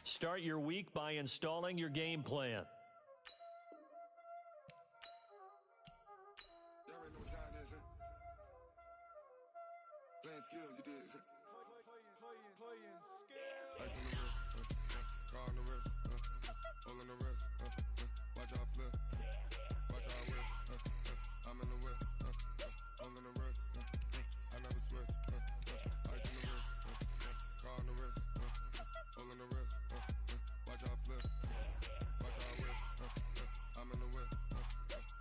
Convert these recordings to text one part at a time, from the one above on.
Start your week by installing your game plan. Y'all already know what time it is, huh? Playing skills, you did. Playing skills. Ice on the wrist, car on the wrist, hole in the wrist, watch out flip, watch out whip, I'm in the whip, hole in the wrist, I never switch, ice on the wrist, car on the wrist, hole in the wrist, watch out flip, watch out whip, I'm in the whip,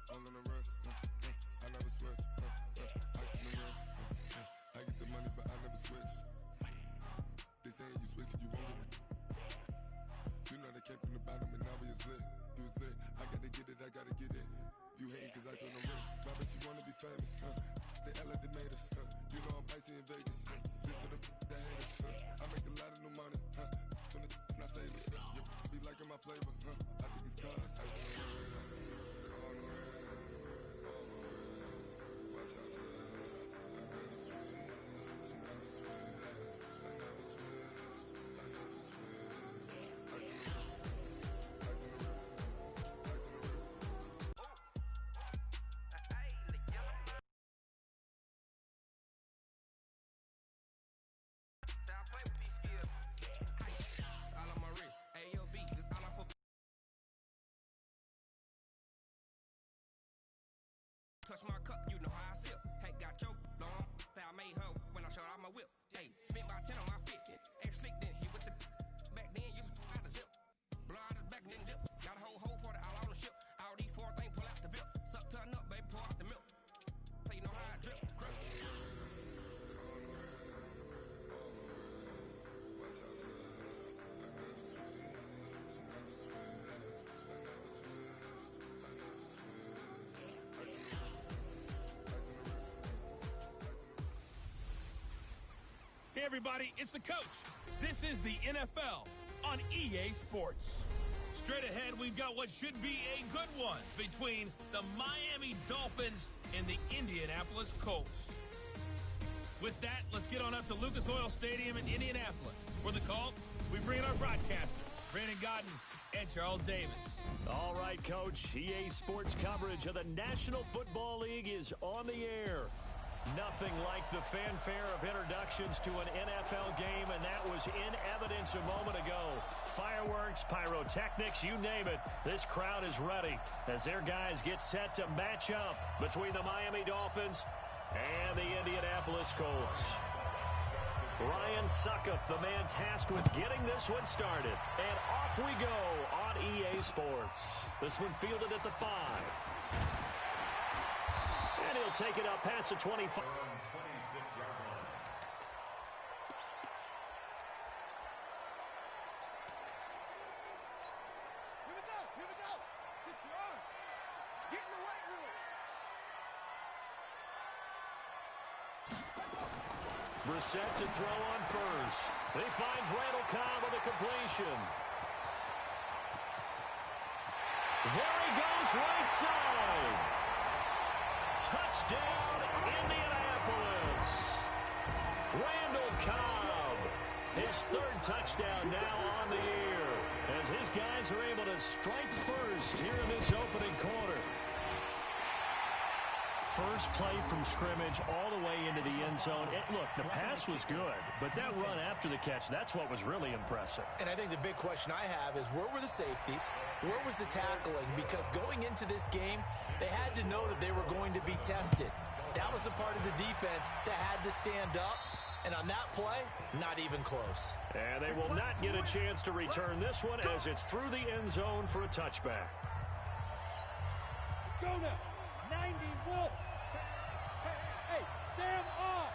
hole in the wrist, I never switch, ice on the wrist, I get the money but I never switch. They say you switch cause you won't get it. You know they came from the bottom and now we is lit. You was lit, I gotta get it, I gotta get it. You hating cause ice on the wrist. My bitch, you wanna be famous, They act like they made us, You know I'm icy in Vegas, This for the that hate us, I make a lot of new money, When the not saving, You be liking my flavor, I think it's cause ice on the wrist, on the wrist, on the wrist. Watch out, cuz I never switch, I never switch, I never switch, I never switch. Ice on the wrist, ice on the wrist, ice on the wrist. All on my wrist, AOB, just all off of. Touch my cup, you know how I sip. Hey, got your long, say I made her when I showed out my whip. Hey, spent about 10 on my fit. Ex slick, then hit with the back then, used to out the zip. Blow out his back, then dip. Got a whole party all on the ship. All these four things, pull out the VIP. Suck, turn up, baby, pour out the milk. So you know how I drip. Crush. Hey everybody, it's the coach. This is the NFL on EA Sports. Straight ahead, we've got what should be a good one between the Miami Dolphins and the Indianapolis Colts. With that, let's get on up to Lucas Oil Stadium in Indianapolis. For the call, we bring in our broadcasters, Brandon Godden and Charles Davis. All right, Coach. EA Sports coverage of the National Football League is on the air. Nothing like the fanfare of introductions to an NFL game, and that was in evidence a moment ago. Fireworks, pyrotechnics, you name it. This crowd is ready as their guys get set to match up between the Miami Dolphins and the Indianapolis Colts. Ryan Suckup, the man tasked with getting this one started. And off we go on EA Sports. This one fielded at the 5. And he'll take it up past the 25. 26-yard line. Here we go. Just run. Get in the weight room. Brissett to throw on first. He finds Randall Cobb with a completion. There he goes, right side. Touchdown, Indianapolis. Randall Cobb, his third touchdown now on the year, as his guys are able to strike first here in this opening quarter. First play from scrimmage all the way into the end zone. Look, the pass was good, but that run after the catch, that's what was really impressive. And I think the big question I have is, where were the safeties? Where was the tackling? Because going into this game, they had to know that they were going to be tested. That was a part of the defense that had to stand up. And on that play, not even close. And they will not get a chance to return this one as it's through the end zone for a touchback. Go now. 91. Hey, stand up.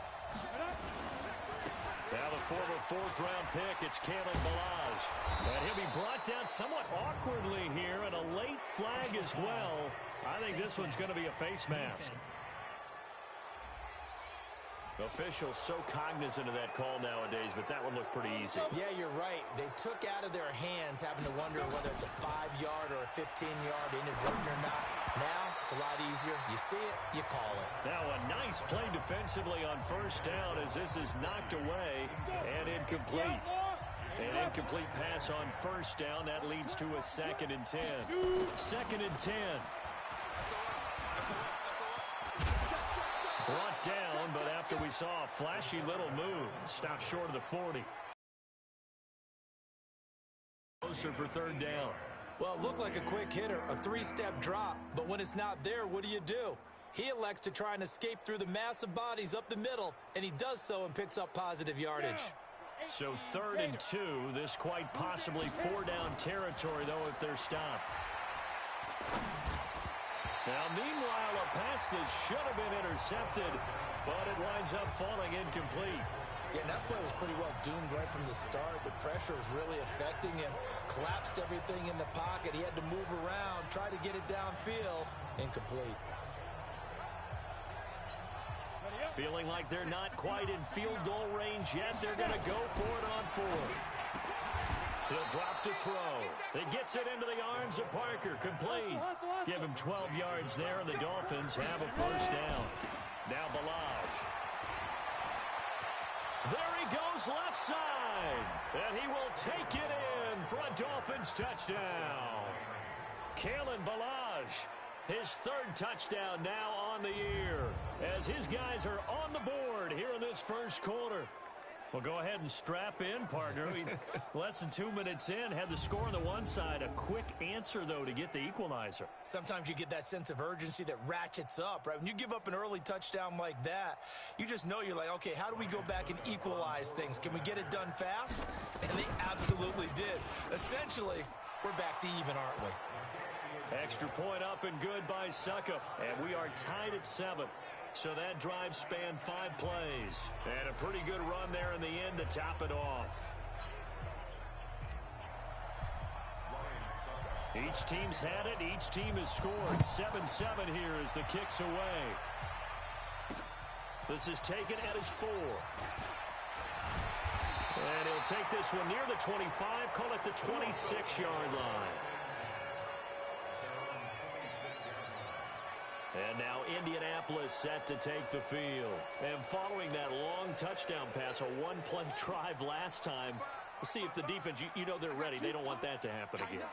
Now the former fourth-round pick, it's Kalen Ballage. And he'll be brought down somewhat awkwardly here, and a late flag as well. I think this one's going to be a face mask. Officials so cognizant of that call nowadays, but that one looked pretty easy. Yeah, you're right. They took out of their hands having to wonder whether it's a 5-yard or a 15-yard, inadvertent or not. Now, it's a lot easier. You see it, you call it. Now a nice play defensively on first down as this is knocked away and incomplete. An incomplete pass on first down. That leads to a 2nd and 10. 2nd and 10. Brought down, but after we saw a flashy little move, stopped short of the 40. Closer for 3rd down. Well, it looked like a quick hitter, a 3-step drop, but when it's not there, what do? He elects to try and escape through the massive bodies up the middle, and he does so and picks up positive yardage. So 3rd and 2, this quite possibly 4-down territory, though, if they're stopped. Now, meanwhile, a pass that should have been intercepted, but it winds up falling incomplete. Yeah, that play was pretty well doomed right from the start. The pressure was really affecting him. Collapsed everything in the pocket. He had to move around, try to get it downfield. Incomplete. Feeling like they're not quite in field goal range yet. They're going to go for it on 4th. He'll drop to throw. It gets it into the arms of Parker. Complete. Give him 12 yards there, and the Dolphins have a 1st down. Now Balaj. There he goes left side. And he will take it in for a Dolphins touchdown. Kalen Balaj. His 3rd touchdown now on the year as his guys are on the board here in this 1st quarter. Well, go ahead and strap in, partner. Less than 2 minutes in, had the score on the one side. A quick answer, though, to get the equalizer. Sometimes you get that sense of urgency that ratchets up, right? When you give up an early touchdown like that, you just know you're like, okay, how do we go back and equalize things? Can we get it done fast? And they absolutely did. Essentially, we're back to even, aren't we? Extra point up and good by Suckup. And we are tied at 7. So that drive spanned 5 plays. And a pretty good run there in the end to top it off. Each team's had it. Each team has scored. 7-7 here as the kick's away. This is taken at his 4. And he'll take this one near the 25. Call it the 26-yard line. And now Indianapolis set to take the field. And following that long touchdown pass, a 1-play drive last time, we'll see if the defense, you know they're ready. They don't want that to happen again.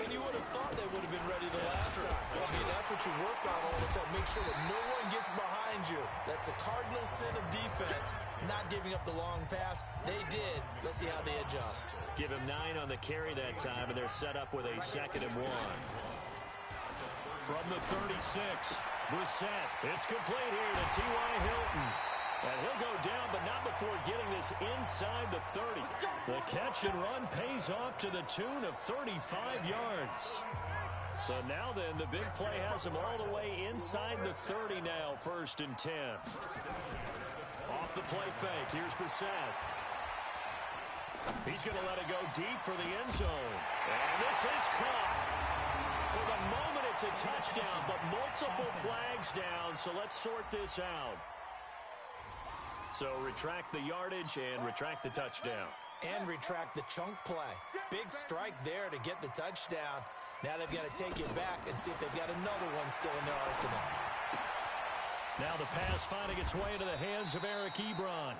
And you would have thought they would have been ready the last time. I mean, that's what you work on all the time. Make sure that no one gets behind you. That's the cardinal sin of defense, not giving up the long pass. They did. Let's see how they adjust. Give him 9 on the carry that time, and they're set up with a 2nd and 1. From the 36, Brissett. It's complete here to T.Y. Hilton. And he'll go down, but not before getting this inside the 30. The catch and run pays off to the tune of 35 yards. So now then, the big play has him all the way inside the 30 now, 1st and 10. Off the play fake, here's Brissett. He's going to let it go deep for the end zone. And this is caught. For the moment, it's a touchdown, but multiple flags down, so let's sort this out. So retract the yardage and retract the touchdown. And retract the chunk play. Big strike there to get the touchdown. Now they've got to take it back and see if they've got another one still in their arsenal. Now the pass finding its way into the hands of Eric Ebron.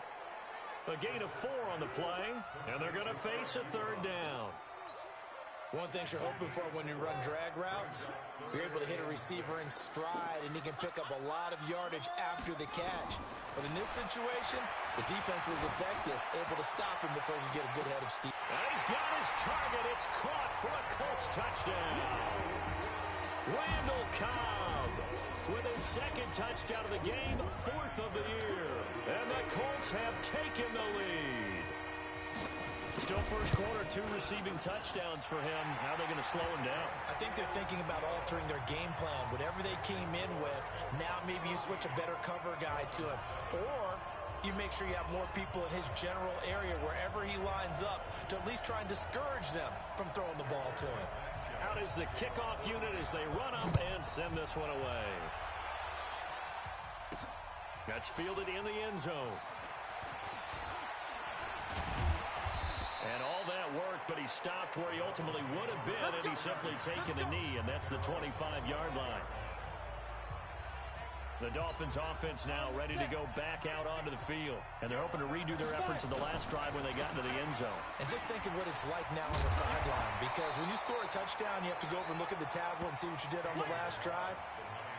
A gain of 4 on the play, and they're going to face a 3rd down. One thing you're hoping for when you run drag routes, you're able to hit a receiver in stride, and he can pick up a lot of yardage after the catch. But in this situation, the defense was effective, able to stop him before he could get a good head of steam. And he's got his target. It's caught for a Colts touchdown. Randall Cobb with his 2nd touchdown of the game, 4th of the year. And the Colts have taken the lead. Still 1st quarter, 2 receiving touchdowns for him. How are they going to slow him down? I think they're thinking about altering their game plan. Whatever they came in with, now maybe you switch a better cover guy to him. Or you make sure you have more people in his general area wherever he lines up to at least try and discourage them from throwing the ball to him. Out is the kickoff unit as they run up and send this one away. That's fielded in the end zone. And all that worked, but he stopped where he ultimately would have been, and he's simply taken a knee, and that's the 25-yard line. The Dolphins offense now ready to go back out onto the field. And they're hoping to redo their efforts in the last drive when they got into the end zone. And just think of what it's like now on the sideline. Because when you score a touchdown, you have to go over and look at the tablet and see what you did on the last drive.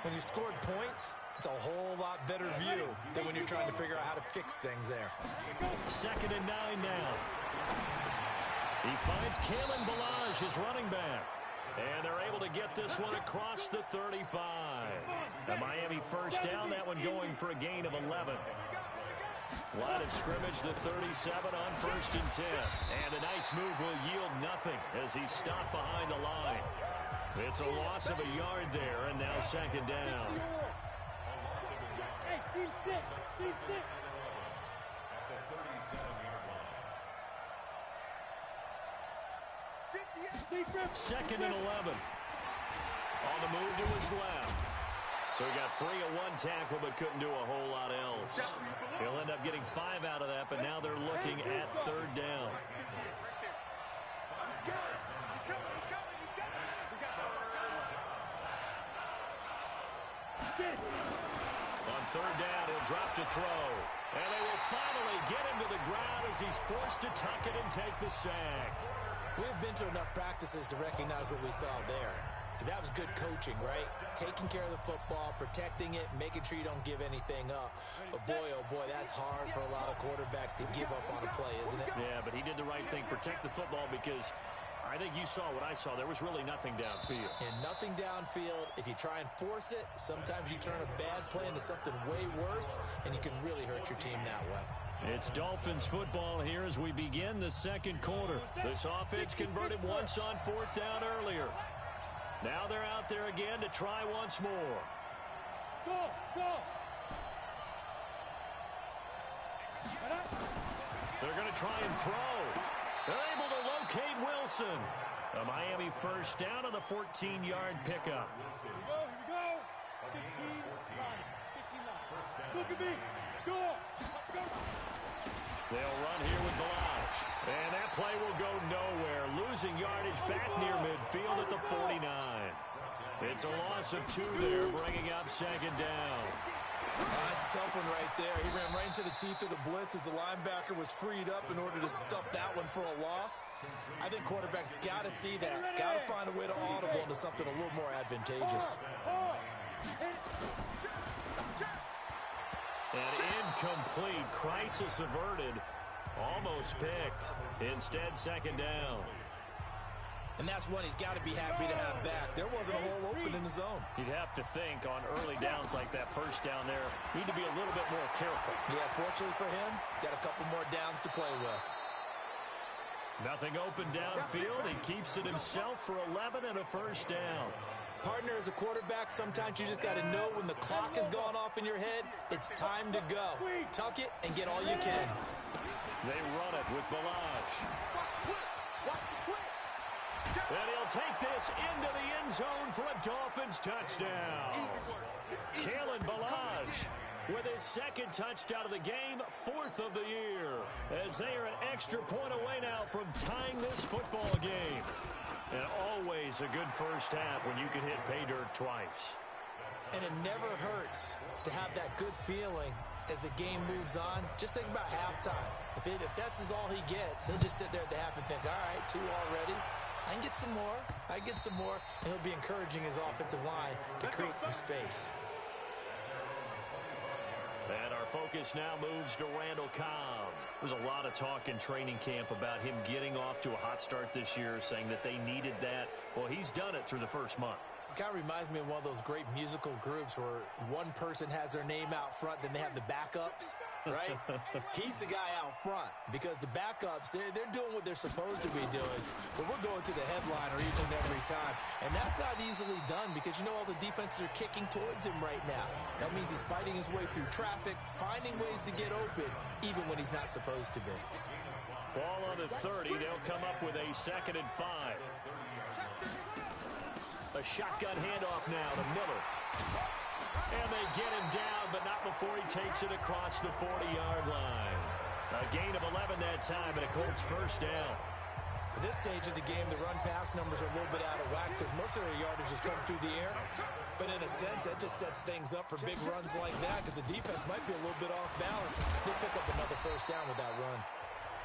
When you scored points, it's a whole lot better view than when you're trying to figure out how to fix things there. 2nd and 9 now. He finds Kalen Ballage, his running back. And they're able to get this one across the 35. The Miami first down, that one going for a gain of 11. Line of scrimmage, the 37 on 1st and 10. And a nice move will yield nothing as he's stopped behind the line. It's a loss of a yard there, and now 2nd down. Hey, Steve, sit. Steve, sit. At the 37-yard line. 2nd and 11. On the move to his left. So he got free of one tackle but couldn't do a whole lot else. He'll end up getting 5 out of that, but now they're looking at 3rd down. On 3rd down, he'll drop to throw. And they will finally get him to the ground as he's forced to tuck it and take the sack. We've been to enough practices to recognize what we saw there. That was good coaching, right? Taking care of the football, protecting it, making sure you don't give anything up. But boy, oh boy, that's hard for a lot of quarterbacks to give up on a play, isn't it? Yeah, but he did the right thing, protect the football, because I think you saw what I saw. There was really nothing downfield. And nothing downfield. If you try and force it, sometimes you turn a bad play into something way worse, and you can really hurt your team that way. It's Dolphins football here as we begin the 2nd quarter. This offense converted once on 4th down earlier. Now they're out there again to try once more. Go, go. They're going to try and throw. They're able to locate Wilson. A Miami first down on the 14-yard pickup. Here we go. 15 line. 15 line. Look at me. Go. Go. They'll run here with Ballage. And that play will go nowhere. Losing yardage back near midfield at the 49. It's a loss of 2 there, bringing up 2nd down. That's a tough one right there. He ran right into the teeth of the blitz as the linebacker was freed up in order to stuff that one for a loss. I think quarterbacks got to see that. Got to find a way to audible into something a little more advantageous. An incomplete, crisis averted, almost picked. Instead, 2nd down. And that's one he's got to be happy to have back. There wasn't a hole open in the zone. You'd have to think on early downs like that first down there, need to be a little bit more careful. Yeah, fortunately for him, got a couple more downs to play with. Nothing open downfield. He keeps it himself for 11 and a first down. Partner, as a quarterback, sometimes you just got to know when the clock has gone off in your head, it's time to go. Tuck it and get all you can. They run it with Ballage. And he'll take this into the end zone for a Dolphins touchdown. Kalen Ballage with his 2nd touchdown of the game, 4th of the year, as they are an extra point away now from tying this football game. And always a good first half when you can hit pay dirt twice. And it never hurts to have that good feeling as the game moves on. Just think about halftime. If that's all he gets, he'll just sit there at the half and think, all right, 2 already. I can get some more. I get some more. And he'll be encouraging his offensive line to create some space. And our focus now moves to Randall Cobb. There's a lot of talk in training camp about him getting off to a hot start this year, saying that they needed that. Well, he's done it through the first month. It kind of reminds me of one of those great musical groups where one person has their name out front, then they have the backups, right? He's the guy out front because the backups, they're doing what they're supposed to be doing, but we're going to the headliner each and every time. And that's not easily done because, you know, all the defenses are kicking towards him right now. That means he's fighting his way through traffic, finding ways to get open, even when he's not supposed to be. Ball on the 30. They'll come up with a 2nd and 5. A shotgun handoff now to Miller. And they get him down, but not before he takes it across the 40-yard line. A gain of 11 that time, and a Colts first down. At this stage of the game, the run-pass numbers are a little bit out of whack because most of their yardage has come through the air. But in a sense, that just sets things up for big runs like that because the defense might be a little bit off balance. They pick up another first down with that run.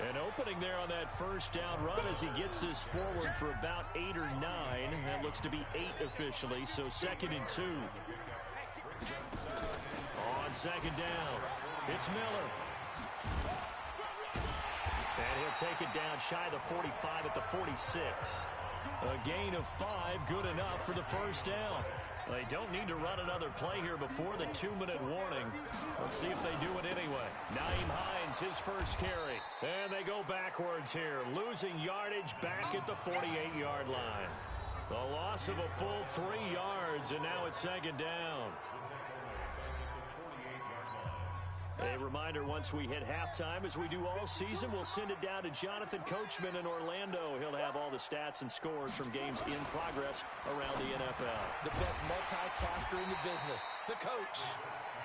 An opening there on that first down run as he gets this forward for about 8 or 9. That looks to be 8 officially, so 2nd and 2. On 2nd down, it's Miller. And he'll take it down shy of the 45 at the 46. A gain of 5, good enough for the first down. They don't need to run another play here before the 2-minute warning. Let's see if they do it anyway. Naeem Hines, his first carry. And they go backwards here, losing yardage back at the 48-yard line. The loss of a full 3 yards, and now it's 2nd down. A reminder, once we hit halftime, as we do all season, we'll send it down to Jonathan Coachman in Orlando. He'll have all the stats and scores from games in progress around the NFL. The best multitasker in the business, the coach.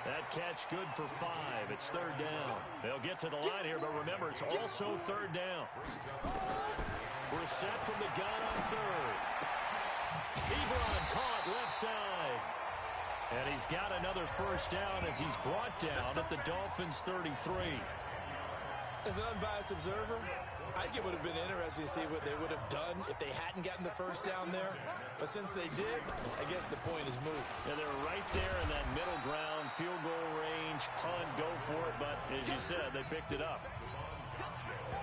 That catch good for 5. It's 3rd down. They'll get to the line here, but remember, it's also 3rd down. We're set from the gun on 3rd. Ebron caught left side. And he's got another first down as he's brought down at the Dolphins' 33. As an unbiased observer, I think it would have been interesting to see what they would have done if they hadn't gotten the first down there. But since they did, I guess the point is moot. Yeah, they're right there in that middle ground, field goal range, punt, go for it. But as you said, they picked it up.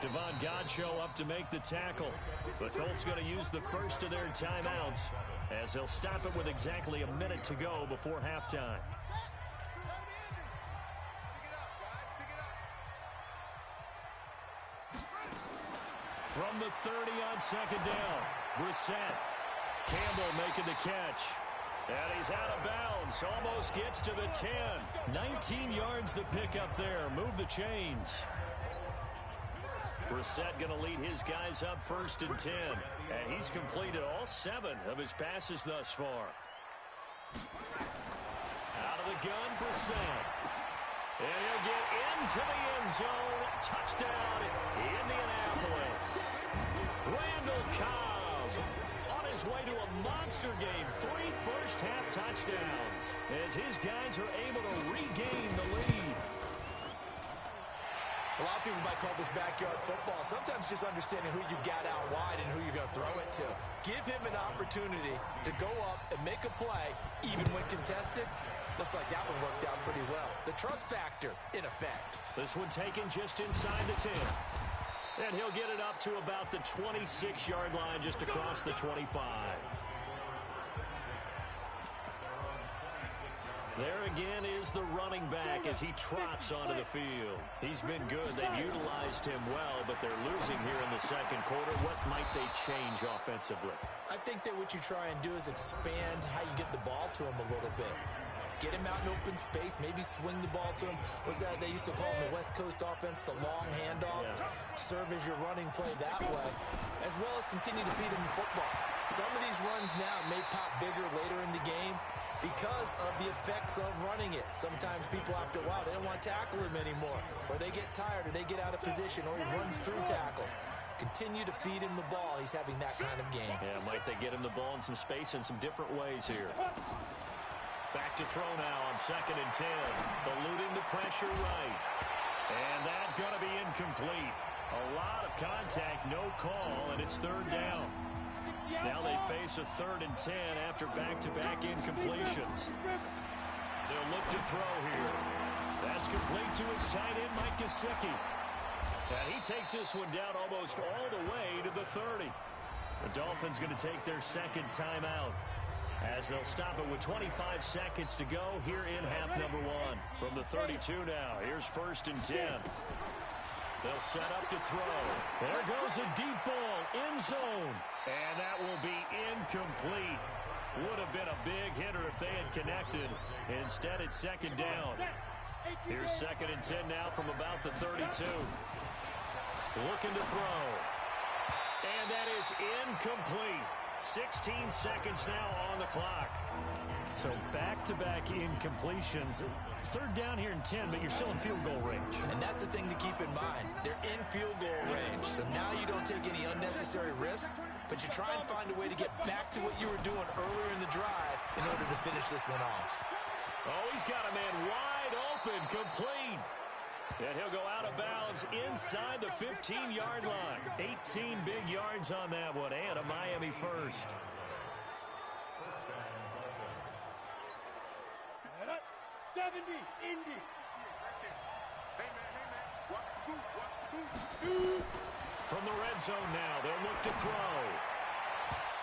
Devon Godchaux up to make the tackle. The Colts going to use the first of their timeouts as they'll stop it with exactly a minute to go before halftime. From the 30 on 2nd down, Brissett. Campbell making the catch. And he's out of bounds. Almost gets to the 10. 19 yards the pickup there. Move the chains. Brissett going to lead his guys up 1st and 10. And he's completed all 7 of his passes thus far. Out of the gun, Brissett. And he'll get into the end zone. Touchdown, Indianapolis. Randall Cobb on his way to a monster game. 3 first-half touchdowns as his guys are able to regain the lead. A lot of people might call this backyard football. Sometimes just understanding who you've got out wide and who you're going to throw it to. Give him an opportunity to go up and make a play, even when contested. Looks like that one worked out pretty well. The trust factor, in effect. This one taken just inside the 10. And he'll get it up to about the 26-yard line, just across the 25. There again is the running back as he trots onto the field. He's been good. They've utilized him well, but they're losing here in the 2nd quarter. What might they change offensively? I think that what you try and do is expand how you get the ball to him a little bit. Get him out in open space, maybe swing the ball to him. What's that they used to call in the West Coast offense, the long handoff? Yeah. Serve as your running play that way, as well as continue to feed him the football. Some of these runs now may pop bigger later in the game because of the effects of running it. Sometimes people, after a while, they don't want to tackle him anymore, or they get tired, or they get out of position, or he runs through tackles. Continue to feed him the ball. He's having that kind of game. Yeah, might they get him the ball in some space in some different ways here. Back to throw now on 2nd and 10. Eluding the pressure right. And that's going to be incomplete. A lot of contact, no call, and it's 3rd down. Now they face a 3rd and 10 after back-to-back incompletions. They'll look to throw here. That's complete to his tight end, Mike Gesicki. And he takes this one down almost all the way to the 30. The Dolphins going to take their 2nd timeout, as they'll stop it with 25 seconds to go here in half number 1. From the 32 now, here's 1st and 10. They'll set up to throw. There goes a deep ball, end zone. And that will be incomplete. Would have been a big hitter if they had connected. Instead, it's 2nd down. Here's 2nd and 10 now from about the 32. Looking to throw. And that is incomplete. 16 seconds now on the clock. So back-to-back incompletions. Third down here in 10, but you're still in field goal range. And that's the thing to keep in mind. They're in field goal range. So now you don't take any unnecessary risks, but you try and find a way to get back to what you were doing earlier in the drive in order to finish this one off. Oh, he's got a man wide open, complete. And he'll go out of bounds inside the 15-yard line. 18 big yards on that one, and a Miami first. 70, Indy. Hey, man, watch the boot. From the red zone now, they'll look to throw.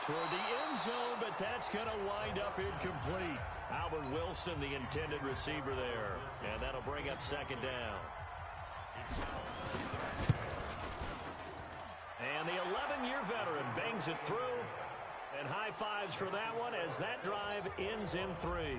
Toward the end zone, but that's going to wind up incomplete. Albert Wilson, the intended receiver there. And that'll bring up second down. And the 11-year veteran bangs it through. And high fives for that one as that drive ends in 3.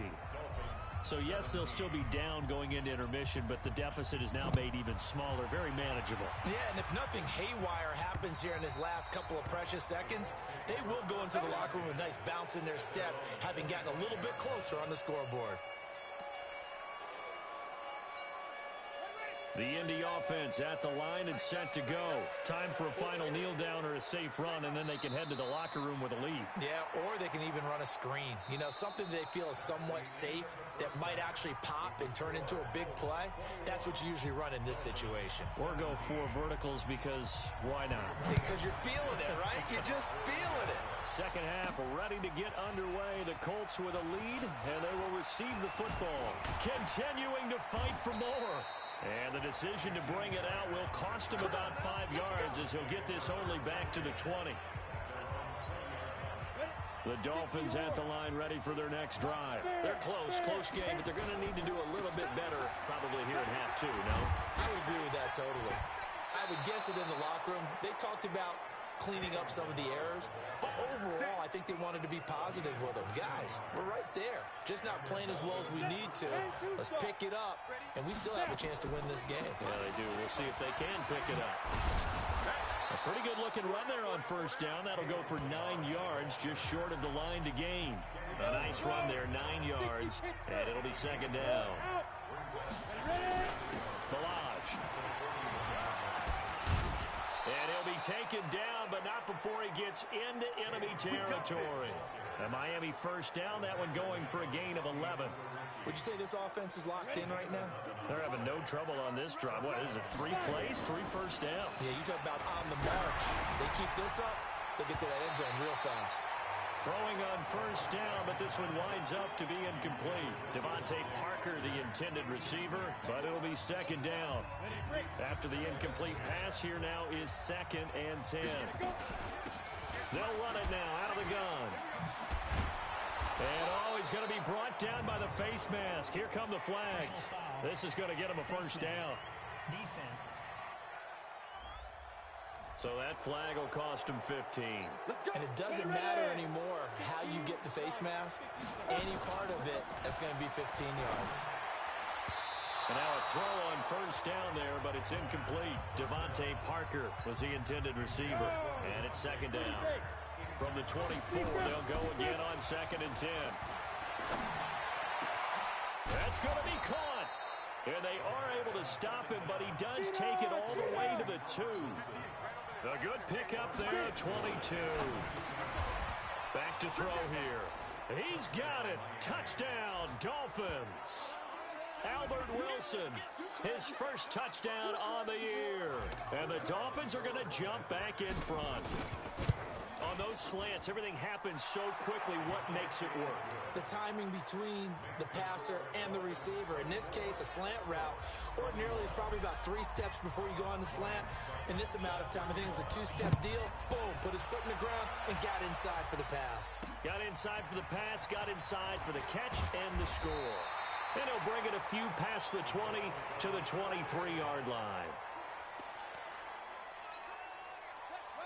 So, yes, they'll still be down going into intermission, but the deficit is now made even smaller, very manageable. Yeah, and if nothing haywire happens here in this last couple of precious seconds, they will go into the locker room with a nice bounce in their step, having gotten a little bit closer on the scoreboard. The Indy offense at the line and set to go. Time for a final kneel down or a safe run, and then they can head to the locker room with a lead. Yeah, or they can even run a screen. You know, something they feel is somewhat safe that might actually pop and turn into a big play. That's what you usually run in this situation. Or go 4 verticals because why not? Because you're feeling it, right? You're just feeling it. Second half ready to get underway. The Colts with a lead, and they will receive the football. Continuing to fight for more. And the decision to bring it out will cost him about 5 yards as he'll get this only back to the 20. The Dolphins at the line ready for their next drive. They're close game, but they're going to need to do a little bit better probably here in half 2, no? I would agree with that totally. I would guess it in the locker room. They talked about cleaning up some of the errors, but overall, I think they wanted to be positive with them. Guys, we're right there. Just not playing as well as we need to. Let's pick it up, and we still have a chance to win this game. Yeah, they do. We'll see if they can pick it up. A pretty good-looking run there on first down. That'll go for 9 yards, just short of the line to gain. A nice run there, 9 yards, and it'll be second down. Balaj. And he'll be taken down, but not before he gets into enemy territory. A Miami first down, that one going for a gain of 11. Would you say this offense is locked in right now? They're having no trouble on this drive. What is it, 3 plays, 3 first downs? Yeah, you talk about on the march. They keep this up, they'll get to that end zone real fast. Throwing on first down, but this one winds up to be incomplete. Devontae Parker, the intended receiver, but it'll be second down. After the incomplete pass, here now is 2nd and 10. They'll run it now out of the gun. And, he's going to be brought down by the face mask. Here come the flags. This is going to get him a first down. Defense. So that flag will cost him 15. And it doesn't matter anymore how you get the face mask. Any part of it, that's going to be 15 yards. And now a throw on first down there, but it's incomplete. Devontae Parker was the intended receiver. And it's second down. From the 24, they'll go again on 2nd and 10. That's going to be caught. And they are able to stop him, but he does take it all the way to the 2. A good pickup there at 22. Back to throw here. He's got it. Touchdown, Dolphins. Albert Wilson, his first touchdown on the year. And the Dolphins are going to jump back in front. On those slants, everything happens so quickly. What makes it work? The timing between the passer and the receiver. In this case, a slant route ordinarily is probably about 3 steps before you go on the slant. In this amount of time, I think it was a 2-step deal. Boom, put his foot in the ground and got inside for the pass. Got inside for the pass, got inside for the catch and the score. And he'll bring it a few past the 20 to the 23-yard line.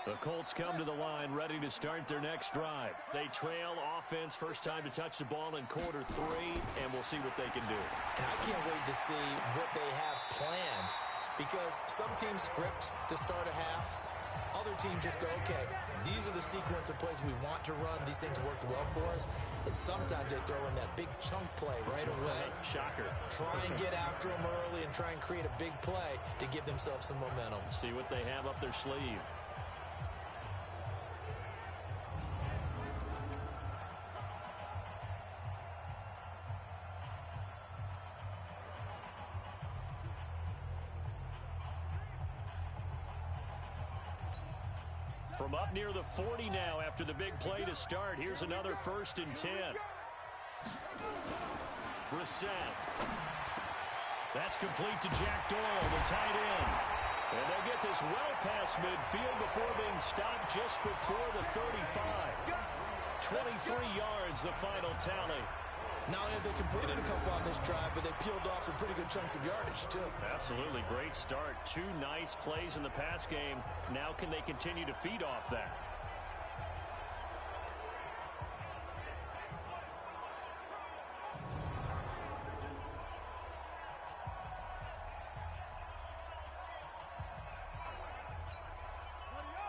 The Colts come to the line ready to start their next drive. They trail offense, first time to touch the ball in quarter 3, and we'll see what they can do. And I can't wait to see what they have planned, because some teams script to start a half, Other teams just go, okay, these are the sequence of plays we want to run. These things worked well for us. And sometimes they throw in that big chunk play right away. Shocker. Try and get after them early and try and create a big play to give themselves some momentum. See what they have up their sleeve. From up near the 40 now after the big play to start. Here's another 1st and 10. Brissett. That's complete to Jack Doyle, the tight end. And they'll get this well past midfield before being stopped just before the 35. 23 yards, the final tally. Not only have they completed a couple on this drive, but they peeled off some pretty good chunks of yardage, too. Absolutely. Great start. 2 nice plays in the pass game. Now can they continue to feed off that?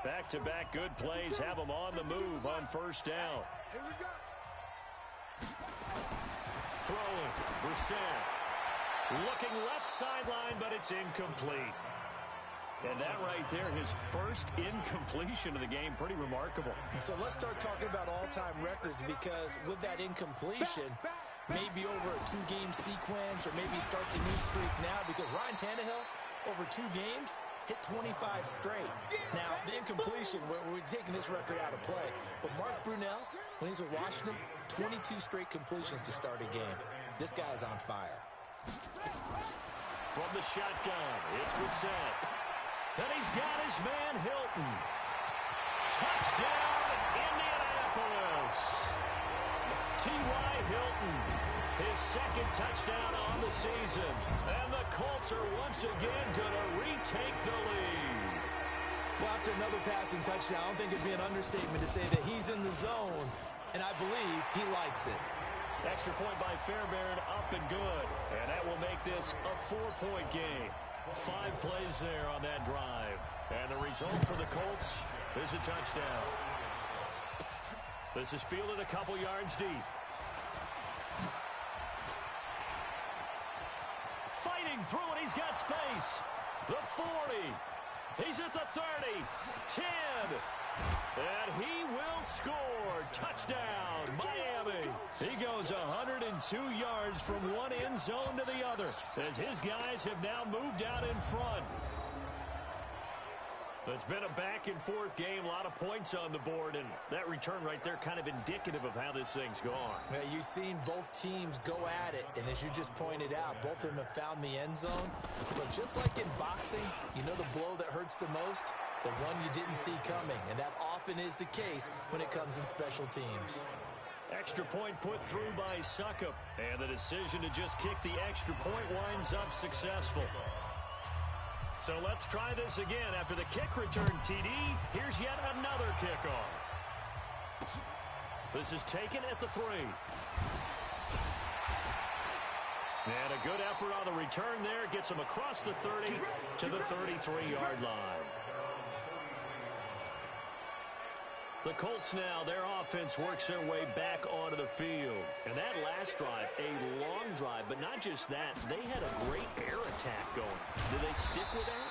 Back-to-back good plays have them on the move on 1st down. Here we go. Throwing, Brissett. Looking left sideline, but it's incomplete. And that right there, his first incompletion of the game, pretty remarkable. So let's start talking about all-time records, because with that incompletion, maybe over a 2-game sequence, or maybe he starts a new streak now, because Ryan Tannehill, over 2 games, hit 25 straight. Now, the incompletion, we're taking this record out of play. But Mark Brunell, when he's with Washington, 22 straight completions to start a game. This guy's on fire. From the shotgun, it's Brissett. And he's got his man, Hilton. Touchdown, Indianapolis. T.Y. Hilton, his 2nd touchdown on the season. And the Colts are once again going to retake the lead. Well, after another passing touchdown, I don't think it'd be an understatement to say that he's in the zone, and I believe he likes it. Extra point by Fairbairn, up and good. And that will make this a 4-point game. 5 plays there on that drive. And the result for the Colts is a touchdown. This is fielded a couple yards deep. Fighting through it, he's got space. The 40. He's at the 30. 10. And he will score. Touchdown, Miami. He goes 102 yards from one end zone to the other, as his guys have now moved out in front. It's been a back-and-forth game, a lot of points on the board, and that return right there kind of indicative of how this thing's gone. Yeah, you've seen both teams go at it, and as you just pointed out, both of them have found the end zone. But just like in boxing, you know the blow that hurts the most? The one you didn't see coming, and that often is the case when it comes in special teams. Extra point put through by Suckup, and the decision to just kick the extra point winds up successful. So let's try this again. After the kick return TD, here's yet another kickoff. This is taken at the 3. And a good effort on the return there. Gets him across the 30 to the 33-yard line. The Colts now, their offense works their way back onto the field. And that last drive, a long drive, but not just that. They had a great air attack going. Did they stick with that?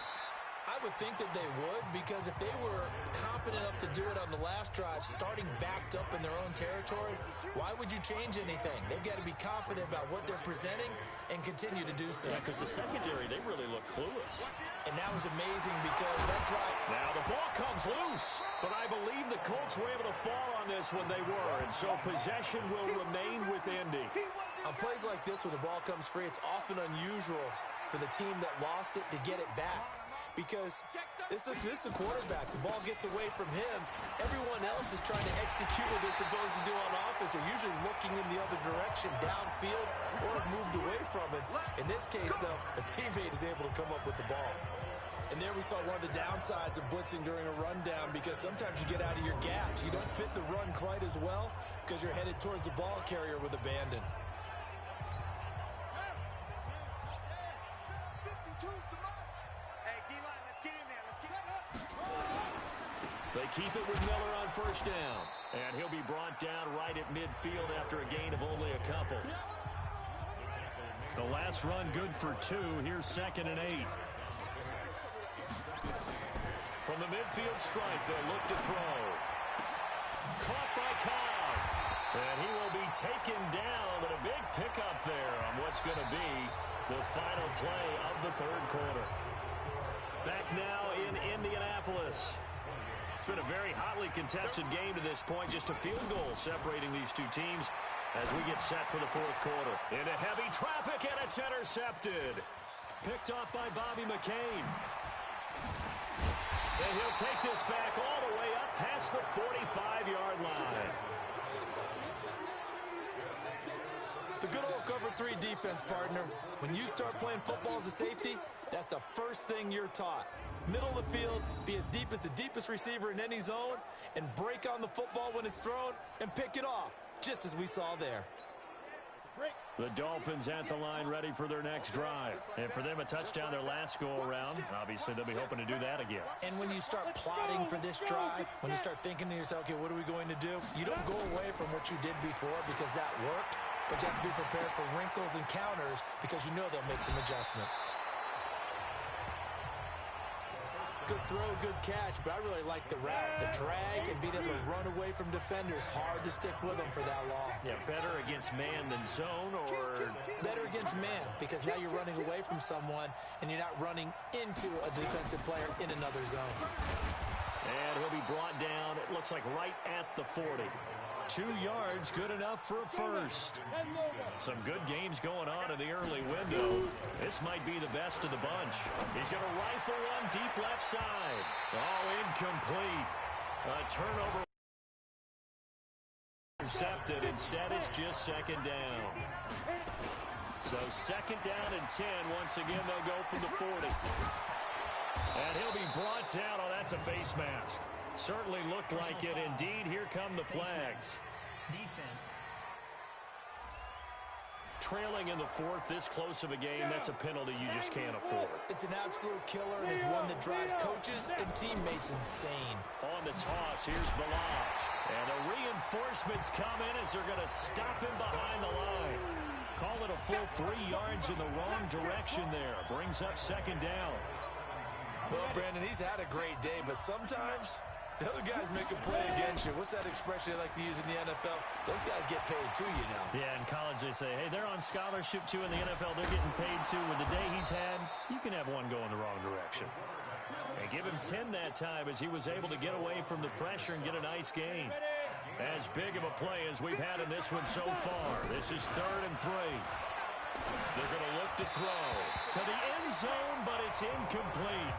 I would think that they would, because if they were confident enough to do it on the last drive, starting backed up in their own territory, why would you change anything? They've got to be confident about what they're presenting and continue to do so. Yeah, because the secondary, they really look clueless. And that was amazing because that drive... Now the ball comes loose, but I believe the Colts were able to fall on this when they were, and so possession will remain with Indy. On plays like this, when the ball comes free, it's often unusual for the team that lost it to get it back. Because this is a quarterback. The ball gets away from him. Everyone else is trying to execute what they're supposed to do on offense. They're usually looking in the other direction, downfield, or moved away from it. In this case, though, a teammate is able to come up with the ball. And there we saw one of the downsides of blitzing during a rundown, because sometimes you get out of your gaps. You don't fit the run quite as well because you're headed towards the ball carrier with abandon. keep it with Miller on first down. And he'll be brought down right at midfield after a gain of only a couple. The last run good for 2. Here's 2nd and 8. From the midfield stripe, they'll look to throw. Caught by Cobb. And he will be taken down, but a big pickup there on what's going to be the final play of the third quarter. Back now in Indianapolis. It's been a very hotly contested game to this point. Just a field goal separating these two teams as we get set for the fourth quarter. Into heavy traffic, and it's intercepted. Picked off by Bobby McCain. And he'll take this back all the way up past the 45-yard line. The good old cover 3 defense, partner. When you start playing football as a safety, that's the first thing you're taught. Middle of the field, be as deep as the deepest receiver in any zone, and break on the football when it's thrown and pick it off, just as we saw there. The Dolphins at the line ready for their next drive. And for them, a touchdown their last go-around. Obviously, they'll be hoping to do that again. And when you start plotting for this drive, when you start thinking to yourself, okay, what are we going to do? You don't go away from what you did before because that worked, but you have to be prepared for wrinkles and counters because you know they'll make some adjustments. Good throw, good catch, but I really like the route, the drag, and being able to run away from defenders. Hard to stick with them for that long. Yeah, better against man than zone, or? Better against man, because now you're running away from someone, and you're not running into a defensive player in another zone. And he'll be brought down, it looks like right at the 40. 2 yards, good enough for a first. Some good games going on in the early window. This might be the best of the bunch. He's going to rifle one deep left side. Oh, incomplete. A turnover. Intercepted. Instead, it's just 2nd down. So 2nd down and 10. Once again, they'll go from the 40. And he'll be brought down. Oh, that's a face mask. Certainly looked like it. Indeed, here come the flags. Defense. Trailing in the 4th, this close of a game, that's a penalty you just can't afford. It's an absolute killer, and it's one that drives coaches and teammates insane. On the toss, here's Balaj. And the reinforcements come in as they're going to stop him behind the line. Call it a full 3 yards in the wrong direction there. Brings up 2nd down. Well, Brandon, he's had a great day, but sometimes the other guys make a play against you. What's that expression they like to use in the NFL? Those guys get paid too, you know. Yeah, in college they say, hey, they're on scholarship too. In the NFL, they're getting paid too. With the day he's had, you can have one going the wrong direction. And give him 10 that time as he was able to get away from the pressure and get a nice gain. As big of a play as we've had in this one so far. This is 3rd and 3. They're going to look to throw to the end zone, but it's incomplete.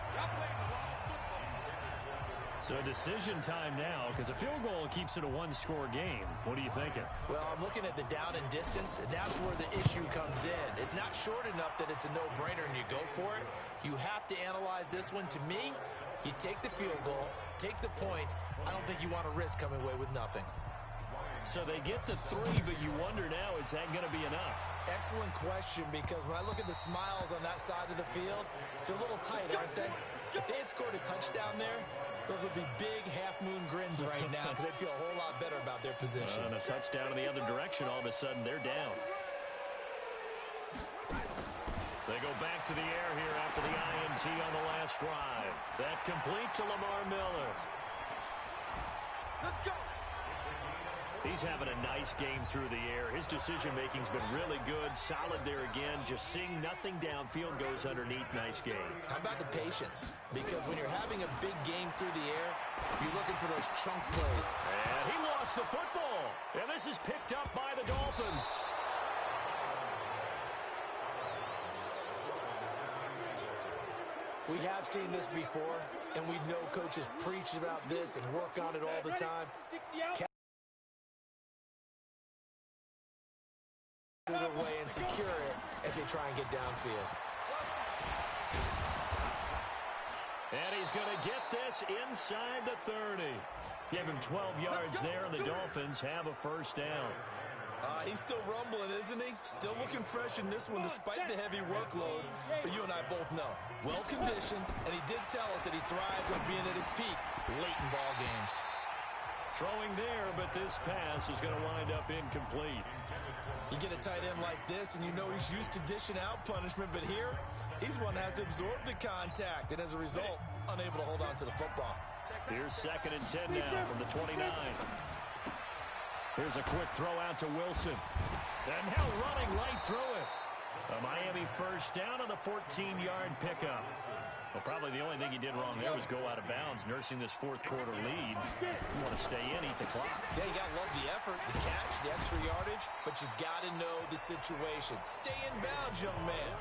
So decision time now, because a field goal keeps it a 1-score game. What are you thinking? Well, I'm looking at the down and distance, and that's where the issue comes in. It's not short enough that it's a no-brainer and you go for it. You have to analyze this one. To me, you take the field goal, take the points. I don't think you want to risk coming away with nothing. So they get the 3, but you wonder now, is that going to be enough? Excellent question, because when I look at the smiles on that side of the field, they're a little tight, aren't they? If they had scored a touchdown there, those would be big half-moon grins right now because they'd feel a whole lot better about their position. And a touchdown in the other direction, all of a sudden they're down. They go back to the air here after the INT on the last drive. That complete to Lamar Miller. Let's go. He's having a nice game through the air. His decision-making's been really good. Solid there again. Just seeing nothing downfield, goes underneath. Nice game. How about the patience? Because when you're having a big game through the air, you're looking for those chunk plays. And he lost the football. And this is picked up by the Dolphins. We have seen this before, and we know coaches preach about this and work on it all the time. It away and secure it as they try and get downfield. And he's going to get this inside the 30. Give him 12 yards there, and the Dolphins have a first down. He's still rumbling, isn't he? Still looking fresh in this one despite the heavy workload. But you and I both know, well-conditioned, and he did tell us that he thrives on being at his peak late in ball games. Throwing there, but this pass is going to wind up incomplete. You get a tight end like this, and you know he's used to dishing out punishment, but here, he's one that has to absorb the contact, and as a result, unable to hold on to the football. Here's 2nd and 10 now from the 29. Here's a quick throw out to Wilson. And now running right through it. A Miami first down on the 14-yard pickup. Well, probably the only thing he did wrong there was go out of bounds, nursing this fourth-quarter lead. You want to stay in, eat the clock. Yeah, you got to love the effort, the catch, the extra yardage, but you got to know the situation. Stay in bounds, young man.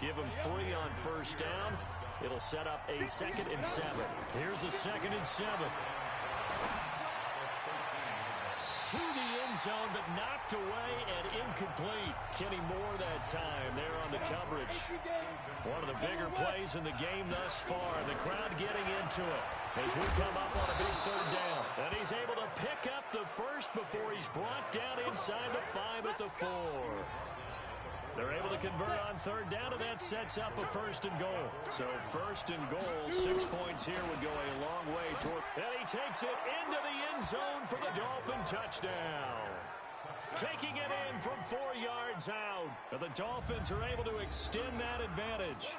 Give him 3 on first down. It'll set up a 2nd and 7. Here's a 2nd and 7. To the end zone, but knocked away and incomplete. Kenny Moore that time there on the coverage. One of the bigger plays in the game thus far. The crowd getting into it as we come up on a big 3rd down. And he's able to pick up the first before he's brought down inside the 5 at the 4. They're able to convert on 3rd down, and that sets up a 1st and goal. So 1st and goal, 6 points here would go a long way toward. And he takes it into the end zone for the Dolphin touchdown. Taking it in from 4 yards out. And the Dolphins are able to extend that advantage.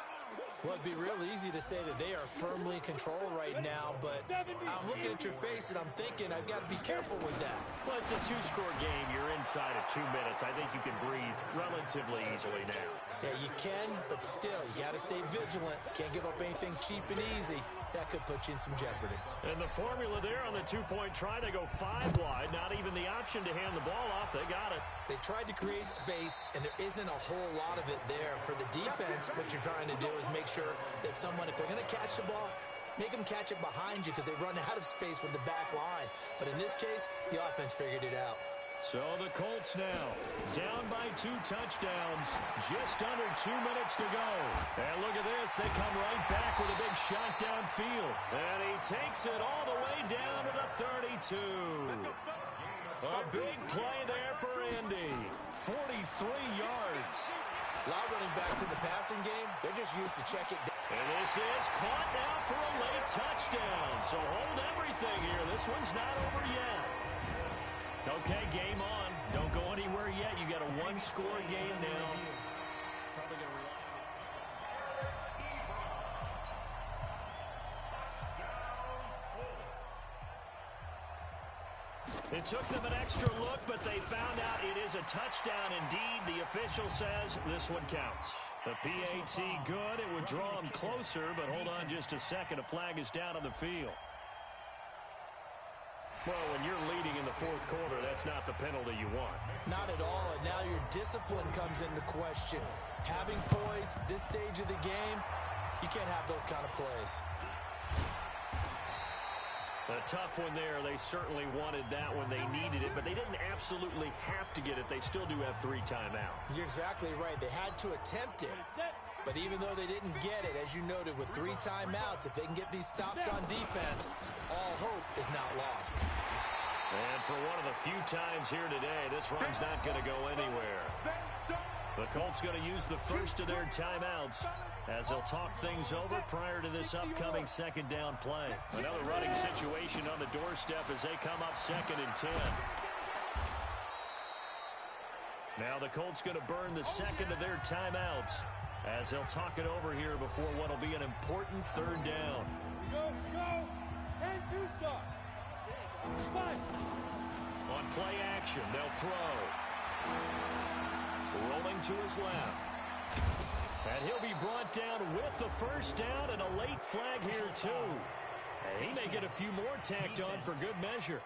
Well, it'd be real easy to say that they are firmly in control right now, but I'm looking at your face and I'm thinking I've got to be careful with that. Well, it's a 2-score game. You're inside of 2 minutes. I think you can breathe relatively easily now. Yeah, you can, but still, you got to stay vigilant. Can't give up anything cheap and easy. That could put you in some jeopardy. And the formula there on the 2-point try, they go 5 wide. Not even the option to hand the ball off. They got it. They tried to create space, and there isn't a whole lot of it there. For the defense, what you're trying to do is make sure that if they're going to catch the ball, make them catch it behind you because they run out of space with the back line. But in this case, the offense figured it out. So the Colts now down by 2 touchdowns. Just under 2 minutes to go. And look at this. They come right back with a big shot downfield. And he takes it all the way down to the 32. A big play there for Indy. 43 yards. A lot of running backs in the passing game, they're just used to check it down. And this is caught now for a late touchdown. So hold everything here. This one's not over yet. Okay, game on. Don't go anywhere yet. You got a 1-score game now. Probably going to rely on. It took them an extra look, but they found out it is a touchdown indeed. The official says this one counts. The PAT good. It would draw them closer, but hold on just a second. A flag is down on the field. Well, when you're leading in the 4th quarter, that's not the penalty you want. Not at all, and now your discipline comes into question. Having poise this stage of the game, you can't have those kind of plays. A tough one there. They certainly wanted that one. They needed it, but they didn't absolutely have to get it. They still do have 3 timeouts. You're exactly right. They had to attempt it. But even though they didn't get it, as you noted, with 3 timeouts, if they can get these stops on defense, all hope is not lost. And for one of the few times here today, this run's not going to go anywhere. The Colts going to use the first of their timeouts as they'll talk things over prior to this upcoming 2nd down play. Another running situation on the doorstep as they come up 2nd and 10. Now the Colts going to burn the 2nd of their timeouts as they'll talk it over here before what will be an important 3rd down. Go, and 2 stop. On play action, they'll throw. Rolling to his left. And he'll be brought down with the first down and a late flag here too. And he may get a few more tacked on for good measure.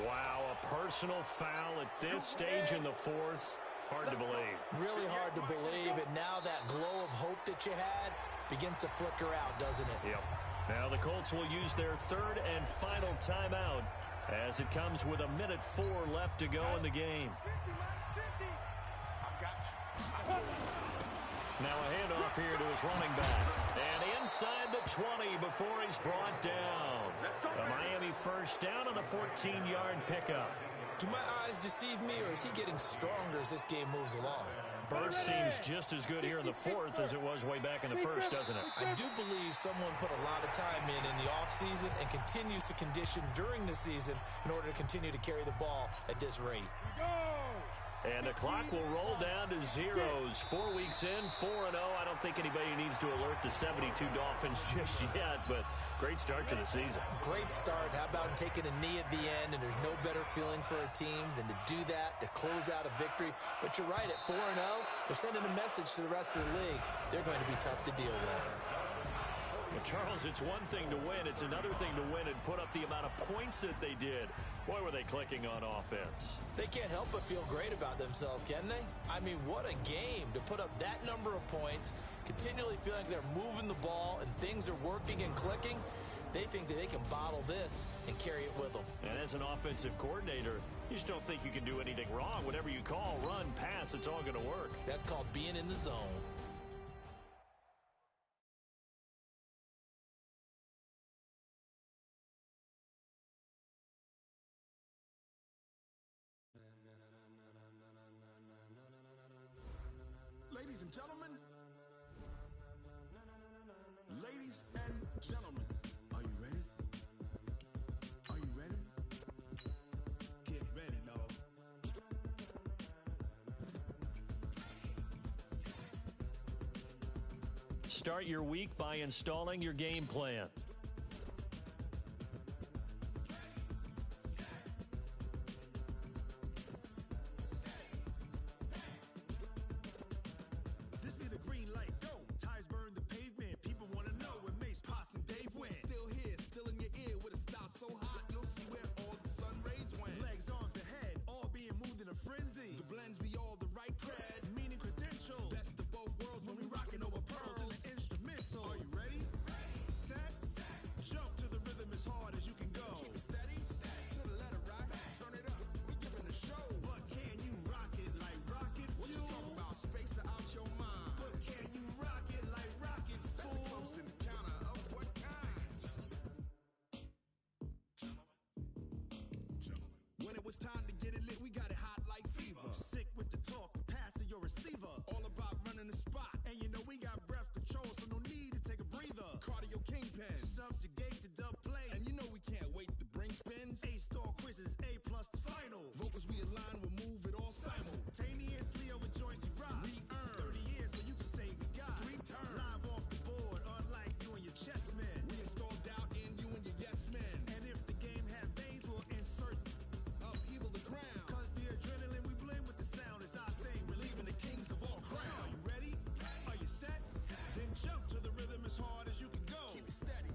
Wow, a personal foul at this stage in the 4th. Hard to believe. Really hard to believe, and now that glow of hope that you had begins to flicker out, doesn't it? Yep. Now the Colts will use their 3rd and final timeout as it comes with 1:04 left to go in the game. Now a handoff here to his running back. And inside the 20 before he's brought down. A Miami first down on the 14-yard pickup. Do my eyes deceive me, or is he getting stronger as this game moves along? Burst seems just as good here in the fourth as it was way back in the first, doesn't it? I do believe someone put a lot of time in the offseason and continues to condition during the season in order to continue to carry the ball at this rate. And the clock will roll down to zeros. 4 weeks in, 4-0. I don't think anybody needs to alert the 72 Dolphins just yet, but great start to the season. Great start. How about taking a knee at the end? And there's no better feeling for a team than to do that, to close out a victory. But you're right, at 4-0, they're sending a message to the rest of the league. They're going to be tough to deal with. Well, Charles, it's one thing to win. It's another thing to win and put up the amount of points that they did. Boy, were they clicking on offense. They can't help but feel great about themselves, can they? I mean, what a game to put up that number of points, continually feeling like they're moving the ball and things are working and clicking. They think that they can bottle this and carry it with them. And as an offensive coordinator, you just don't think you can do anything wrong. Whatever you call, run, pass, it's all going to work. That's called being in the zone. Ladies and gentlemen, are you ready? Are you ready? Get ready, dog. Start your week by installing your game plan. It's time to get it lit, we got it hot like fever. Sick with the talk, passing your receiver. All about running the spot. And you know we got breath control, so no need to take a breather. Cardio kingpin, subjugate the dub play. And you know we can't wait to bring spins. A-star quizzes, A+ the final. Vocals we align, we'll move it all simultaneously over joints we rock. We earn 30 years so you can say we got 3 turns. Live off the board, unlike you and your chess men. We install doubt in you and your yes men. And if the game had veins, we'll insert upheaval the ground. Cause the adrenaline we blend with the sound is our thing. Relieving the kings of all crowns. Are you ready? Are you set? Then jump to the rhythm as hard as you can go. Keep it steady.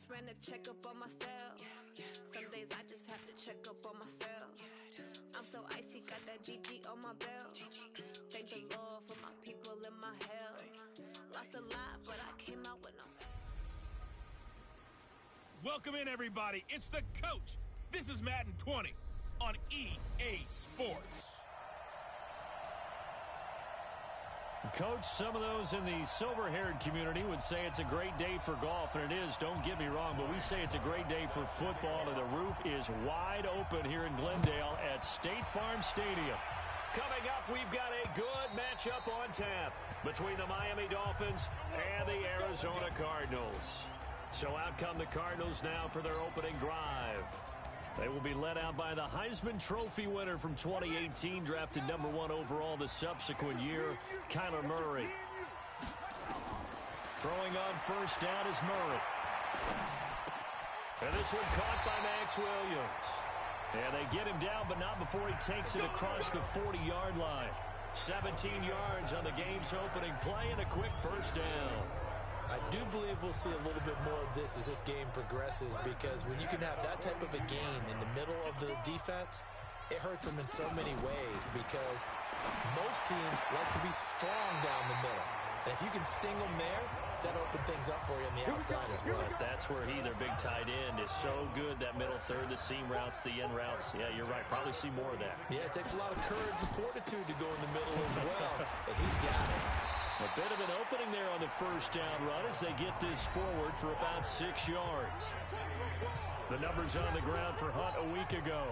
just ran a checkup on myself. Some days I just have to check up on myself. I'm so icy, got that GG on my belt. Thank the Lord for my people and my health. Lost a lot, but I came out with no. Welcome in, everybody. It's the coach. This is Madden 20 on EA Sports. Coach, some of those in the silver-haired community would say it's a great day for golf, and it is, don't get me wrong, but we say it's a great day for football, and the roof is wide open here in Glendale at State Farm Stadium. Coming up, we've got a good matchup on tap between the Miami Dolphins and the Arizona Cardinals. So out come the Cardinals now for their opening drive. They will be led out by the Heisman Trophy winner from 2018, drafted #1 overall the subsequent year, Kyler Murray. Throwing on first down is Murray. And this one caught by Max Williams. And they get him down, but not before he takes it across the 40-yard line. 17 yards on the game's opening play and a quick first down. I do believe we'll see a little bit more of this as this game progresses, because when you can have that type of a gain in the middle of the defense, it hurts them in so many ways, because most teams like to be strong down the middle. And if you can sting them there, that'll open things up for you on the outside as well. But that's where their big tight end, is so good, that middle third, the seam routes, the in routes. Yeah, you're right. Probably see more of that. Yeah, it takes a lot of courage and fortitude to go in the middle as well, and he's got it. A bit of an opening there on the first down run as they get this forward for about 6 yards. The numbers on the ground for Hunt a week ago.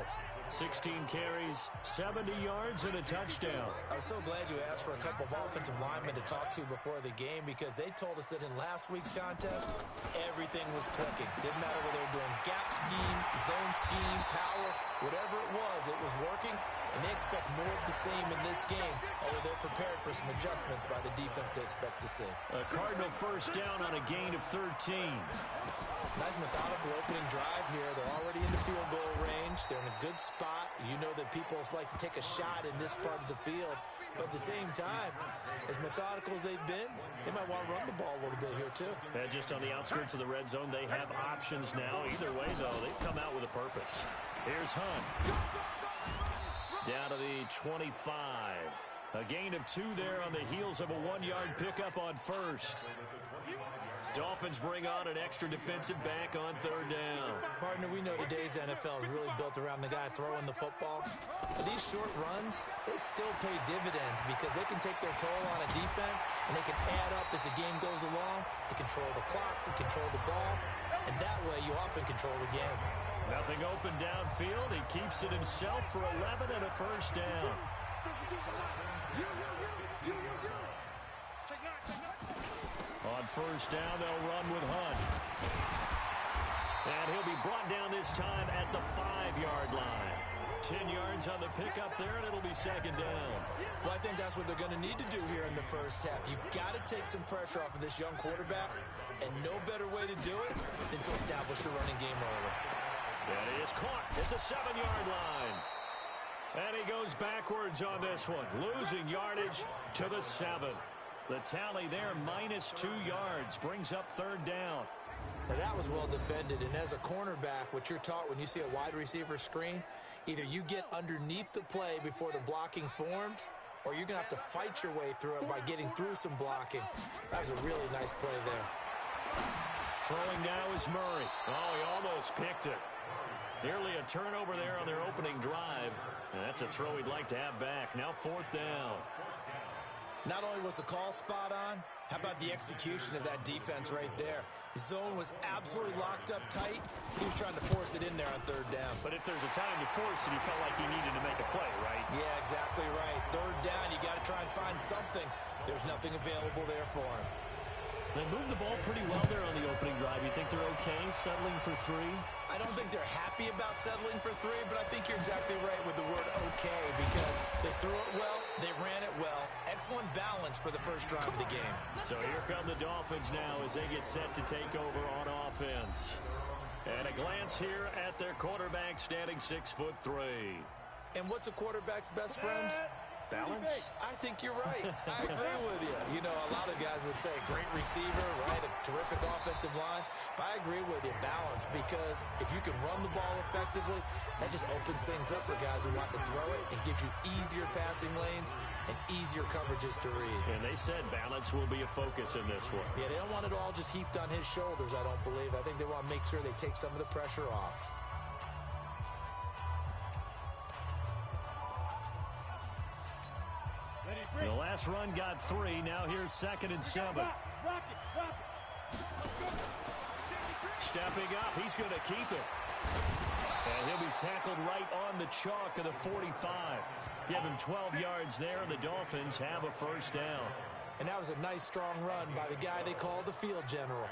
16 carries, 70 yards, and a touchdown. I was so glad you asked for a couple of offensive linemen to talk to before the game, because they told us that in last week's contest, everything was clicking. Didn't matter whether they were doing gap scheme, zone scheme, power, whatever it was working. And they expect more of the same in this game, although they're prepared for some adjustments by the defense they expect to see. A Cardinal first down on a gain of 13. Nice methodical opening drive here. They're already in the field goal range. They're in a good spot. You know that people like to take a shot in this part of the field. But at the same time, as methodical as they've been, they might want to run the ball a little bit here too. And just on the outskirts of the red zone, they have options now. Either way, though, they've come out with a purpose. Here's Hunt. Down to the 25. A gain of 2 there on the heels of a 1-yard pickup on first. Dolphins bring on an extra defensive back on third down. Partner, we know today's NFL is really built around the guy throwing the football. But these short runs, they still pay dividends, because they can take their toll on a defense, and they can add up as the game goes along. They control the clock, they control the ball, and that way you often control the game. Nothing open downfield. He keeps it himself for 11 and a first down. On first down, they'll run with Hunt. And he'll be brought down this time at the 5-yard line. 10 yards on the pickup there, and it'll be second down. Well, I think that's what they're going to need to do here in the first half. You've got to take some pressure off of this young quarterback, and no better way to do it than to establish the running game early. And he is caught at the 7-yard line. And he goes backwards on this one, losing yardage to the 7. The tally there, -2 yards, brings up third down. Now that was well defended, and as a cornerback, what you're taught when you see a wide receiver screen, either you get underneath the play before the blocking forms, or you're going to have to fight your way through it by getting through some blocking. That was a really nice play there. Throwing now is Murray. Oh, he almost picked it. Nearly a turnover there on their opening drive. And that's a throw he'd like to have back. Now fourth down. Not only was the call spot on, how about the execution of that defense right there? Zone was absolutely locked up tight. He was trying to force it in there on third down. But if there's a time to force it, he felt like he needed to make a play, right? Yeah, exactly right. Third down, you got to try and find something. There's nothing available there for him. They moved the ball pretty well there on the opening drive. You think they're okay settling for 3? I don't think they're happy about settling for 3, but I think you're exactly right with the word okay, because they threw it well, they ran it well. Excellent balance for the first drive of the game. So here come the Dolphins now as they get set to take over on offense. And a glance here at their quarterback, standing 6'3". And what's a quarterback's best friend? Balance? I think you're right. I agree with you. You know, a lot of guys would say great receiver, right? A terrific offensive line. But I agree with you, balance, because if you can run the ball effectively, that just opens things up for guys who want to throw it and gives you easier passing lanes and easier coverages to read. And they said balance will be a focus in this one. Yeah, they don't want it all just heaped on his shoulders, I don't believe. I think they want to make sure they take some of the pressure off. The last run got 3. Now here's 2nd and 7. Rock it. Stepping up. He's going to keep it. And he'll be tackled right on the chalk of the 45. Give him 12 yards there, and the Dolphins have a first down. And that was a nice, strong run by the guy they call the field general.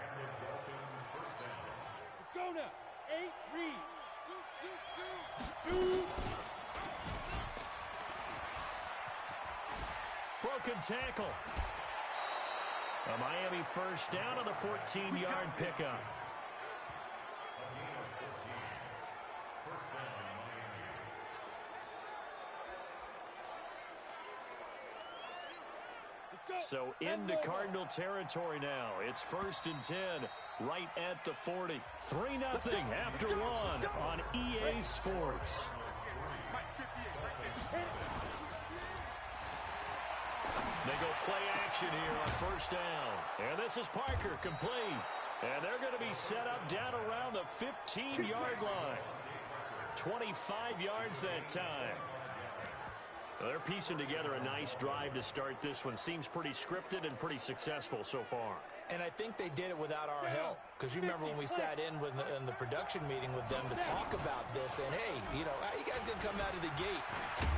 Let's go now. 8, read. Shoot. Broken tackle. A Miami first down on the 14-yard pickup. So into Cardinal territory now. It's 1st and 10, right at the 40. 3-0 after 1 on EA Sports. They go play action here on 1st down. And this is Parker, complete. And they're going to be set up down around the 15-yard line. 25 yards that time. Well, they're piecing together a nice drive to start this one. Seems pretty scripted and pretty successful so far. And I think they did it without our help. Because you remember when we sat in the production meeting with them to talk about this. And, hey, you know, how you guys going to come out of the gate?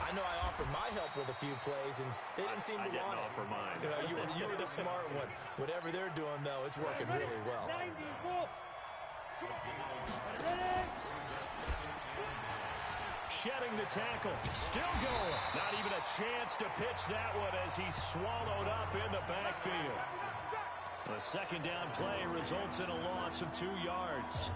I know I offered my help with a few plays, and they didn't seem to want it. I didn't offer mine. You know, you were the smart one. Whatever they're doing, though, it's working really well. 90, Shedding the tackle. Still going. Not even a chance to pitch that one as he's swallowed up in the backfield. A 2nd down play results in a loss of 2 yards.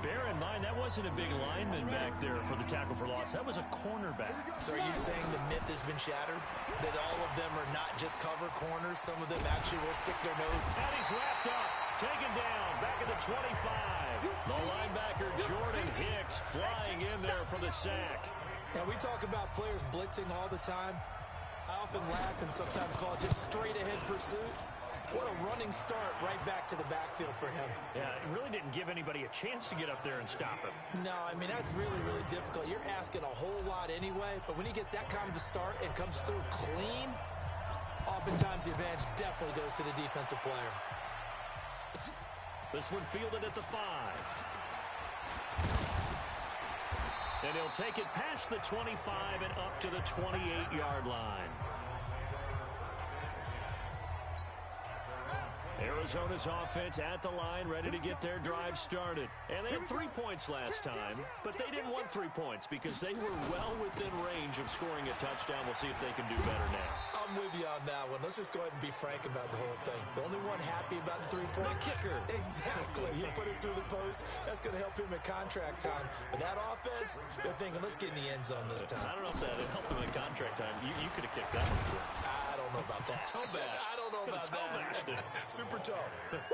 Bear in mind, that wasn't a big lineman back there for the tackle for loss. That was a cornerback. So are you saying the myth has been shattered? That all of them are not just cover corners? Some of them actually will stick their nose. And he's wrapped up. Taken down. Back at the 25. The linebacker, Jordan Hicks, flying in there for the sack. Now, we talk about players blitzing all the time. I often laugh and sometimes call it just straight-ahead pursuit. What a running start right back to the backfield for him. Yeah, it really didn't give anybody a chance to get up there and stop him. No, I mean, that's really, really difficult. You're asking a whole lot anyway, but when he gets that kind of a start and comes through clean, oftentimes the advantage definitely goes to the defensive player. This one fielded at the 5. And he'll take it past the 25 and up to the 28-yard line. Arizona's offense at the line, ready to get their drive started. And they had 3 points last time, but they didn't want 3 points because they were well within range of scoring a touchdown. We'll see if they can do better now. I'm with you on that one. Let's just go ahead and be frank about the whole thing. The only one happy about the 3-point? The kicker. Exactly. He put it through the post. That's going to help him at contract time. But that offense, they're thinking, let's get in the end zone this time. I don't know if that helped him at contract time. You could have kicked that one through. I don't know about that. Toe bash. I don't know about that. Super toe.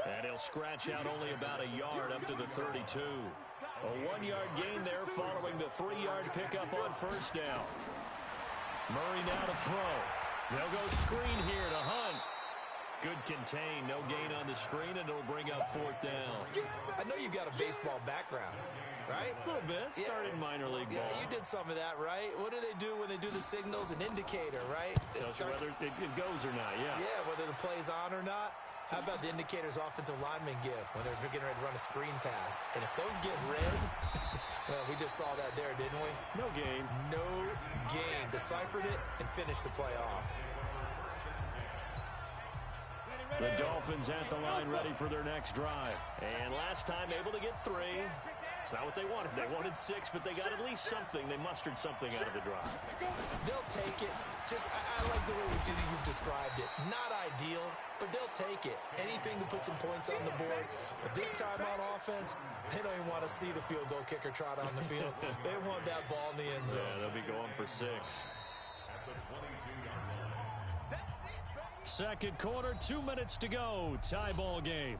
And he'll scratch out only about a yard up to the 32. A 1-yard gain there following the 3-yard pickup on 1st down. Murray now to throw. They'll go screen here to Hunt. Good contain. No gain on the screen, and it'll bring up 4th down. I know you've got a baseball background, right? A little bit. Started minor league ball. Yeah, you did some of that, right? What do they do when they do the signals? An indicator, right? Tells you whether it goes or not, yeah. Yeah, whether the play's on or not. How about the indicators offensive linemen give when they're getting ready to run a screen pass? And if those get red, well, we just saw that there, didn't we? No gain. No gain. Deciphered it and finished the play off. The Dolphins at the line ready for their next drive. And last time able to get 3. It's not what they wanted. They wanted 6, but they got at least something. They mustered something out of the drive. They'll take it. I like the way you've described it. Not ideal, but they'll take it. Anything to put some points on the board. But this time on offense, they don't even want to see the field goal kicker trot on the field. They want that ball in the end zone. Yeah, they'll be going for 6. Second quarter, 2 minutes to go. Tie ball game.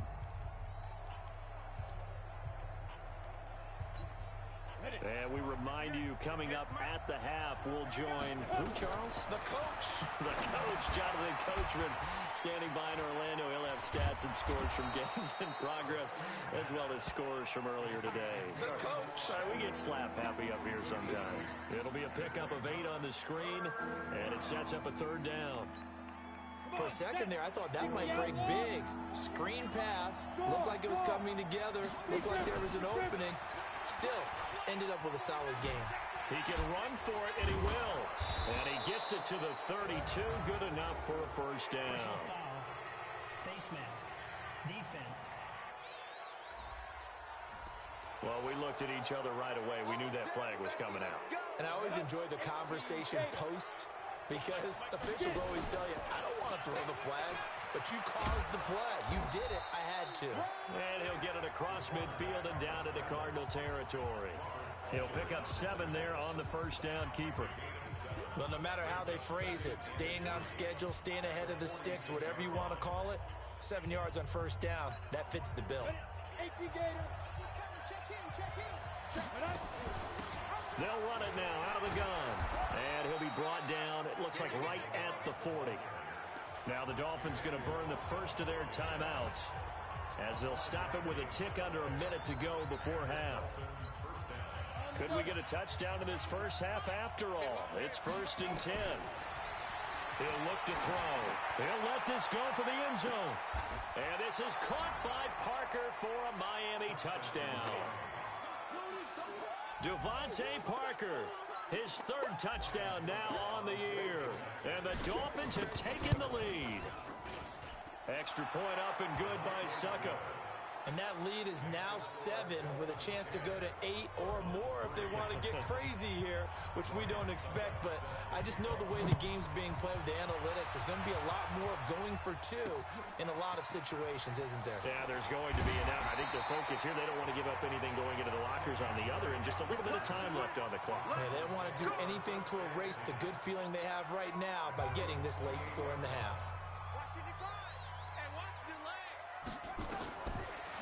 And we remind you, coming up at the half, we'll join who, Charles? The coach. The coach, Jonathan Coachman, standing by in Orlando. He'll have stats and scores from games in progress, as well as scores from earlier today. The coach. Sorry, we get slap happy up here sometimes. It'll be a pickup of 8 on the screen, and it sets up a third down. For a second there, I thought that might break big. Screen pass. Looked like it was coming together. Looked like there was an opening. Still, ended up with a solid game. He can run for it, and he will. And he gets it to the 32. Good enough for a first down. Personal foul. Face mask. Defense. Well, we looked at each other right away. We knew that flag was coming out. And I always enjoy the conversation post, because officials always tell you, I don't want to throw the flag, but you caused the play. You did it. I had to. And he'll get it across midfield and down into Cardinal territory. He'll pick up 7 there on the first down keeper. Well, no matter how they phrase it, staying on schedule, staying ahead of the sticks, whatever you want to call it, 7 yards on first down, that fits the bill. They'll run it now out of the gun. And he'll be brought down, it looks like right at the 40. Now the Dolphins going to burn the first of their timeouts, as they'll stop it with a tick under a minute to go before half. Could we get a touchdown in this first half after all? It's 1st and 10. He'll look to throw. He'll let this go for the end zone. And this is caught by Parker for a Miami touchdown. Devontae Parker, his 3rd touchdown now on the year. And the Dolphins have taken the lead. Extra point up and good by Succa. And that lead is now 7 with a chance to go to 8 or more if they want to get crazy here, which we don't expect. But I just know the way the game's being played with the analytics, there's going to be a lot more of going for 2 in a lot of situations, isn't there? Yeah, there's going to be. And I think the focus here, they don't want to give up anything going into the lockers on the other, and just a little bit of time left on the clock. Yeah, they don't want to do anything to erase the good feeling they have right now by getting this late score in the half.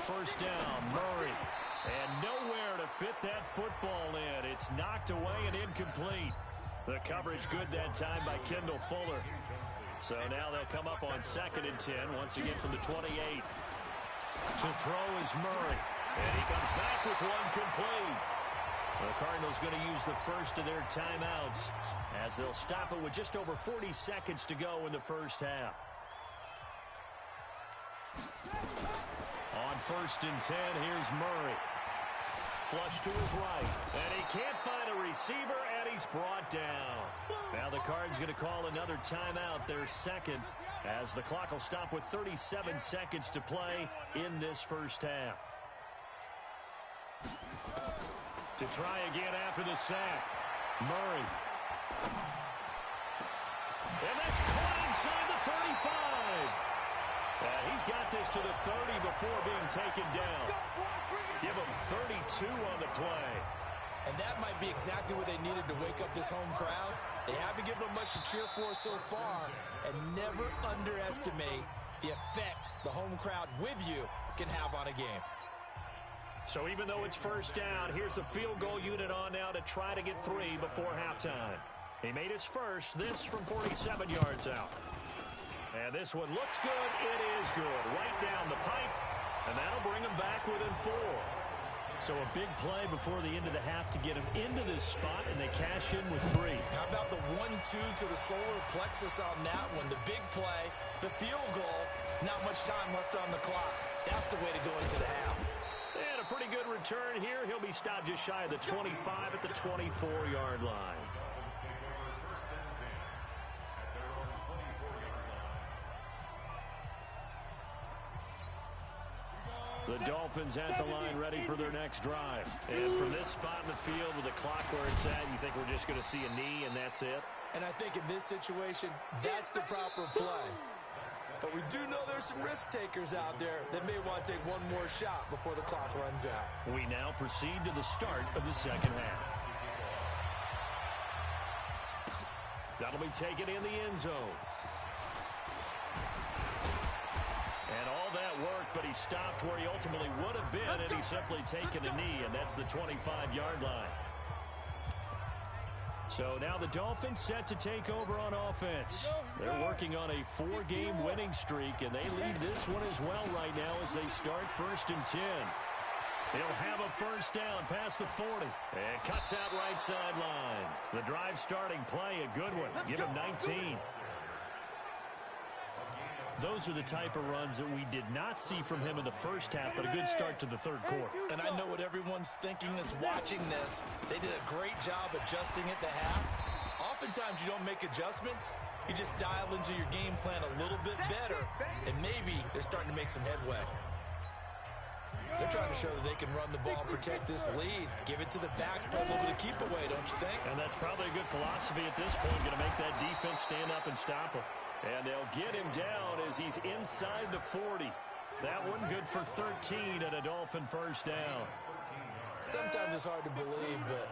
First down, Murray. And nowhere to fit that football in. It's knocked away and incomplete. The coverage good that time by Kendall Fuller. So now they'll come up on 2nd and 10, once again from the 28. To throw is Murray. And he comes back with one complete. The Cardinals going to use the first of their timeouts, as they'll stop it with just over 40 seconds to go in the first half. On 1st and 10, here's Murray. Flush to his right. And he can't find a receiver, and he's brought down. Now the Cards going to call another timeout, their 2nd, as the clock will stop with 37 seconds to play in this first half. To try again after the sack, Murray. And that's caught inside the 35. He's got this to the 30 before being taken down. Give him 32 on the play. And that might be exactly what they needed to wake up this home crowd. They haven't given them much to cheer for so far. And never underestimate the effect the home crowd with you can have on a game. So even though it's first down, here's the field goal unit on now to try to get 3 before halftime. He made his first, this from 47 yards out. And this one looks good. It is good. Right down the pipe. And that'll bring him back within 4. So a big play before the end of the half to get him into this spot, and they cash in with 3. How about the 1-2 to the solar plexus on that one? The big play, the field goal, not much time left on the clock. That's the way to go into the half. And a pretty good return here. He'll be stopped just shy of the 25 at the 24-yard line. The Dolphins at the line ready for their next drive. And from this spot in the field with the clock where it's at, you think we're just going to see a knee and that's it? And I think in this situation, that's the proper play. But we do know there's some risk takers out there that may want to take one more shot before the clock runs out. We now proceed to the start of the second half. That'll be taken in the end zone. And all that work, but he stopped where he ultimately would have been had he simply taken a knee, and that's the 25-yard line. So now the Dolphins set to take over on offense. They're working on a 4-game winning streak, and they lead this one as well right now as they start 1st and 10. He'll have a first down past the 40. And cuts out right sideline. The drive starting play, a good one. Give him 19. Those are the type of runs that we did not see from him in the first half, but a good start to the third quarter. And I know what everyone's thinking that's watching this. They did a great job adjusting at the half. Oftentimes you don't make adjustments. You just dial into your game plan a little bit better, and maybe they're starting to make some headway. They're trying to show that they can run the ball and protect this lead. Give it to the backs, play a little bit of keep away, don't you think? And that's probably a good philosophy at this point, going to make that defense stand up and stop him. And they'll get him down as he's inside the 40. That one good for 13 and a Dolphin first down. Sometimes it's hard to believe, but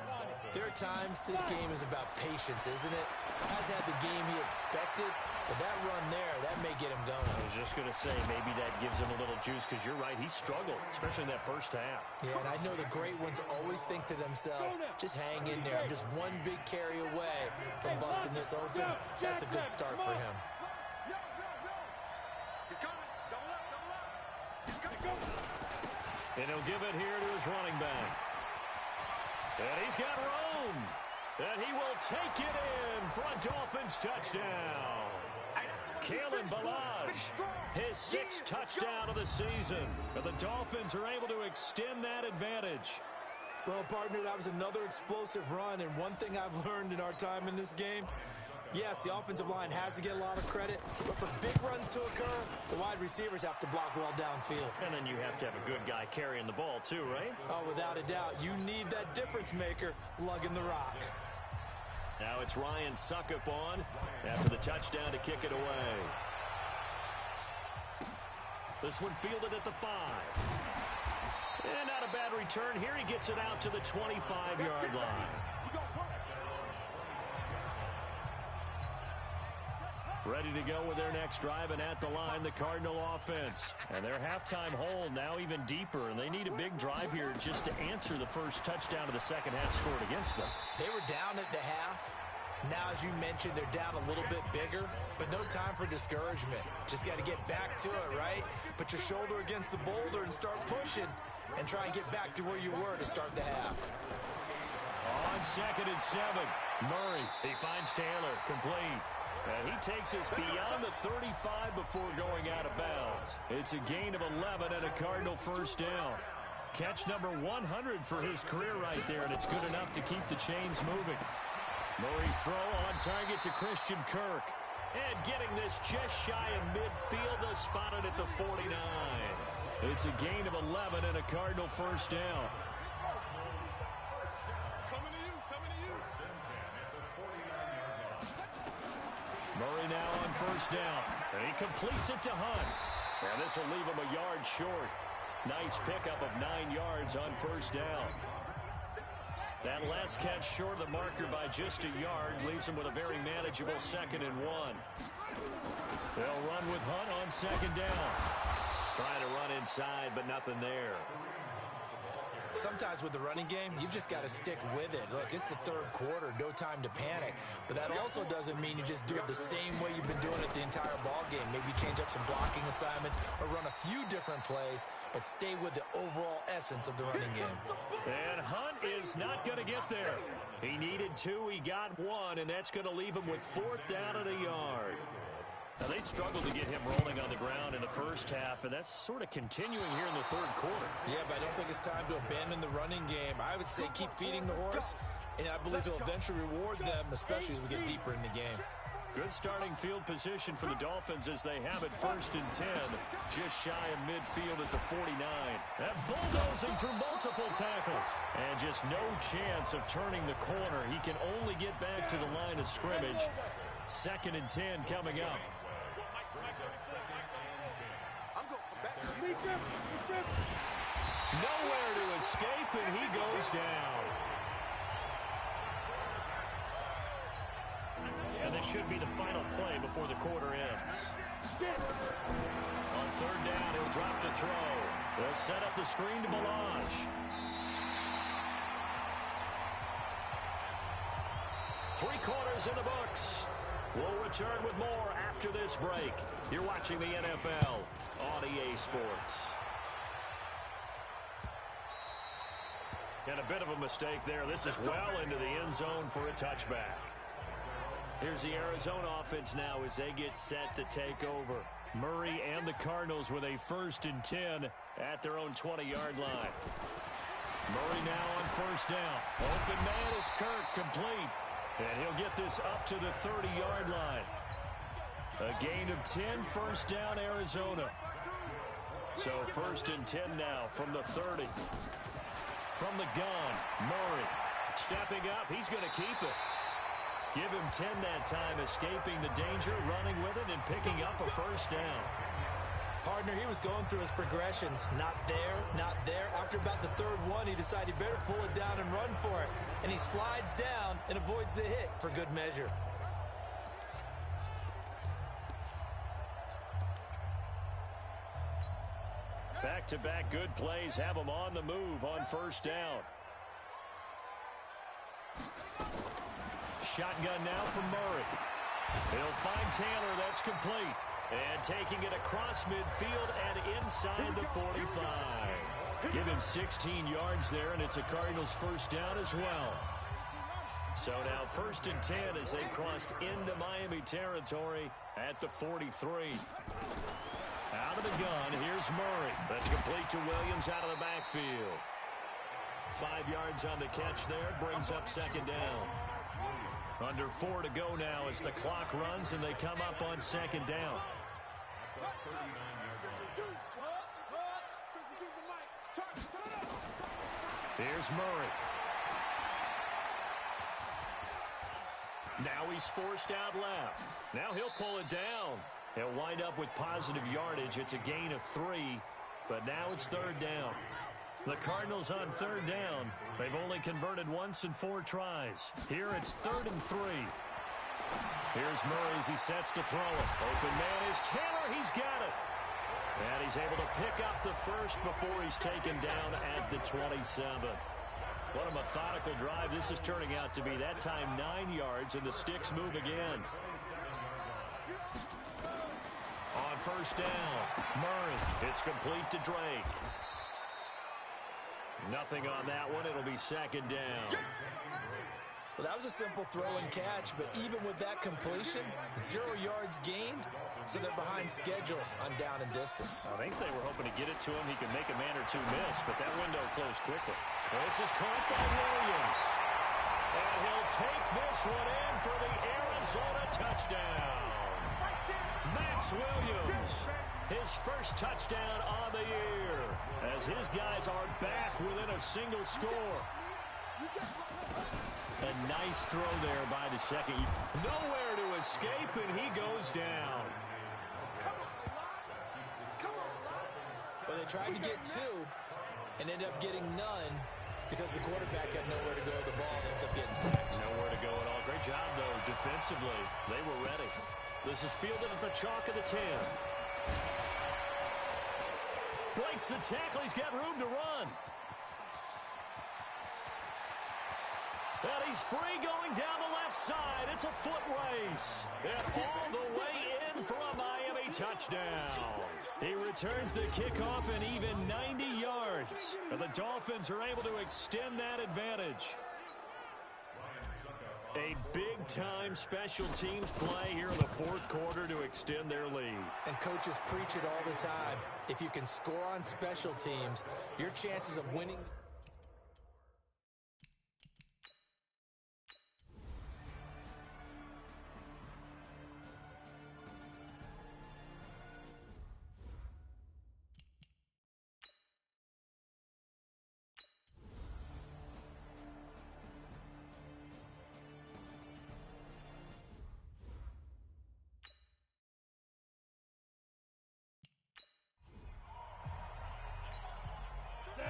there are times this game is about patience, isn't it? Has had the game he expected, but that run there, that may get him going. I was just going to say, maybe that gives him a little juice, because you're right, he struggled, especially in that first half. Yeah, and I know the great ones always think to themselves, just hang in there. I'm just one big carry away from busting this open. That's a good start for him. And he'll give it here to his running back. And he's got room. And he will take it in for a Dolphins touchdown. Kalen Ballage, his 6th touchdown of the season. And the Dolphins are able to extend that advantage. Well, partner, that was another explosive run. And one thing I've learned in our time in this game, yes, the offensive line has to get a lot of credit, but for big runs to occur, the wide receivers have to block well downfield. And then you have to have a good guy carrying the ball too, right? Oh, without a doubt. You need that difference maker lugging the rock. Now it's Ryan Suckup on after the touchdown to kick it away. This one fielded at the 5. And not a bad return. Here he gets it out to the 25-yard line. Ready to go with their next drive, and at the line, the Cardinal offense. And their halftime hole now even deeper, and they need a big drive here just to answer the first touchdown of the second half scored against them. They were down at the half. Now, as you mentioned, they're down a little bit bigger, but no time for discouragement. Just got to get back to it, right? Put your shoulder against the boulder and start pushing, and try and get back to where you were to start the half. On 2nd and 7, Murray, he finds Taylor, complete. And he takes us beyond the 35 before going out of bounds. It's a gain of 11 and a Cardinal first down. Catch number 100 for his career right there, and it's good enough to keep the chains moving. Murray's throw on target to Christian Kirk. And getting this just shy of midfield, spotted at the 49. It's a gain of 11 and a Cardinal first down. Murray now on first down. And he completes it to Hunt. And this will leave him a yard short. Nice pickup of 9 yards on first down. That last catch short of the marker by just a yard leaves him with a very manageable 2nd and 1. They'll run with Hunt on 2nd down. Trying to run inside, but nothing there. Sometimes with the running game, you've just got to stick with it. Look, it's the third quarter, no time to panic. But that also doesn't mean you just do it the same way you've been doing it the entire ball game. Maybe change up some blocking assignments or run a few different plays, but stay with the overall essence of the running game. And Hunt is not going to get there. He needed 2, he got 1, and that's going to leave him with 4th down and a yard. Now, they struggled to get him rolling on the ground in the first half, and that's sort of continuing here in the third quarter. Yeah, but I don't think it's time to abandon the running game. I would say keep feeding the horse, and I believe he'll eventually reward them, especially as we get deeper in the game. Good starting field position for the Dolphins as they have it 1st and 10, just shy of midfield at the 49. And bulldozing through multiple tackles. And just no chance of turning the corner. He can only get back to the line of scrimmage. 2nd and 10 coming up. Nowhere to escape, and he goes down. And this should be the final play before the quarter ends. On third down. He'll drop to throw. They'll set up the screen to Balazs. 3 quarters in the books. We'll return with more after this break. You're watching the NFL on EA Sports. And a bit of a mistake there. This is well into the end zone for a touchback. Here's the Arizona offense now as they get set to take over. Murray and the Cardinals with a 1st and 10 at their own 20-yard line. Murray now on 1st down. Open man is Kirk, complete. And he'll get this up to the 30-yard line. A gain of 10, 1st down, Arizona. So 1st and 10 now from the 30. From the gun, Murray stepping up. He's going to keep it. Give him 10 that time, escaping the danger, running with it, and picking up a 1st down. Partner, he was going through his progressions. Not there, not there. After about the 3rd one, he decided he better pull it down and run for it. And he slides down and avoids the hit for good measure. Back-to-back good plays have him on the move on 1st down. Shotgun now from Murray. He'll find Taylor. That's complete. And taking it across midfield and inside the 45. Give him 16 yards there, and it's a Cardinals 1st down as well. So now 1st and 10 as they've crossed into Miami territory at the 43. Out of the gun, here's Murray. That's complete to Williams out of the backfield. 5 yards on the catch there, brings up 2nd down. Under 4 to go now as the clock runs and they come up on 2nd down. Here's Murray. Now he's forced out left. Now he'll pull it down. He'll wind up with positive yardage. It's a gain of 3, but now it's 3rd down. The Cardinals on 3rd down. They've only converted once in 4 tries. Here it's 3rd and 3. Here's Murray as he sets to throw it. Open man is Taylor. He's got it. And he's able to pick up the 1st before he's taken down at the 27th. What a methodical drive this is turning out to be. That time 9 yards, and the sticks move again. On 1st down, Murray. It's complete to Drake. Nothing on that one. It'll be 2nd down. Well, that was a simple throw and catch, but even with that completion, 0 yards gained, so they're behind schedule on down and distance. I think they were hoping to get it to him. He could make a man or 2 miss, but that window closed quickly. This is caught by Williams. And he'll take this one in for the Arizona touchdown. Max Williams, his 1st touchdown on the year, as his guys are back within a single score. A nice throw there by the 2nd. Nowhere to escape, and he goes down. But they tried to get 2 and ended up getting none because the quarterback had nowhere to go with the ball and ends up getting sacked. Nowhere to go at all. Great job, though, defensively. They were ready. This is fielded at the chalk of the 10. Breaks the tackle. He's got room to run. And he's free going down the left side. It's a foot race. And all the way in for a Miami touchdown. He returns the kickoff and even 90 yards. And the Dolphins are able to extend that advantage. A big-time special teams play here in the 4th quarter to extend their lead. And coaches preach it all the time. If you can score on special teams, your chances of winning...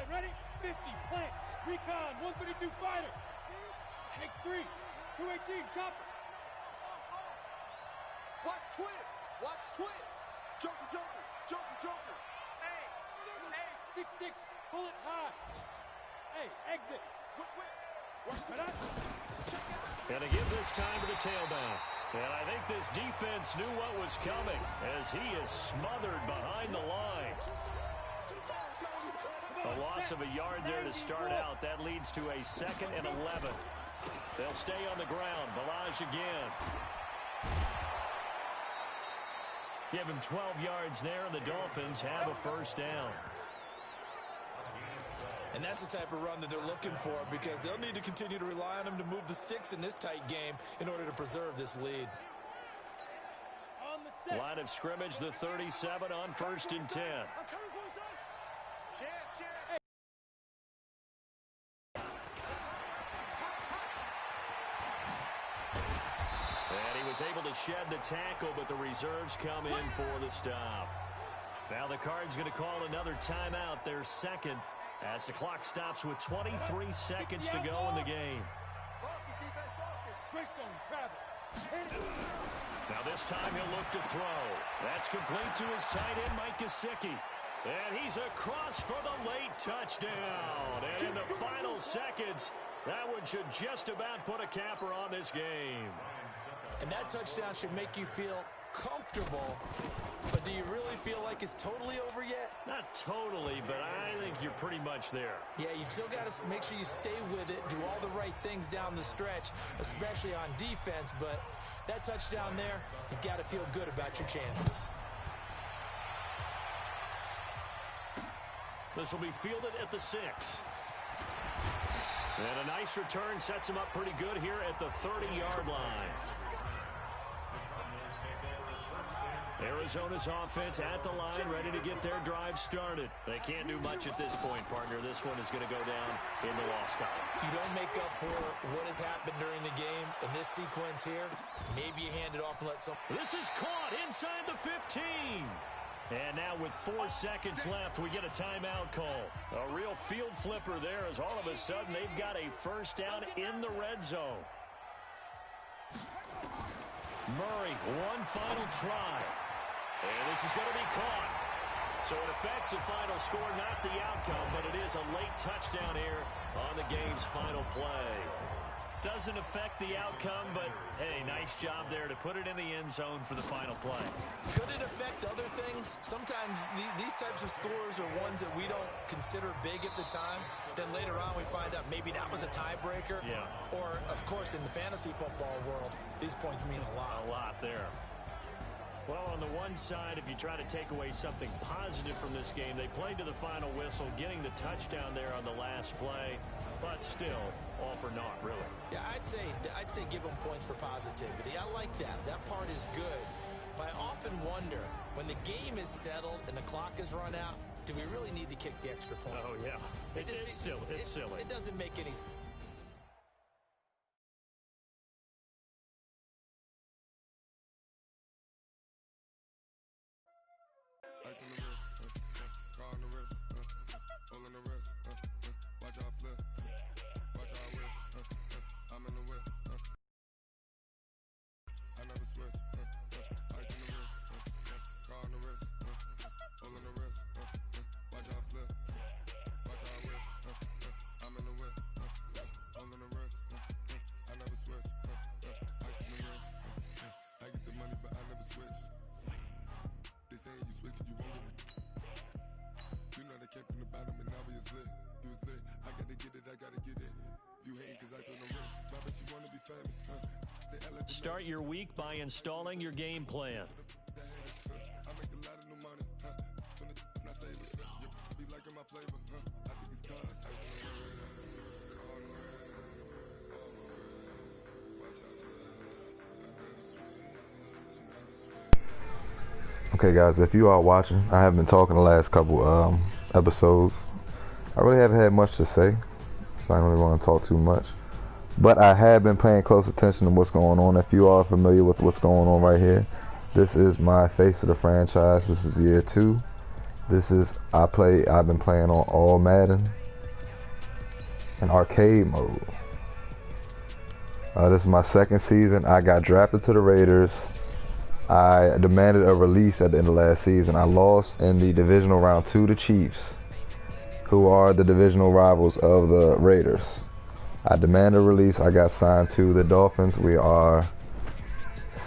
Ready? 50, plant, recon, 132 fighter. Take 3, 218, chopper. Watch twins. Watch twins. Joker. Hey, 6-6, pull it high. Hey, exit. Work it up. And to give this time to the tailback. And I think this defense knew what was coming as he is smothered behind the line. A loss of a yard there to start out. That leads to a 2nd and 11. They'll stay on the ground. Balaj again. Give him 12 yards there, and the Dolphins have a first down. And that's the type of run that they're looking for because they'll need to continue to rely on him to move the sticks in this tight game in order to preserve this lead. Line of scrimmage, the 37 on 1st and 10. And he was able to shed the tackle, but the reserves come in for the stop. Now the Cards going to call another timeout, their 2nd, as the clock stops with 23 seconds to go in the game. Now this time he'll look to throw. That's complete to his tight end, Mike Gesicki. And he's across for the late touchdown. And in the final seconds, that one should just about put a capper on this game. And that touchdown should make you feel comfortable, but do you really feel like it's totally over yet? Not totally, but I think you're pretty much there. Yeah, you've still got to make sure you stay with it, do all the right things down the stretch, especially on defense, but that touchdown there, you've got to feel good about your chances. This will be fielded at the 6. And a nice return sets him up pretty good here at the 30-yard line. Arizona's offense at the line, ready to get their drive started. They can't do much at this point, partner. This one is going to go down in the loss column. You don't make up for what has happened during the game. In this sequence here, maybe you hand it off and let some... This is caught inside the 15. And now with 4 seconds left, we get a timeout call. A real field flipper there as all of a sudden they've got a first down in the red zone. Murray, one final try. And this is going to be caught. So it affects the final score, not the outcome, but it is a late touchdown here on the game's final play. Doesn't affect the outcome, but, hey, nice job there to put it in the end zone for the final play. Could it affect other things? Sometimes these types of scores are ones that we don't consider big at the time. Then later on we find out maybe that was a tiebreaker. Yeah. Or, of course, in the fantasy football world, these points mean a lot. A lot there. Well, on the one side, if you try to take away something positive from this game, they played to the final whistle, getting the touchdown there on the last play, but still, all for naught, really. Yeah, I'd say give them points for positivity. I like that. That part is good. But I often wonder, when the game is settled and the clock is run out, do we really need to kick the extra point? Oh, yeah. It's silly. It's silly. It doesn't make any sense. Ice on the wrist, car on the wrist, all on the wrist, watch out flip, watch out whip, I'm in the whip, I never switch, ice on the wrist, car on the wrist, all on the wrist, watch out flip, watch out whip, I'm in the whip, all on the wrist, I never switch, ice on the wrist, I get the money but I never switch. They saying you switch it, you won't get it. You know they came from the bottom and now we is lit. You was lit, I gotta get it, I gotta get it. You hate cause I on the wrist. My bitch, you wanna be famous, Start your week by installing your game plan. I make a lot of new money, when it's not savers. You be liking my flavor, I think it's cause. Ice on the wrist, on the wrist, watch out flash. I never switch. Okay, guys, if you are watching, I have been talking the last couple episodes. I really haven't had much to say, so I don't really want to talk too much. But I have been paying close attention to what's going on. If you are familiar with what's going on right here, this is my face of the franchise. This is year 2. I've been playing on all Madden in arcade mode. This is my 2nd season. I got drafted to the Raiders I demanded a release at the end of last season. I lost in the divisional round to the Chiefs, who are the divisional rivals of the Raiders. I demanded a release. I got signed to the Dolphins. We are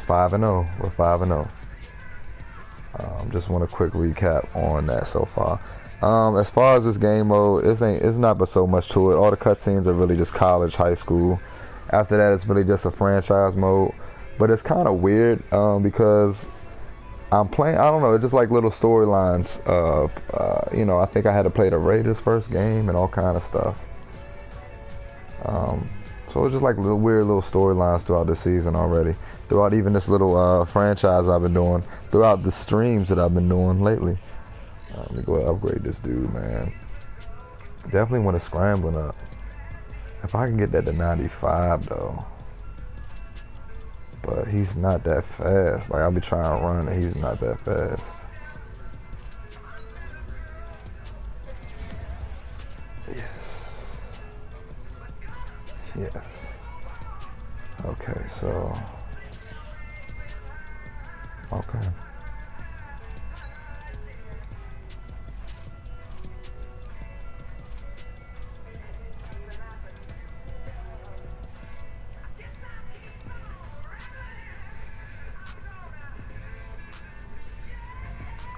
5-0. We're 5-0. Just want a quick recap on that so far. As far as this game mode, it's not but so much to it. All the cutscenes are really just college, high school. After that, it's really just a franchise mode. But it's kind of weird because I'm playing, I don't know, it's just like little storylines of, I think I had to play the Raiders first game and all kind of stuff. So it's just like weird little storylines throughout the season already. Throughout even this little franchise I've been doing. Throughout the streams that I've been doing lately. Let me go ahead and upgrade this dude, man. Definitely want to scrambling up. If I can get that to 95 though. But he's not that fast. Like, I'll be trying to run and he's not that fast. Yes. Yes. Okay, so. Okay.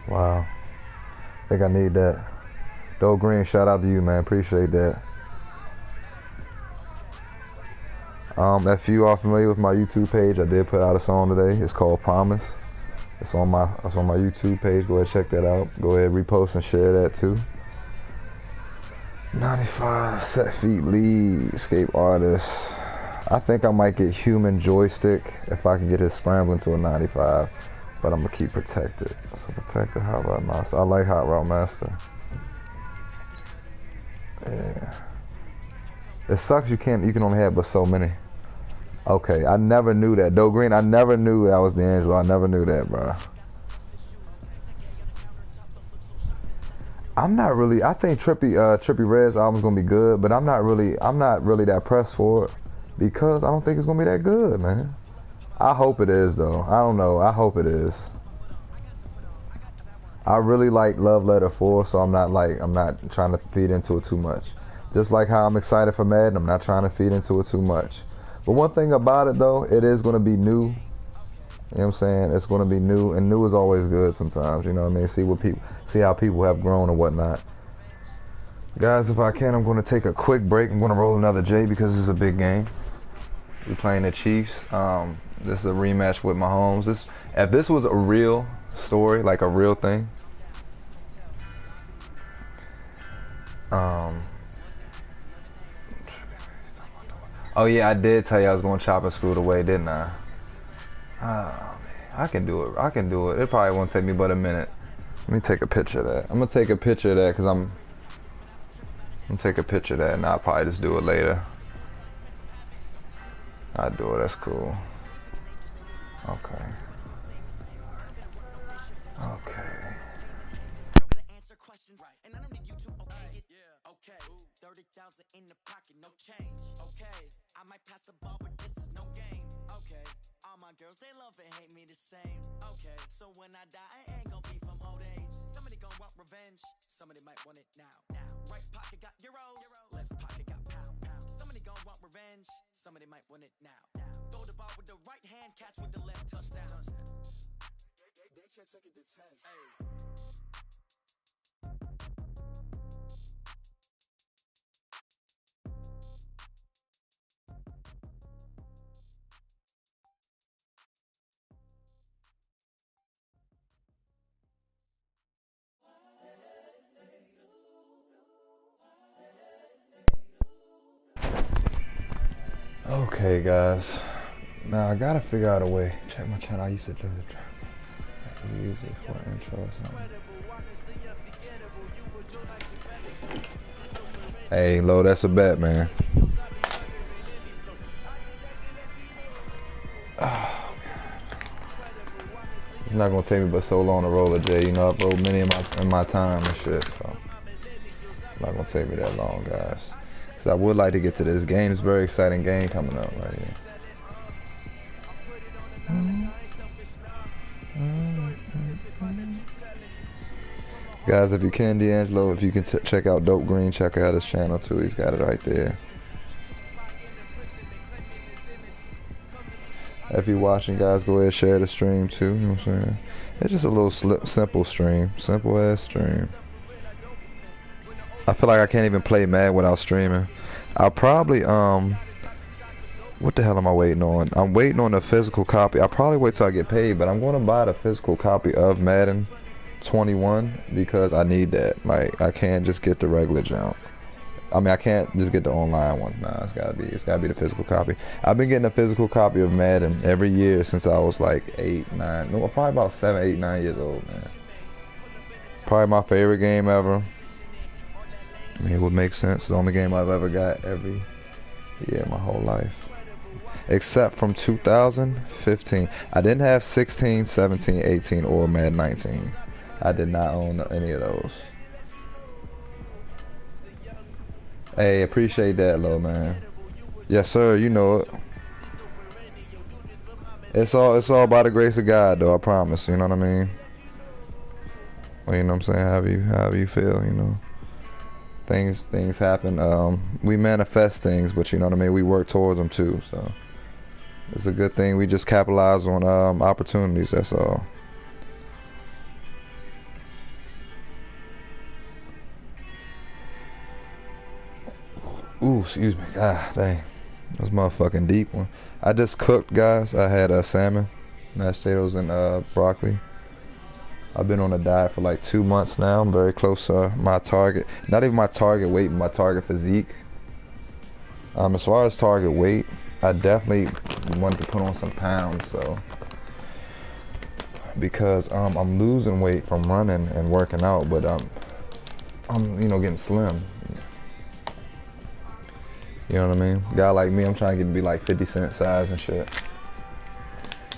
Wow. I think I need that. Doe Green, shout out to you, man. Appreciate that. If you are familiar with my YouTube page, I did put out a song today. It's called Promise. It's on my YouTube page. Go ahead, check that out. Go ahead, repost and share that too. 95 set feet lead, escape artist. I think I might get human joystick if I can get his scrambling to a 95. But I'm gonna keep protected. So protected Hot Rod Master. I like Hot Rod Master. Yeah. It sucks you can only have but so many. Okay, I never knew that. Doe Green, I never knew that was D'Angelo. I never knew that, bro. I'm not really, I think Trippie Redd's album's gonna be good, but I'm not really that pressed for it because I don't think it's gonna be that good, man. I hope it is though. I don't know. I hope it is. I really like Love Letter 4, so I'm not trying to feed into it too much. Just like how I'm excited for Madden, I'm not trying to feed into it too much. But one thing about it though, it is going to be new. You know what I'm saying? It's going to be new, and new is always good sometimes. You know what I mean? See how people have grown and whatnot. Guys, if I can, I'm going to take a quick break. I'm going to roll another J because this is a big game. We're playing the Chiefs. This is a rematch with Mahomes. If this was a real story, like a real thing, oh yeah, I did tell you I was going to chop and screw it away, didn't I? Oh, man. I can do it. I can do it. It probably won't take me but a minute. Let me take a picture of that. I'm going to take a picture of that because I'm going to take a picture of that and I'll probably just do it later. I'll do it. That's cool. Okay. Okay. Okay, 30,000 in the pocket, no change. Okay, I might pass the ball, but this is no game. Okay, all my girls, they love and hate me the same. Okay, so when I die, I ain't gonna be from old age. Somebody gonna want revenge, somebody might want it now. Right pocket got euros, left pocket got pounds. Somebody gonna want revenge, somebody might want it now. Throw the ball with the right hand, catch with the left, touchdown. They can't take it to 10. Hey. Okay, guys. Now I gotta figure out a way. Check my channel. I used to do it. Use it for intro or something. Hey, Lo, that's a bet, man. Oh, it's not gonna take me but so long to roll a J. You know, I've rolled many in my time and shit, so it's not gonna take me that long, guys. Cause I would like to get to this game. It's a very exciting game coming up right here. Guys, if you can, D'Angelo, if you can check out Dope Green, check out his channel too. He's got it right there. If you're watching, guys, go ahead and share the stream too. You know what I'm saying? It's just a little simple stream. Simple ass stream. I feel like I can't even play Madden without streaming. I'll probably, what the hell am I waiting on? I'm waiting on a physical copy. I'll probably wait till I get paid, but I'm going to buy the physical copy of Madden 21 because I need that. Like, I can't just get the regular jump. I mean, I can't just get the online one. Nah, it's gotta be the physical copy. I've been getting a physical copy of Madden every year since I was like 8, 9, no, probably about 7, 8, 9 years old, man. Probably my favorite game ever. I mean, it would make sense. It's the only game I've ever got every year my whole life. Except from 2015. I didn't have 16, 17, 18, or Madden 19. I did not own any of those. Hey, appreciate that, little man. Yes, sir. You know it. It's all by the grace of God, though. I promise. You know what I mean? Well, you know what I'm saying? However you feel, you know. Things happen. We manifest things, but you know what I mean? We work towards them too. So it's a good thing. We just capitalize on opportunities. That's all. Ooh, excuse me. God dang. That was a motherfucking deep one. I just cooked, guys. I had salmon, mashed potatoes, and broccoli. I've been on a diet for like 2 months now. I'm very close to my target. Not even my target weight, but my target physique. As far as target weight, I definitely wanted to put on some pounds, so because I'm losing weight from running and working out, but I'm you know, getting slim. You know what I mean? Guy like me, I'm trying to get to be like 50 Cent size and shit.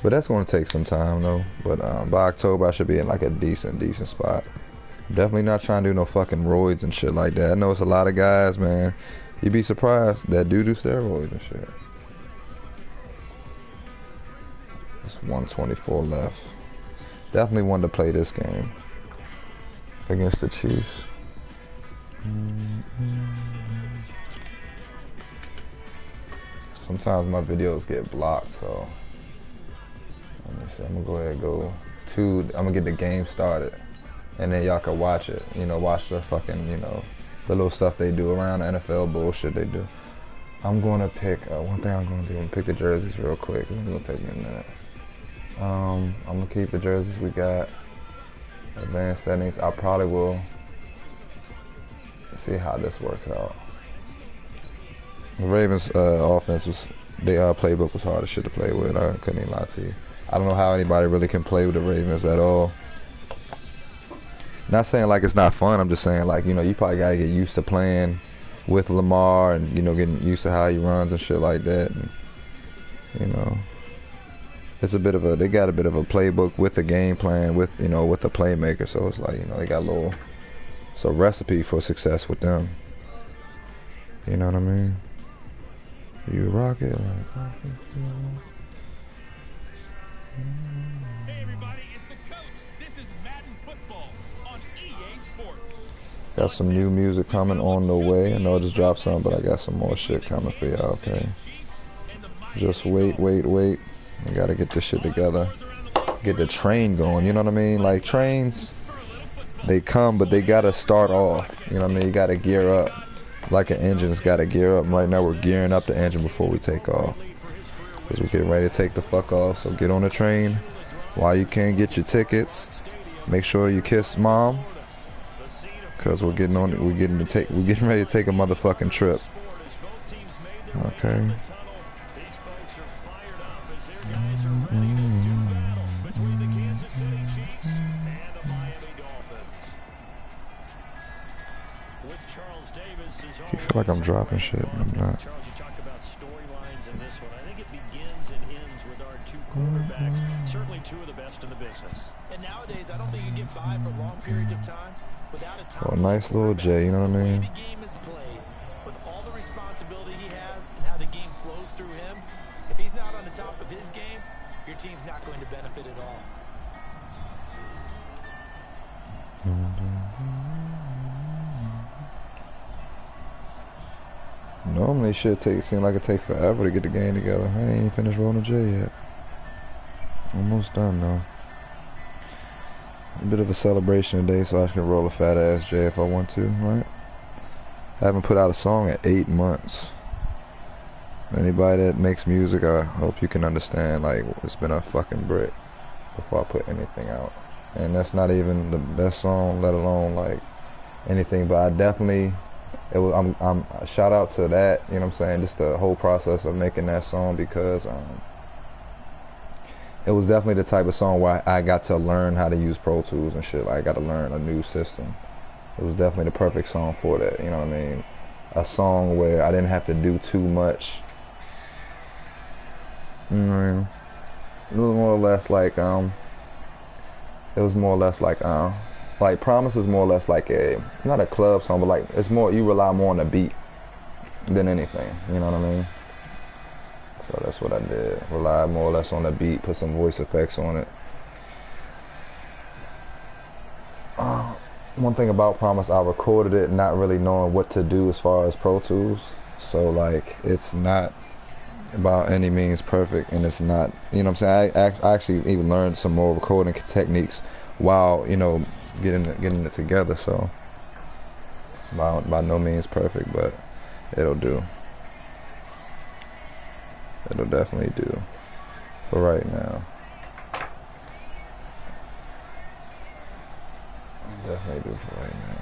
But that's going to take some time though. But by October, I should be in like a decent spot. I'm definitely not trying to do no fucking roids and shit like that. I know it's a lot of guys, man. You'd be surprised that do steroids and shit. There's 124 left. Definitely wanted to play this game against the Chiefs. Sometimes my videos get blocked, so let me see. I'm gonna go ahead and go to. I'm gonna get the game started, and then y'all can watch it. You know, watch the fucking, you know, the little stuff they do around the NFL bullshit they do. I'm gonna pick one thing. I'm gonna do. I'm gonna pick the jerseys real quick. It's gonna take me a minute. I'm gonna keep the jerseys we got. Advanced settings. I probably will see how this works out. The Ravens offense was, their playbook was hard as shit to play with. I couldn't even lie to you. I don't know how anybody really can play with the Ravens at all. Not saying like it's not fun. I'm just saying like, you know, you probably gotta get used to playing with Lamar and, you know, getting used to how he runs and shit like that. And, you know, it's a bit of a, they got a bit of a playbook with the game plan with, you know, with the playmaker. So it's like, you know, they got a little, it's a recipe for success with them. You know what I mean? You rock it like. Hey everybody, it's the coach. This is Madden Football on EA Sports. Got some new music coming on the way. I know I just dropped some, but I got some more shit coming for y'all, okay? Just wait. I gotta get this shit together. Get the train going, you know what I mean? Like trains, they come, but they gotta start off. You know what I mean? You gotta gear up. Like an engine's gotta gear up. And right now we're gearing up the engine before we take off. Because we're getting ready to take the fuck off. So get on the train while you can, get your tickets. Make sure you kiss mom. Because we're getting ready to take a motherfucking trip. Okay. I feel like I'm dropping shit. I'm not. Charles, you talk about storylines in this one. I think it begins and ends with our two quarterbacks. Certainly two of the best in the business. And nowadays, I don't think you get by for long periods of time without a top. Oh, nice little J, you know what I mean? The game is played with all the responsibility he has and how the game flows through him. If he's not on the top of his game, your team's not going to benefit at all. Normally shit seem like it take forever to get the game together. I ain't finished rolling J yet. Almost done though. A bit of a celebration today so I can roll a fat ass J if I want to, right? I haven't put out a song in 8 months. Anybody that makes music, I hope you can understand, like, it's been a fucking brick before I put anything out. And that's not even the best song, let alone like anything, but I definitely, I'm shout out to that, you know what I'm saying, just the whole process of making that song, because it was definitely the type of song where I got to learn how to use Pro Tools and shit. Like, I got to learn a new system. It was definitely the perfect song for that, you know what I mean? A song where I didn't have to do too much. You know what I mean? It was more or less like, like Promise is more or less like not a club song, but like, it's more, you rely more on the beat than anything, you know what I mean? So that's what I did. Rely more or less on the beat, put some voice effects on it. One thing about Promise, I recorded it not really knowing what to do as far as Pro Tools. So like, it's not about any means perfect, and it's not, you know what I'm saying, I actually even learned some more recording techniques while, you know, getting it together. So it's by no means perfect, but it'll do. It'll definitely do for right now. Definitely do for right now.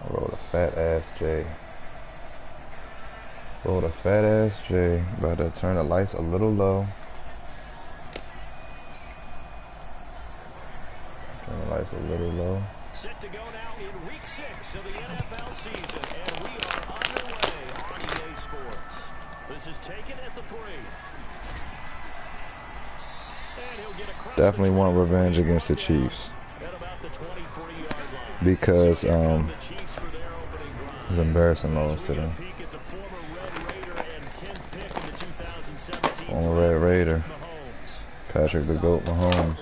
I rolled a fat ass J. Rolled a fat ass J. About to turn the lights a little low. Turn the lights a little low. Set to go now in week 6 of the NFL season, and we are underway on EA Sports. This is taken at the 3. And he'll get across. Definitely want revenge against the Chiefs. At about the 23-yard line. Because it's embarrassing loss to them. Former Red Raider. Patrick the GOAT Mahomes.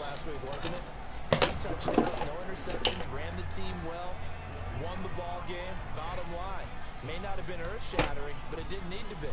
May not have been earth-shattering, but it didn't need to be.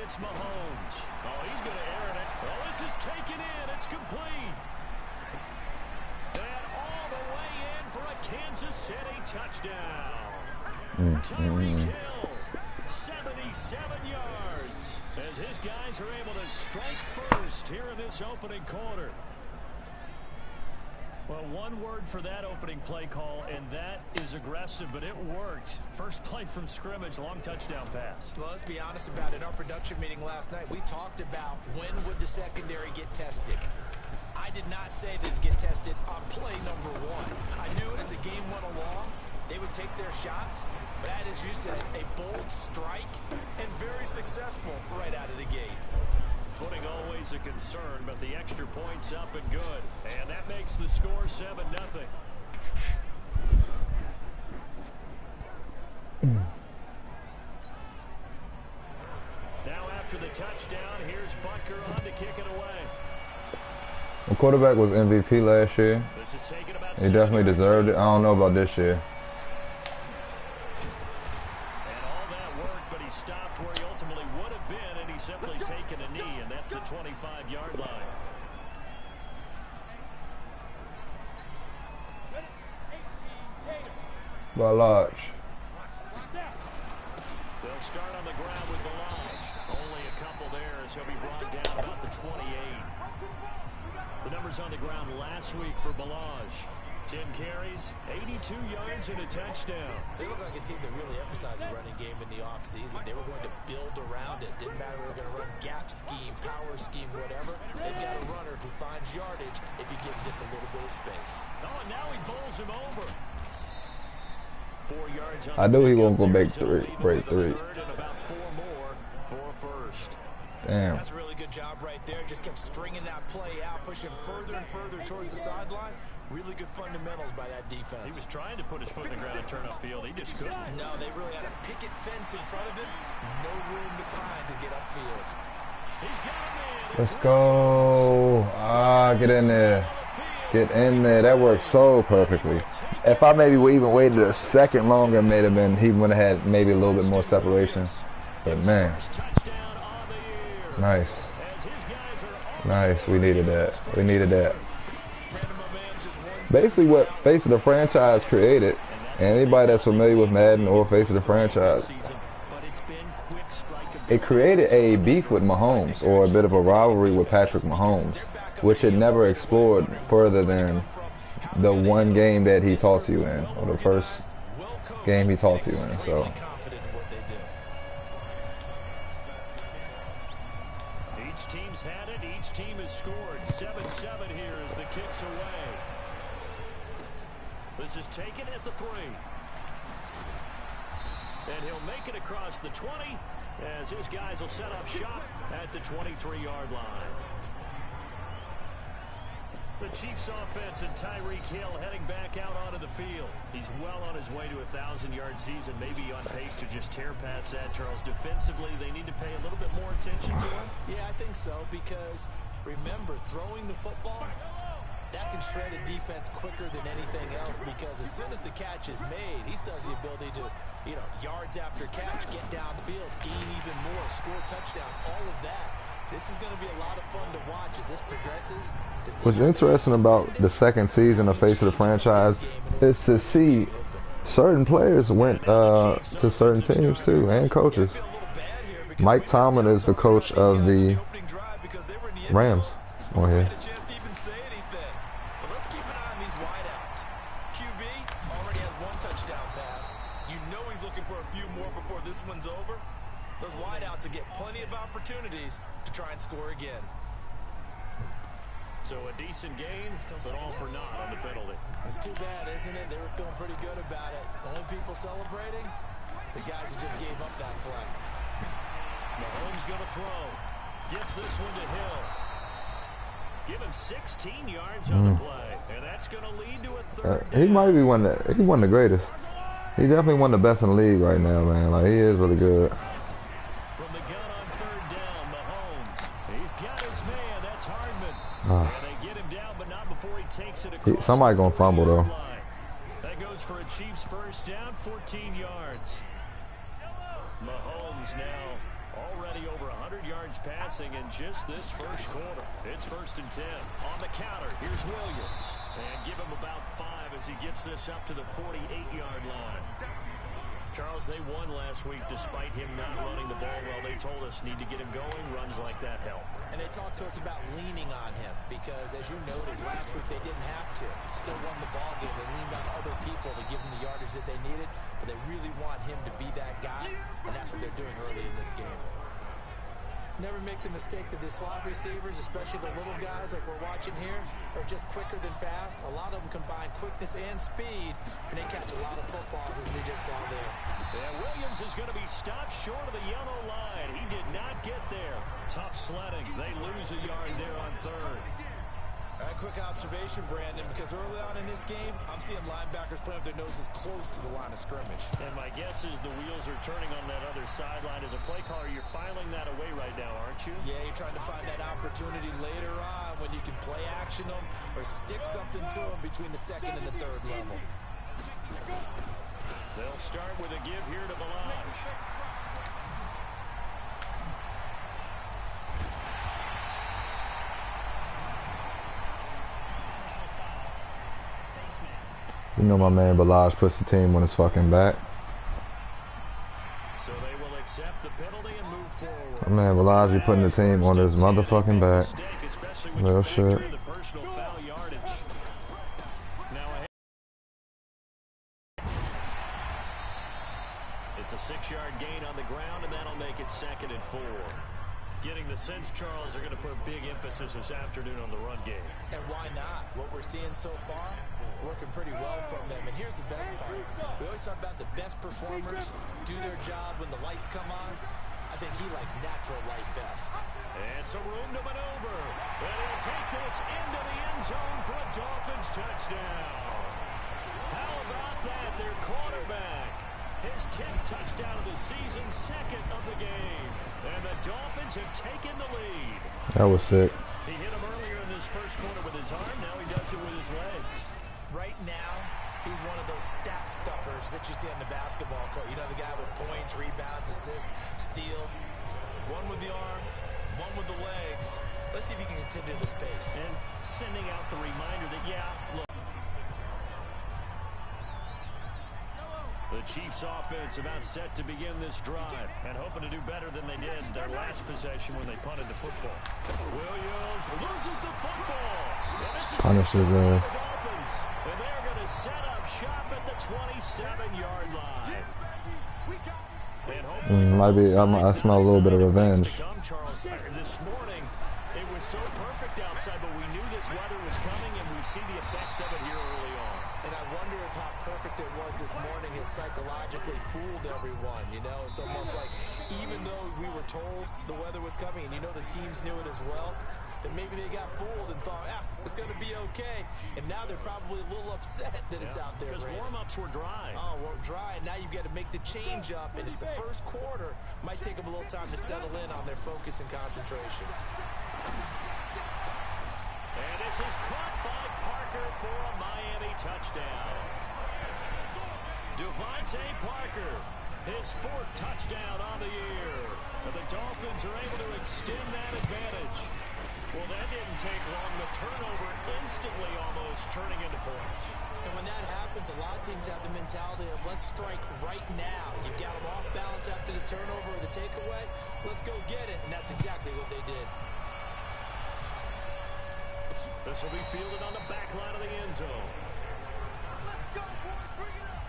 It's Mahomes. Oh, he's going to air it. Oh, this is taken in. It's complete. And all the way in for a Kansas City touchdown. Tyreek Hill, 77 yards. As his guys are able to strike first here in this opening quarter. Well, one word for that opening play call, and that is aggressive, but it worked. First play from scrimmage, long touchdown pass. Well, let's be honest about it. In our production meeting last night, we talked about when would the secondary get tested. I did not say they'd get tested on play number 1. I knew as the game went along, they would take their shots, but that, as you said, a bold strike and very successful right out of the gate. Footing always a concern, but the extra point's up and good. And that makes the score 7-0. Now after the touchdown, here's Butker on to kick it away. The quarterback was MVP last year. He definitely deserved it. I don't know about this year. Stopped where he ultimately would have been, and he's simply taken a knee, and that's the 25-yard line. By large. They'll start on the ground with Balaj. Only a couple there as he'll be brought down about the 28. The numbers on the ground last week for Balaj. 10 carries, 82 yards, and a touchdown. They look like a team that really emphasized the running game in the offseason. They were going to build around it. Didn't matter if they were going to run gap scheme, power scheme, whatever. They've got a runner who finds yardage if you give him just a little bit of space. Oh, and now he bowls him over. 4 yards on I knew he won't go break three. And about 4 more for a first. Damn. That's a really good job right there. Just kept stringing that play out, pushing further and further towards the sideline. Really good fundamentals by that defense. He was trying to put his foot in the ground and turn upfield. He just couldn't. No, they really had a picket fence in front of him. No room to find to get upfield. He's got a man. Let's go. Get in there. Get in there. That worked so perfectly. If I maybe even waited a second longer, he would have had maybe a little bit more separation. But man, nice. Nice. We needed that. We needed that. Basically what Face of the Franchise created, anybody that's familiar with Madden or Face of the Franchise, it created a beef with Mahomes, or a bit of a rivalry with Patrick Mahomes, which it never explored further than the one game that he taught you in, or the first game he taught you in. So each team's had it, each team has scored. 7-7 here as the kick's away. This is taken at the 3. And he'll make it across the 20 as his guys will set up shop at the 23-yard line. The Chiefs offense and Tyreek Hill heading back out onto the field. He's well on his way to a 1,000-yard season, maybe on pace to just tear past that, Charles. Defensively, they need to pay a little bit more attention to him. Yeah, I think so, because remember, throwing the football, that can shred a defense quicker than anything else, because as soon as the catch is made, he still has the ability to, yards after catch, get downfield, gain even more, score touchdowns, all of that. This is going to be a lot of fun to watch as this progresses. What's interesting about the second season of Face of the Franchise is to see certain players went to certain teams too, and coaches. Mike Tomlin is the coach of the Rams on here. Those wideouts will get plenty of opportunities to try and score again. So a decent gain, but all for naught on the penalty. It's too bad, isn't it? They were feeling pretty good about it. Only people celebrating, the guys who just gave up that play. Mahomes going to throw. Gets this one to Hill. Give him 16 yards on the play, and that's going to lead to a third down. He might be one of the greatest. He definitely one of the best in the league right now, man. Like, he is really good. From the gun on third down, Mahomes. He's got his man. That's Hardman. And they get him down, but not before he takes it across. Somebody gonna fumble though. That goes for a Chiefs first down, 14 yards. Mahomes now already over 100 yards passing in just this first quarter. It's 1st and 10. On the counter, here's Williams. And give him about 5 as he gets this up to the 48-yard line. Charles, they won last week despite him not running the ball well. They told us need to get him going. Runs like that help. And they talked to us about leaning on him because, as you noted, last week they didn't have to. Still won the ball game. They leaned on other people to give them the yardage that they needed, but they really want him to be that guy, and that's what they're doing early in this game. Never make the mistake that the slot receivers, especially the little guys like we're watching here, are just quicker than fast. A lot of them combine quickness and speed, and they catch a lot of footballs, as we just saw there. And Williams is going to be stopped short of the yellow line. He did not get there. Tough sledding. They lose a yard there on third. A quick observation, Brandon, because early on in this game, I'm seeing linebackers playing with their noses close to the line of scrimmage. And my guess is the wheels are turning on that other sideline. As a play caller, you're filing that away right now, aren't you? Yeah, you're trying to find that opportunity later on when you can play action them or stick something to them between the second and the third level. They'll start with a give here to Balaj. You know my man Balaj puts the team on his fucking back. So they will accept the penalty and move forward. My man Balaj, you putting the team on his motherfucking back. Real shit. a 6-yard gain on the ground, and that'll make it 2nd and 4. Getting the sense, Charles, are going to put big emphasis this afternoon on the run game. And why not? What we're seeing so far, working pretty well from them. And here's the best part. We always talk about the best performers do their job when the lights come on. I think he likes natural light best. And some room to maneuver. And he'll take this into the end zone for a Dolphins touchdown. How about that? Their quarterback. His 10th touchdown of the season, 2nd of the game. And the Dolphins have taken the lead. That was sick. He hit him earlier in this first quarter with his arm. Now he does it with his legs. Right now, he's one of those stat stuffers that you see on the basketball court. You know, the guy with points, rebounds, assists, steals. One with the arm, one with the legs. Let's see if he can continue this pace. And sending out the reminder that, yeah, look. The Chiefs offense about set to begin this drive and hoping to do better than they did their last possession when they punted the football. Williams loses the football. And this is punishes the Dolphins. And they're going to set up shop at the 27-yard line. And might be. I smell a little bit of revenge. Charles, this morning, it was so perfect outside, but we knew this weather was coming, and we see the effects of it here early on. And I wonder if how perfect it was this morning has psychologically fooled everyone. You know, it's almost like even though we were told the weather was coming, and you know the teams knew it as well, then maybe they got fooled and thought, it's going to be okay. And now they're probably a little upset that it's out there. Because warm-ups were dry. Oh, well, dry. And now you got to make the change up, and it's the first quarter. Might take them a little time to settle in on their focus and concentration. And this is caught by Parker for a Miami touchdown. Devontae Parker, his 4th touchdown on the year. And the Dolphins are able to extend that advantage. Well, that didn't take long. The turnover instantly almost turning into points. And when that happens, a lot of teams have the mentality of let's strike right now. You got them off balance after the turnover or the takeaway. Let's go get it. And that's exactly what they did. This will be fielded on the back line of the end zone. Let's go, boys. Bring it up.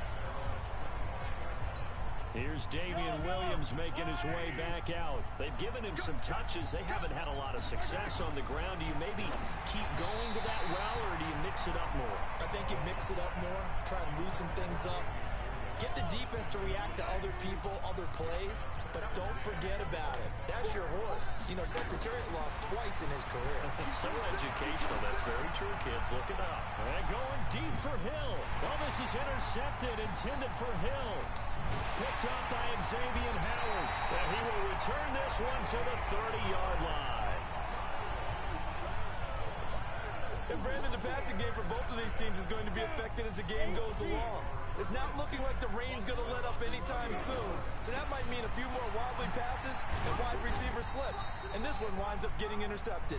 Here's Damian Williams making his way back out. They've given him some touches. They haven't had a lot of success on the ground. Do you maybe keep going to that well, or do you mix it up more? I think you mix it up more, try to loosen things up. Get the defense to react to other people, other plays, but don't forget about it. That's your horse. You know, Secretariat lost twice in his career. So educational. That's very true, kids. Look it up. And going deep for Hill. Well, this is intercepted, intended for Hill. Picked up by Xavier Howard. And he will return this one to the 30-yard line. And Brandon, the passing game for both of these teams is going to be affected as the game goes along. It's not looking like the rain's going to let up anytime soon. So that might mean a few more wobbly passes and wide receiver slips. And this one winds up getting intercepted.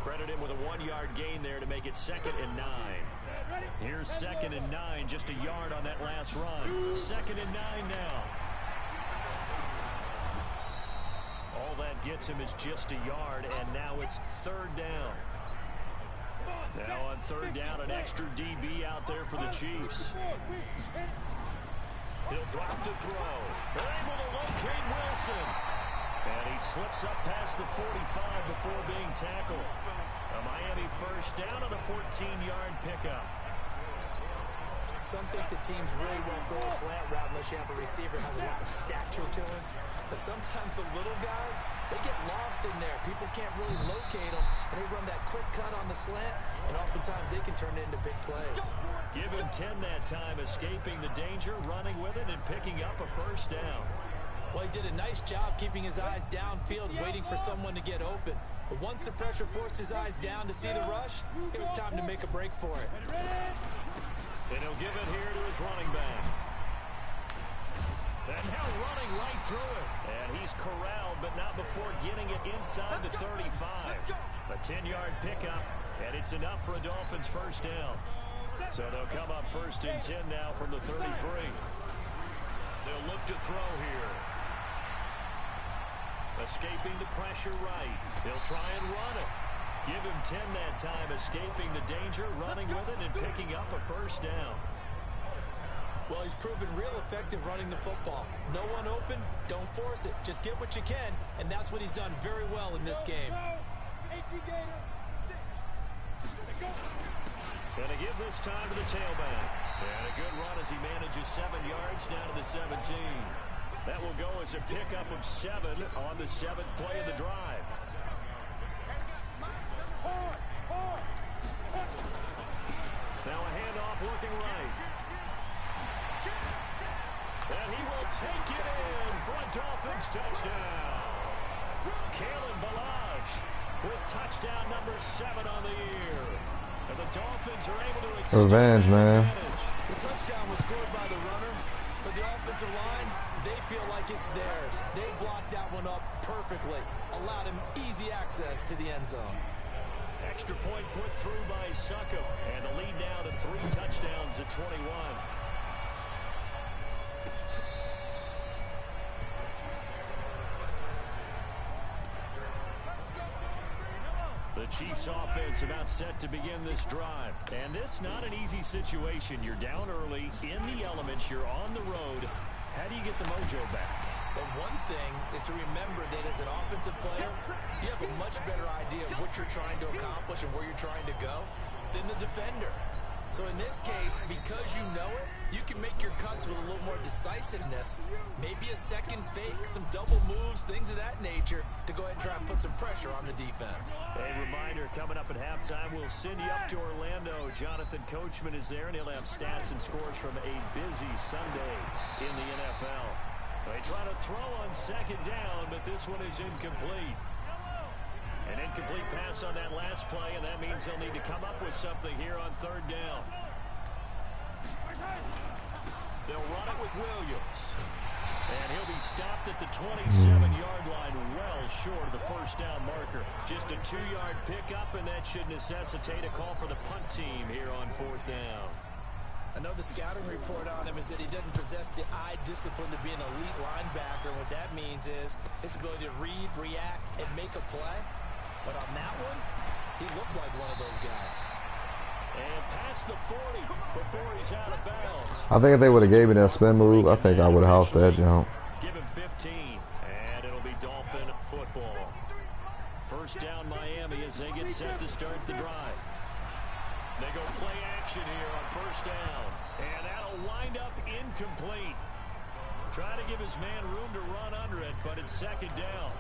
Credit him with a 1-yard gain there to make it 2nd and 9. Here's 2nd and 9, just a yard on that last run. 2nd and 9 now. All that gets him is just a yard, and now it's 3rd down. Now on 3rd down, an extra DB out there for the Chiefs. He'll drop to throw. They're able to locate Wilson. And he slips up past the 45 before being tackled. A Miami 1st down on a 14-yard pickup. Some think the teams really won't throw a slant route unless you have a receiver who has a lot of stature to him. But sometimes the little guys, they get lost in there. People can't really locate them, and they run that quick cut on the slant, and oftentimes they can turn it into big plays. Give him 10 that time, escaping the danger, running with it, and picking up a 1st down. Well, he did a nice job keeping his eyes downfield, waiting for someone to get open. But once the pressure forced his eyes down to see the rush, it was time to make a break for it. And he'll give it here to his running back. And now running right through it. And he's corralled, but not before getting it inside the 35. A 10-yard pickup, and it's enough for a Dolphins 1st down. So they'll come up 1st and 10 now from the 33. They'll look to throw here. Escaping the pressure right. He'll try and run it. Give him 10 that time, escaping the danger, running with it, and picking up a 1st down. Well, he's proven real effective running the football. No one open, don't force it. Just get what you can, and that's what he's done very well in this game. Gonna give this time to the tailback. And a good run as he manages 7 yards down to the 17. That will go as a pickup of 7 on the 7th play of the drive. Now a handoff working right. And he will take it in for a Dolphins touchdown. Kalen Ballage with touchdown number 7 on the year. And the Dolphins are able to extend revenge, man. The touchdown was scored by the runner. For the offensive line, they feel like it's theirs. They blocked that one up perfectly. Allowed him easy access to the end zone. Extra point put through by Succop. And the lead now to 3 touchdowns at 21. The Chiefs offense about set to begin this drive. And this not an easy situation. You're down early, in the elements, you're on the road. How do you get the mojo back? But one thing is to remember that as an offensive player, you have a much better idea of what you're trying to accomplish and where you're trying to go than the defender. So in this case, because you know it, you can make your cuts with a little more decisiveness. Maybe a second fake, some double moves, things of that nature to go ahead and try and put some pressure on the defense. A reminder, coming up at halftime, we'll send you up to Orlando. Jonathan Coachman is there, and he'll have stats and scores from a busy Sunday in the NFL. They try to throw on 2nd down, but this one is incomplete. An incomplete pass on that last play, and that means they'll need to come up with something here on 3rd down. They'll run it with Williams. And he'll be stopped at the 27-yard line, well short of the 1st down marker. Just a 2-yard pickup, and that should necessitate a call for the punt team here on 4th down. I know the scouting report on him is that he doesn't possess the eye discipline to be an elite linebacker. What that means is his ability to read, react, and make a play. But on that one, he looked like one of those guys. And past the 40 before he's out of bounds. I think if they would have gave me that spin move, I think I would have housed that jump. Give him 15, and it'll be Dolphin football. 1st down Miami as they get set to start the drive. They go play action here on 1st down. And that'll wind up incomplete. Try to give his man room to run under it, but it's 2nd down.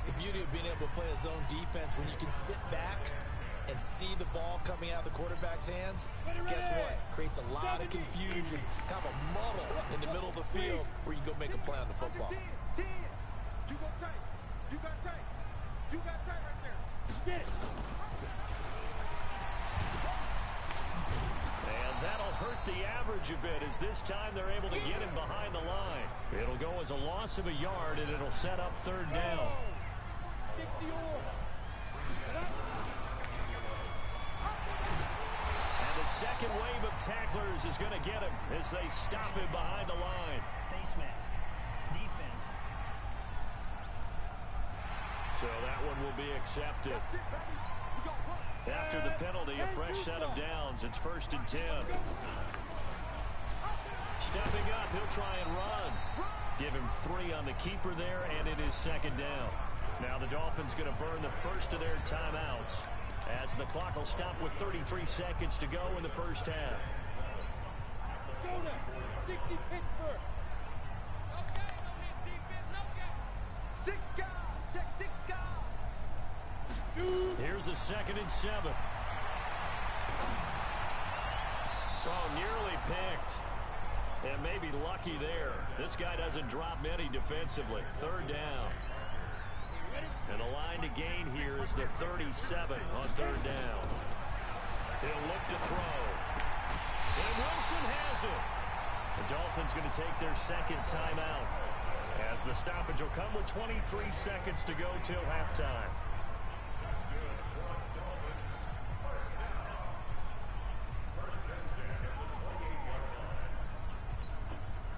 The beauty of being able to play a zone defense when you can sit back and see the ball coming out of the quarterback's hands, guess what? Creates a lot of confusion, kind of a muddle in the middle of the field where you can go make a play on the football. You go tight. You got tight. You got tight right there. Get it. And that'll hurt the average a bit as this time they're able to get him behind the line. It'll go as a loss of a yard, and it'll set up 3rd down. And the second wave of tacklers is going to get him as they stop him behind the line. Face mask. Defense. So that one will be accepted. After the penalty, a fresh set of downs. It's 1st and 10. Stepping up, he'll try and run. Give him 3 on the keeper there, and it is 2nd down. Now the Dolphins going to burn the first of their timeouts as the clock will stop with 33 seconds to go in the 1st half. 60 Pittsburgh. Okay, no hit defense, no game. 6 guys, check 6 guys. Here's a 2nd and 7. Oh, nearly picked. And maybe lucky there. This guy doesn't drop many defensively. 3rd down. And the line to gain here is the 37 on 3rd down. He'll look to throw. And Wilson has it. The Dolphins going to take their 2nd timeout as the stoppage will come with 23 seconds to go till halftime.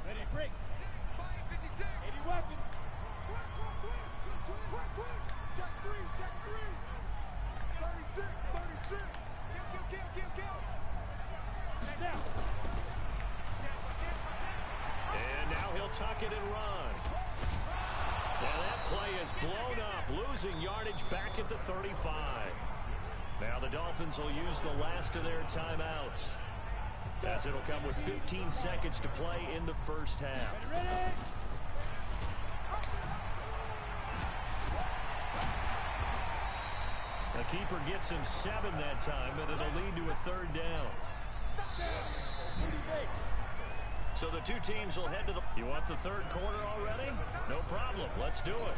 Ready to break. 80 weapons. Check 3, check 3. 36, 36. Kill. Stand down. tuck it and run. Now that play is blown up, losing yardage back at the 35. Now the Dolphins will use the last of their timeouts, as it'll come with 15 seconds to play in the first half. The keeper gets him 7 that time, and it'll lead to a third down. So the two teams will head to the... You want the third quarter already? No problem. Let's do it.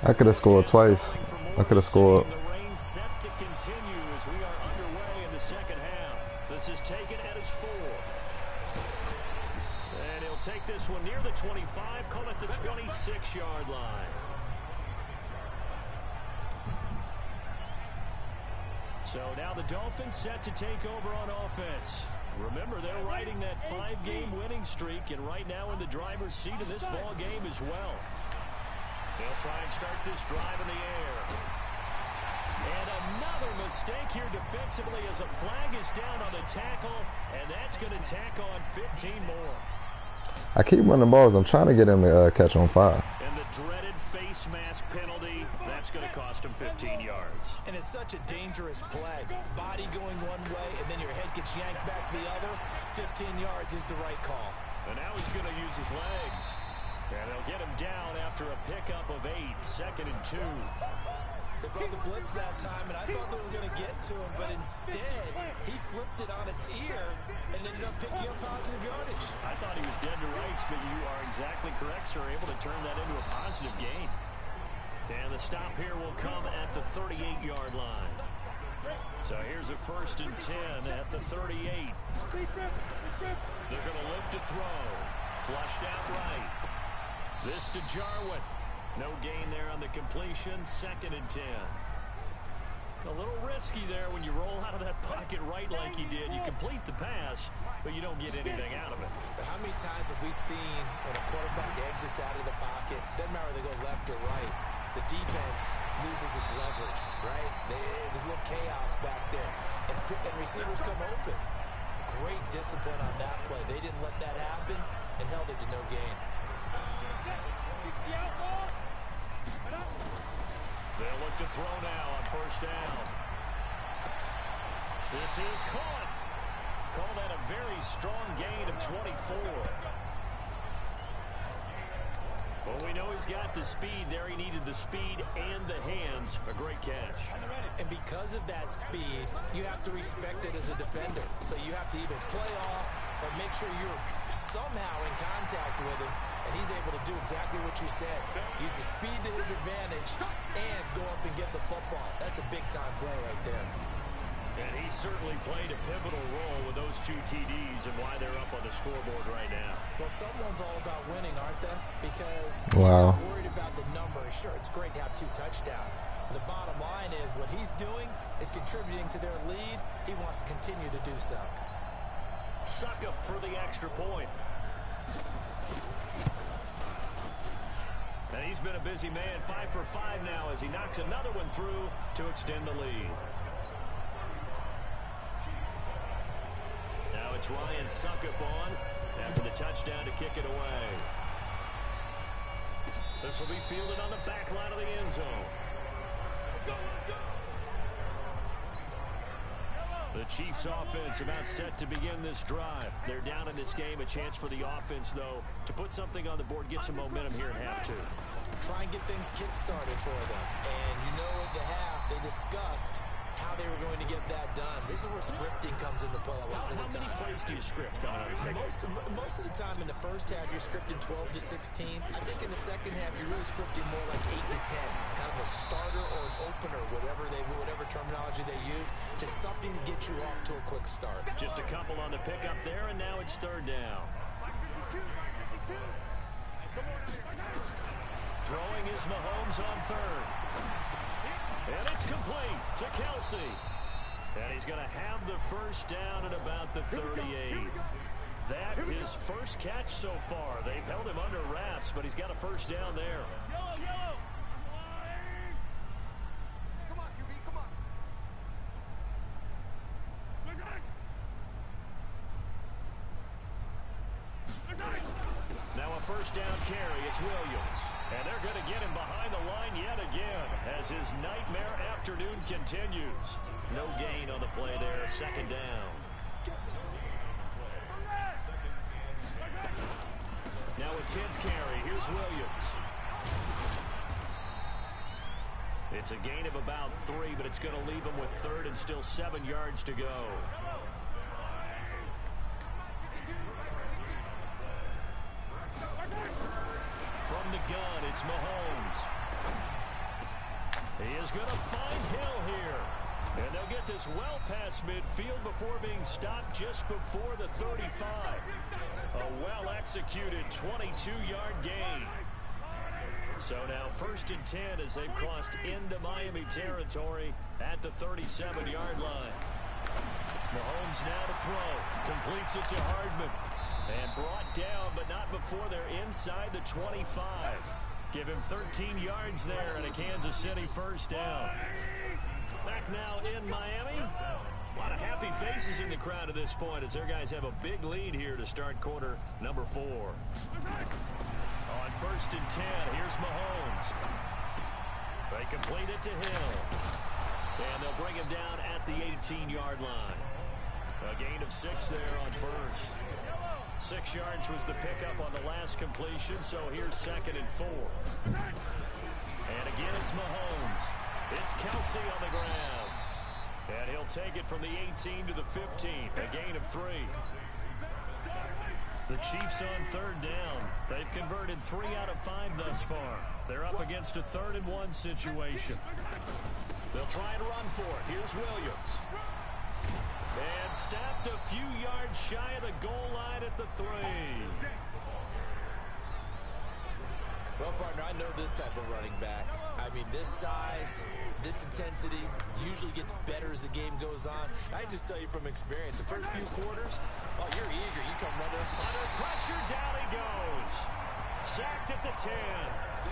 I could have scored twice. I could have scored. The rain set to continue as we are underway in the second half. This is taken at his 4. And he'll take this one near the 25, call it the 26-yard line. So now the Dolphins set to take over on offense. Remember, they're riding that 5-game winning streak, and right now in the driver's seat of this ball game as well. They'll try and start this drive in the air. And another mistake here defensively as a flag is down on the tackle, and that's going to tack on 15 more. I keep running balls. I'm trying to get him to catch on 5. And the dreaded face mask penalty, that's going to cost him 15 yards. And it's such a dangerous play. Body going one way, and then your head gets yanked back the other. 15 yards is the right call. And now he's going to use his legs. And they'll get him down after a pickup of 8, 2nd and 2. They brought the blitz that time, and I thought they were going to get to him, but instead, he flipped it on its ear and ended up picking up positive yardage. I thought he was dead to rights, but you are exactly correct, sir. Able to turn that into a positive gain. And the stop here will come at the 38-yard line. So here's a 1st and 10 at the 38. They're going to look to throw. Flushed out right. This to Jarwin. No gain there on the completion. 2nd and 10. A little risky there when you roll out of that pocket right like he did. You complete the pass, but you don't get anything out of it. But how many times have we seen when a quarterback exits out of the pocket, doesn't matter whether they go left or right, the defense loses its leverage, right? There's a little chaos back there. And receivers come open. Great discipline on that play. They didn't let that happen and held it to no gain. They'll look to throw now on 1st down. This is caught. Call that a very strong gain of 24. Well, we know he's got the speed there. He needed the speed and the hands. A great catch. And because of that speed, you have to respect it as a defender. So you have to either play off or make sure you're somehow in contact with him. And he's able to do exactly what you said. Use the speed to his advantage and go up and get the football. That's a big-time play right there. And he certainly played a pivotal role with those 2 TDs and why they're up on the scoreboard right now. Well, someone's all about winning, aren't they? Because he's Wow. not worried about the number. Sure, it's great to have 2 touchdowns. But the bottom line is what he's doing is contributing to their lead. He wants to continue to do so. Suckup for the extra point. And he's been a busy man, 5 for 5 now as he knocks another one through to extend the lead. Now it's Ryan Suckup on after the touchdown to kick it away. This will be fielded on the back line of the end zone. The Chiefs offense about set to begin this drive. They're down in this game. A chance for the offense, though, to put something on the board, get some momentum here in half 2. Try and get things kick-started for them. And you know at the half, they discussed how they were going to get that done. This is where scripting comes into play a lot of the time. How many plays do you script coming out of the second? Most of the time in the first half, you're scripting 12 to 16. I think in the second half, you're really scripting more like 8 to 10. Kind of a starter or an opener, whatever terminology they use. Just something to get you off to a quick start. Just a couple on the pickup there, and now it's 3rd down. Throwing is Mahomes on 3rd. And it's complete to Kelsey. And he's going to have the 1st down at about the 38. That his first catch so far. They've held him under wraps, but he's got a 1st down there. Yellow. Come on, QB, come on. first down carry, it's Williams. And they're going to get him behind the line yet again as his nightmare afternoon continues. No gain on the play there, second down. Now a 10th carry. Here's Williams. It's a gain of about 3, but it's going to leave him with third and still 7 yards to go. From the gun, it's Mahomes. He is going to find Hill here. And they'll get this well past midfield before being stopped just before the 35. A well-executed 22-yard gain. So now 1st and 10 as they've crossed into Miami territory at the 37-yard line. Mahomes now to throw. Completes it to Hardman. And brought down, but not before they're inside the 25. Give him 13 yards there and a Kansas City first down. Back now in Miami. A lot of happy faces in the crowd at this point as their guys have a big lead here to start quarter number 4. On 1st and 10, here's Mahomes. They complete it to Hill. And they'll bring him down at the 18-yard line. A gain of 6 there on first. 6 yards was the pickup on the last completion, so here's 2nd and 4. And again, it's Mahomes. It's Kelsey on the ground. And he'll take it from the 18 to the 15. A gain of 3. The Chiefs on 3rd down. They've converted 3 out of 5 thus far. They're up against a 3rd and 1 situation. They'll try and run for it. Here's Williams. And stopped a few yards shy of the goal line at the 3. Well, partner, I know this type of running back. I mean, this size, this intensity usually gets better as the game goes on. I just tell you from experience, the first few quarters, oh, you're eager. You come running. Under pressure, down he goes. Sacked at the 10.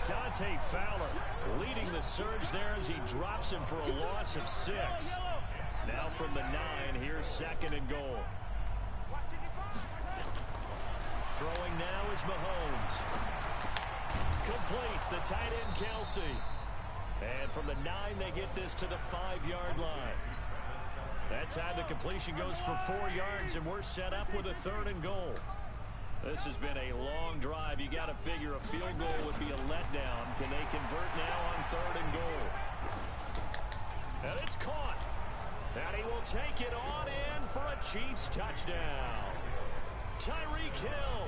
Dante Fowler leading the surge there as he drops him for a loss of 6. Now from the 9, here's 2nd and goal. Throwing now is Mahomes. Complete, the tight end Kelsey. And from the 9, they get this to the 5-yard line. That time the completion goes for 4 yards, and we're set up with a 3rd and goal. This has been a long drive. You got to figure a field goal would be a letdown. Can they convert now on 3rd and goal? And it's caught. And he will take it on in for a Chiefs touchdown. Tyreek Hill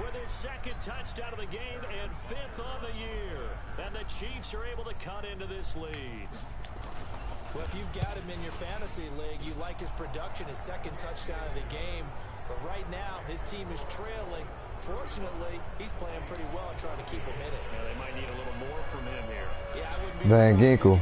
with his 2nd touchdown of the game and 5th on the year. And the Chiefs are able to cut into this lead. Well, if you've got him in your fantasy league, you like his production, his 2nd touchdown of the game. But right now, his team is trailing. Fortunately, he's playing pretty well and trying to keep him in it. Yeah, they might need a little more from him here. Yeah, I wouldn't be Van Ginkel.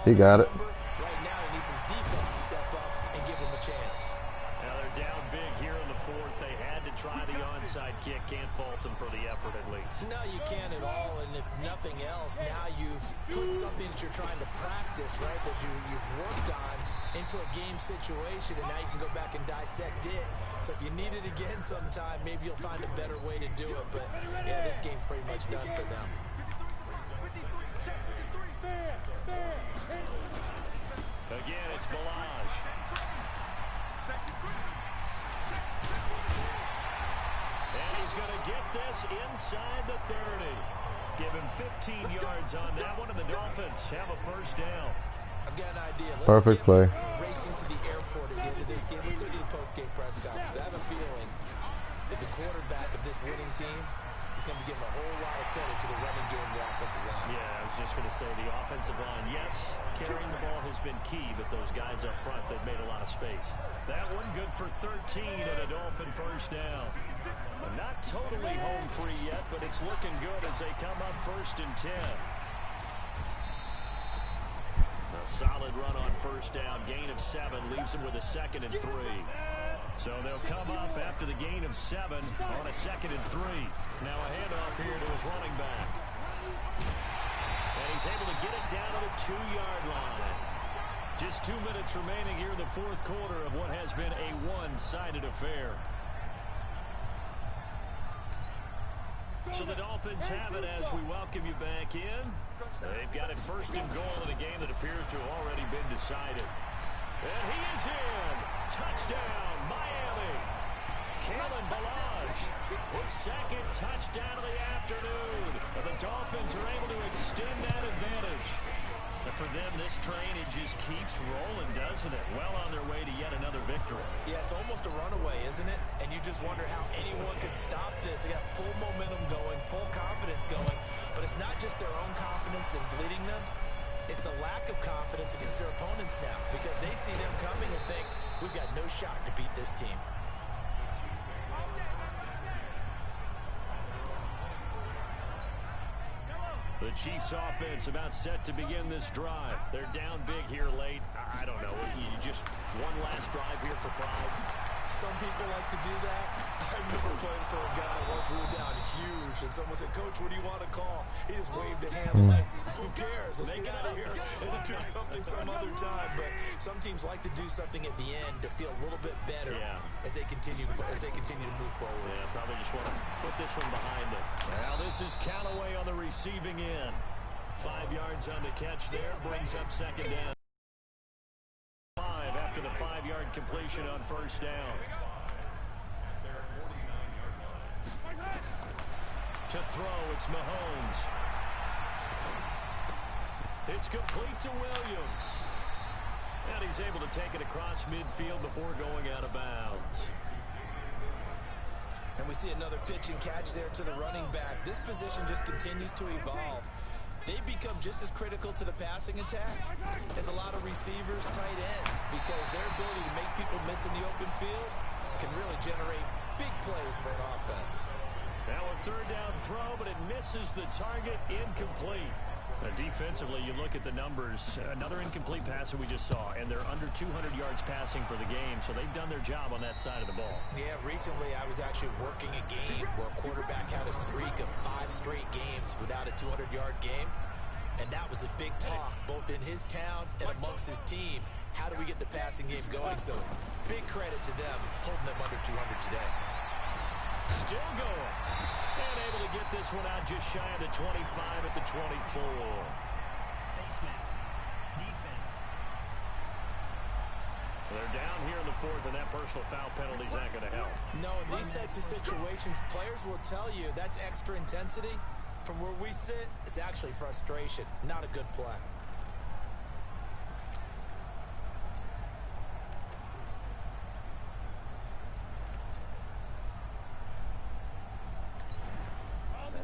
He got it. Right now, he needs his defense to step up and give him a chance. Now they're down big here in the 4th. They had to try the onside kick. Can't fault them for the effort at least. No, you can't at all. And if nothing else, now you've put something that you're trying to practice, right, that you've worked on into a game situation, and now you can go back and dissect it. So if you need it again sometime, maybe you'll find a better way to do it. But, yeah, this game's pretty much done for them. Again, it's Balaj. And he's going to get this inside the 30. Give him 15 yards on that one, and the Dolphins have a first down. I've got an idea. Let's Perfect play. Racing to the airport at the end of this game. Let's go to the post-game press conference. I have a feeling that the quarterback of this winning team is going to be giving a whole lot of credit to the running game and the offensive line. Yeah, I was just going to say the offensive line, yes, carrying the ball has been key, but those guys up front, they've made a lot of space. That one good for 13 and a Dolphin first down. Not totally home free yet, but it's looking good as they come up 1st and 10. A solid run on first down. Gain of 7 leaves them with a 2nd and 3. So they'll come up after the gain of 7 on a 2nd and 3. Now a handoff here to his running back. And he's able to get it down to the 2-yard line. Just 2 minutes remaining here in the 4th quarter of what has been a one-sided affair. So the Dolphins have it as we welcome you back in. They've got it first and goal in a game that appears to have already been decided. And he is in. Touchdown, Miami. Kalen Ballage, his second touchdown of the afternoon. And the Dolphins are able to extend that advantage. And for them, this train, it just keeps rolling, doesn't it? Well on their way to yet another victory. Yeah, it's almost a runaway, isn't it? And you just wonder how anyone could stop this. They got full momentum going, full confidence going. But it's not just their own confidence that's leading them. It's the lack of confidence against their opponents now, because they see them coming and think, we've got no shot to beat this team. The Chiefs offense about set to begin this drive. They're down big here late. I don't know. You just one last drive here for pride. Some people like to do that. I remember playing for a guy once we were down huge, and someone said, Coach, what do you want to call? He just waved a hand like, who cares? Let's get out of here and do something some other time. But some teams like to do something at the end to feel a little bit better as they continue to move forward. Yeah, probably just want to put this one behind them. Now this is Callaway on the receiving end. 5 yards on the catch there, brings up second down. After the 5-yard completion on first down. To throw, it's Mahomes. It's complete to Williams. And he's able to take it across midfield before going out of bounds. And we see another pitch and catch there to the running back. This position just continues to evolve. They become just as critical to the passing attack as a lot of receivers, tight ends, because their ability to make people miss in the open field can really generate big plays for an offense. Now a third down throw, but it misses the target, incomplete. Defensively, you look at the numbers. Another incomplete pass that we just saw, and they're under 200 yards passing for the game, so they've done their job on that side of the ball. Yeah, recently I was actually working a game where a quarterback had a streak of 5 straight games without a 200-yard game, and that was a big talk, both in his town and amongst his team. How do we get the passing game going? So big credit to them holding them under 200 today. Still going. And able to get this one out just shy of the 25 at the 24. Face mask. Defense. They're down here in the fourth, and that personal foul penalty is not going to help. No, in these types of situations, players will tell you that's extra intensity. From where we sit, it's actually frustration. Not a good play.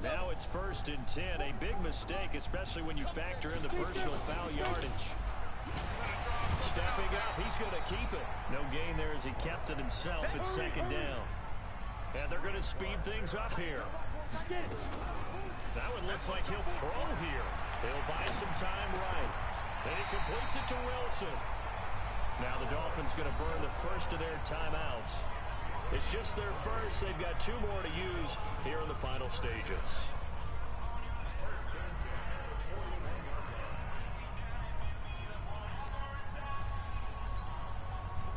Now it's 1st and 10. A big mistake, especially when you factor in the personal foul yardage. Stepping up, he's going to keep it. No gain there as he kept it himself. It's second down. And they're going to speed things up here. That one looks like he'll throw here. He'll buy some time right. And he completes it to Wilson. Now the Dolphins going to burn the first of their timeouts. It's just their first. They've got 2 more to use here in the final stages.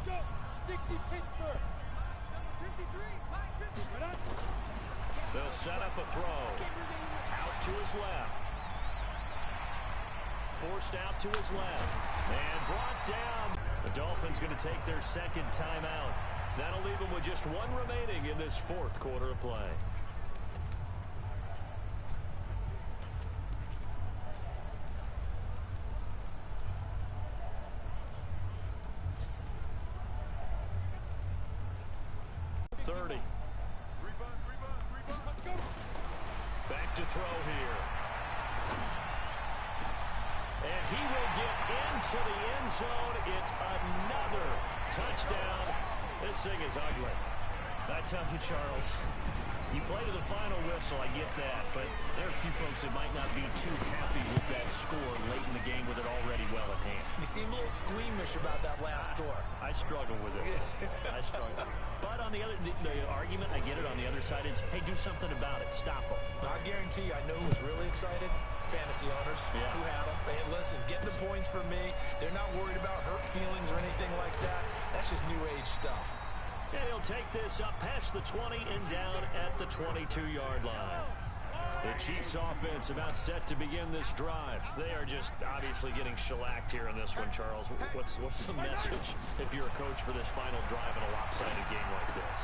Go! 60 Pittsburgh! They'll set up a throw. Out to his left. Forced out to his left. And brought down. The Dolphins going to take their second timeout. That'll leave them with just 1 remaining in this 4th quarter of play. Back to throw here. And he will get into the end zone. It's another touchdown. This thing is ugly. I tell you, Charles, you play to the final whistle, I get that, but there are a few folks that might not be too happy with that score late in the game with it already well at hand. You seem a little squeamish about that last score. I struggle with it. I struggle. But on the other, the argument, I get it, on the other side is, hey, do something about it. Stop them. I guarantee you, I know who was really excited. Fantasy owners who had them. Hey, listen, getting the points for me. They're not worried about hurt feelings or anything like that. That's just new age stuff. And he'll take this up past the 20 and down at the 22-yard line. The Chiefs offense about set to begin this drive. They are just obviously getting shellacked here in this one, Charles. What's the message if you're a coach for this final drive in a lopsided game like this?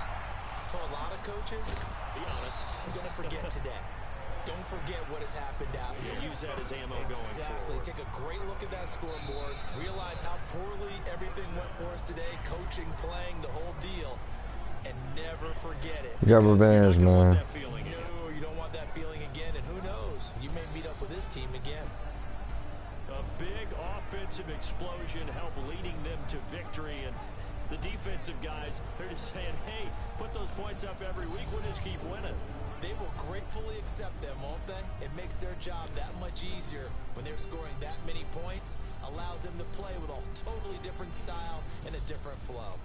For a lot of coaches, be honest, don't forget today. Don't forget what has happened out here. Use that as ammo going forward. Exactly. Take a great look at that scoreboard. Realize how poorly everything went for us today. Coaching, playing, the whole deal. And never forget it. You got revenge, man. No, you don't want that feeling again. And who knows? You may meet up with this team again. A big offensive explosion helped leading them to victory. And the defensive guys, they're just saying, hey, put those points up every week. We'll just keep winning. They will gratefully accept them, won't they? It makes their job that much easier when they're scoring that many points. Allows them to play with a totally different style and a different flow.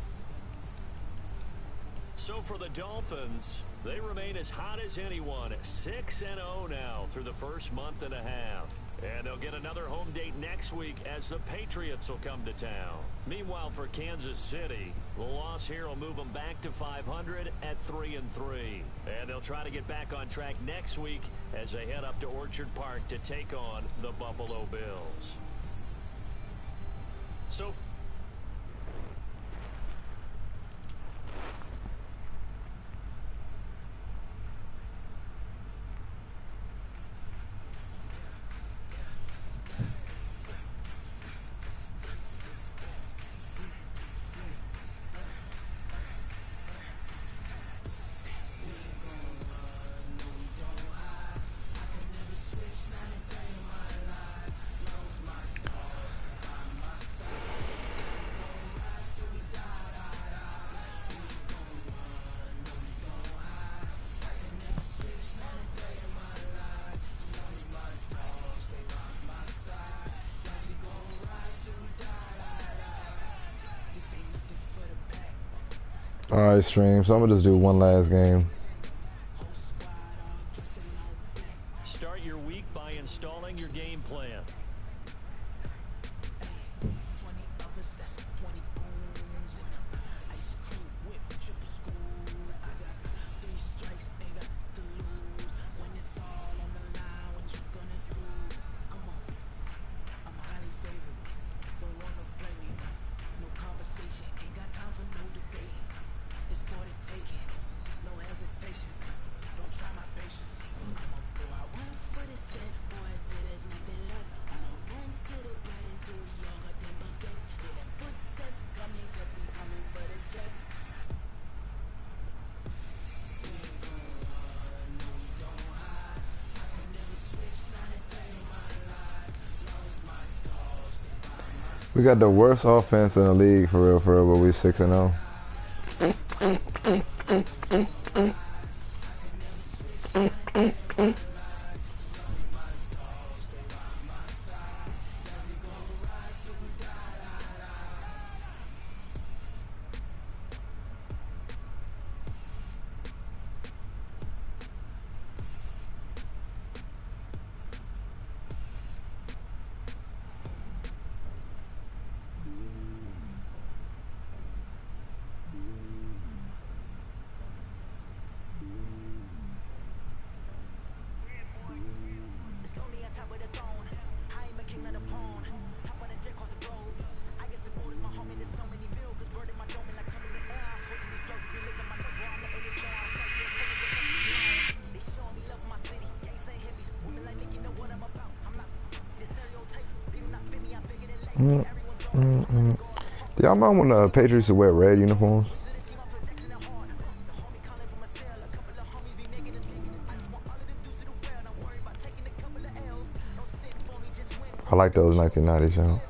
So for the Dolphins, they remain as hot as anyone. 6-0 now through the first month and a half. And they'll get another home date next week as the Patriots will come to town. Meanwhile, for Kansas City, the loss here will move them back to 500 at 3-3. And they'll try to get back on track next week as they head up to Orchard Park to take on the Buffalo Bills. So Alright, stream. So I'm gonna just do one last game. Start your week by installing your game plan. We got the worst offense in the league for real, but we 6-0. Y'all remember when the Patriots would wear red uniforms? I like those 1990s Jones.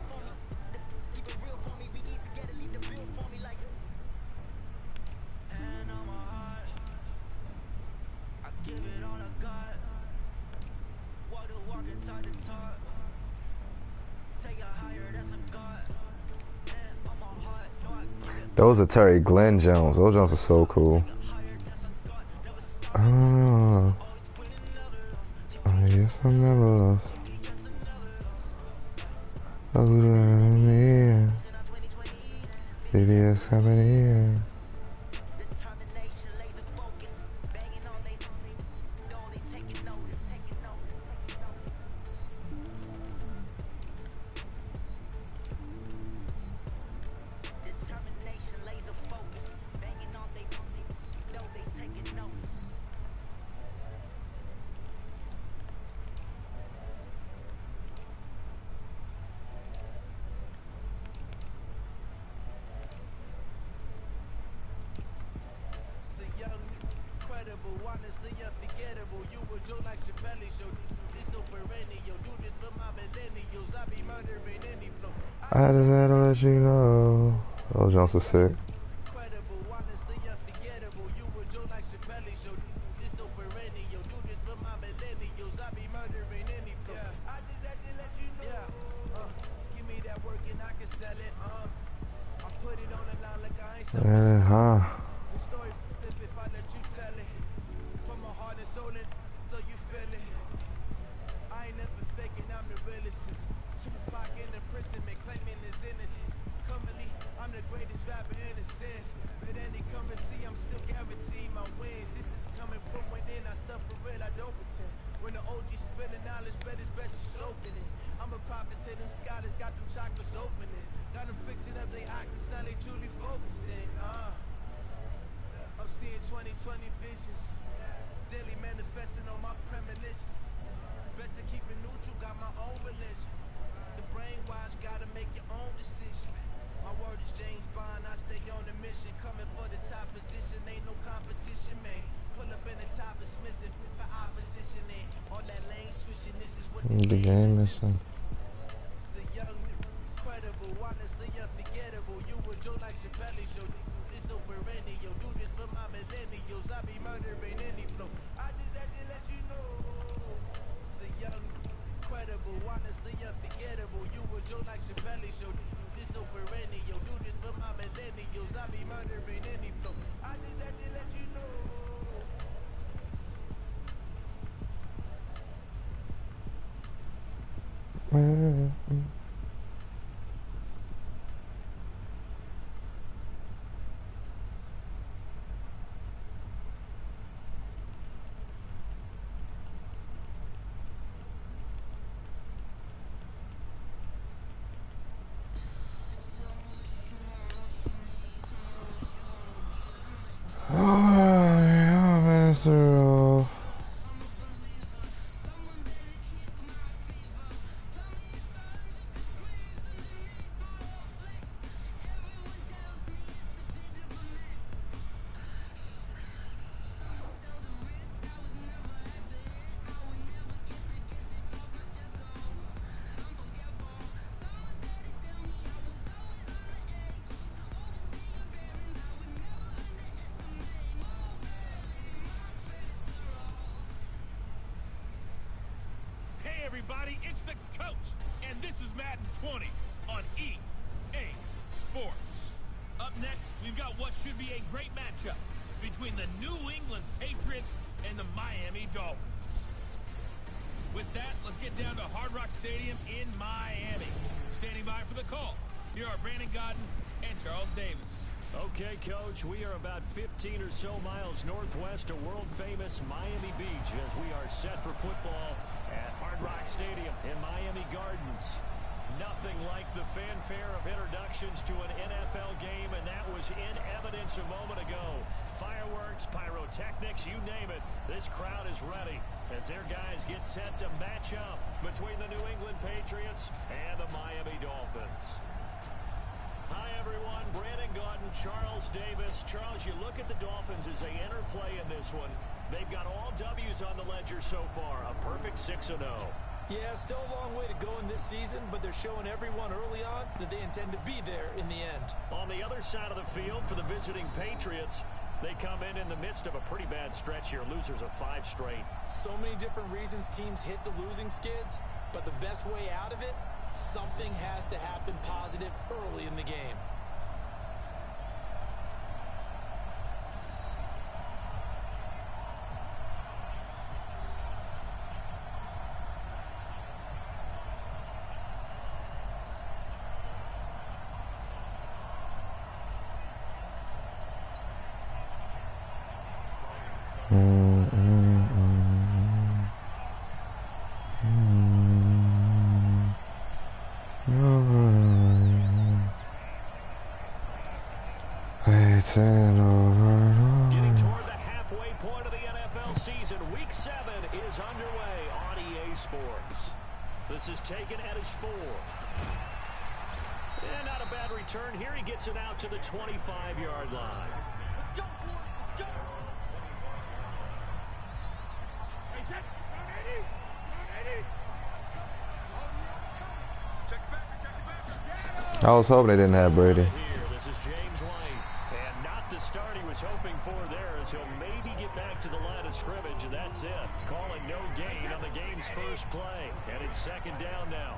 Those are Terry Glenn Jones. Those Jones are so cool. I guess I'm never lost. CBS coming in. honestly unforgettable. You were Joe like your belly show. This so perennial. Do this for my millennials. I be murdering any flow. I just had to let you know. Those Jones are sick. Incredible, honestly unforgettable. You were Joe like your belly show. This so perennial. Do this for my millennials. I be murdering any flow. I just had to let you know. Give me that work and I can sell it. I put it on the line like I ain't selling. The story flip if I let you tell it. Put my heart and soul in so you feel it. I ain't never faking, I'm the realest. Tupac in imprisonment, claiming his innocence. Currently, I'm the greatest rapper in a sense. But any currency, I'm still guaranteed my wins. This is coming from within, I stuff for real, I don't pretend. When the OG spilling knowledge, bet it's best you soaking it. I'm a prophet to them scholars, got them chakras opening. Got them fixing up their octaves, now they truly focused in. I'm seeing 2020 visions. Daily manifesting on my premonitions. Best to keep it neutral, got my own religion. The brainwash, gotta make your own decision. My word is James Bond, I stay on the mission. Coming for the top position, ain't no competition, man. Pull up in the top is missing, the opposition ain't. All that lane switching, this is what the game is. It's the young, incredible, honestly unforgettable. You were Joe like your belly show. This so perennial, do this for my millennials. I be murdering any flow. I just had to let you know. It's the young, incredible, honestly unforgettable. You were Joe like your belly show. This so perennial, do this for my millennials. I be murdering any flow. I just had to let you know. Everybody, it's the coach, and this is Madden 20 on EA Sports. Up next, we've got what should be a great matchup between the New England Patriots and the Miami Dolphins. With that, let's get down to Hard Rock Stadium in Miami. Standing by for the call, here are Brandon Godden and Charles Davis. Okay, Coach, we are about 15 or so miles northwest of world-famous Miami Beach as we are set for football at Hard Rock Stadium in Miami Gardens. Nothing like the fanfare of introductions to an NFL game, and that was in evidence a moment ago. Fireworks, pyrotechnics, you name it. This crowd is ready as their guys get set to match up between the New England Patriots and the Miami Dolphins. Hi, everyone. Brandon Godden, Charles Davis. Charles, you look at the Dolphins as they enter play in this one. They've got all W's on the ledger so far, a perfect 6-0. Yeah, still a long way to go in this season, but they're showing everyone early on that they intend to be there in the end. On the other side of the field for the visiting Patriots, they come in the midst of a pretty bad stretch here, losers of 5 straight. So many different reasons teams hit the losing skids, but the best way out of it, something has to happen positive early in the game. Getting toward the halfway point of the NFL season, Week 7 is underway on EA Sports. This is taken at his 4. And not a bad return here. He gets it out to the 25-yard line. Let's go, boys. Let's go. I was hoping they didn't have Brady. This is James White, and not the start he was hoping for there, as he'll maybe get back to the line of scrimmage, and that's it. Calling no gain on the game's first play, and it's second down now.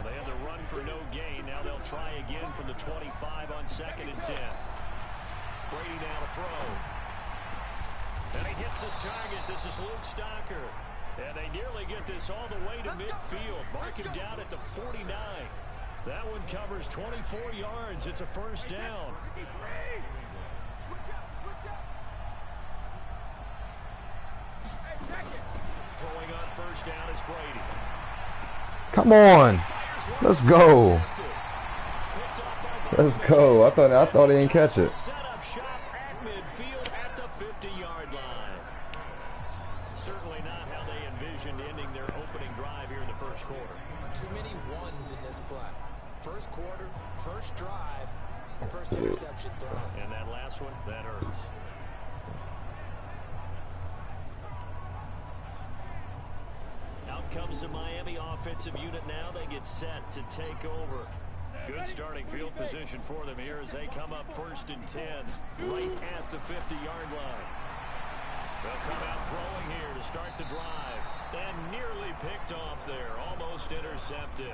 They had the run for no gain. Now they'll try again from the 25 on 2nd and 10. Brady now to throw. And he hits his target. This is Luke Stocker. And they nearly get this all the way to midfield. Mark him down at the 49. That one covers 24 yards. It's a first down. Throwing on first down is Brady. Come on. Let's go. Let's go. I thought he didn't catch it. Set up shop at midfield at the 50-yard line. Certainly not how they envisioned ending their opening drive here in the first quarter. Too many ones in this play. First quarter, first drive, first interception throw. And that last one, that hurts. Out comes the Miami offensive unit now. They get set to take over. Good starting field position for them here as they come up 1st and 10, right at the 50-yard line. They'll come out throwing here to start the drive. And nearly picked off there, almost intercepted.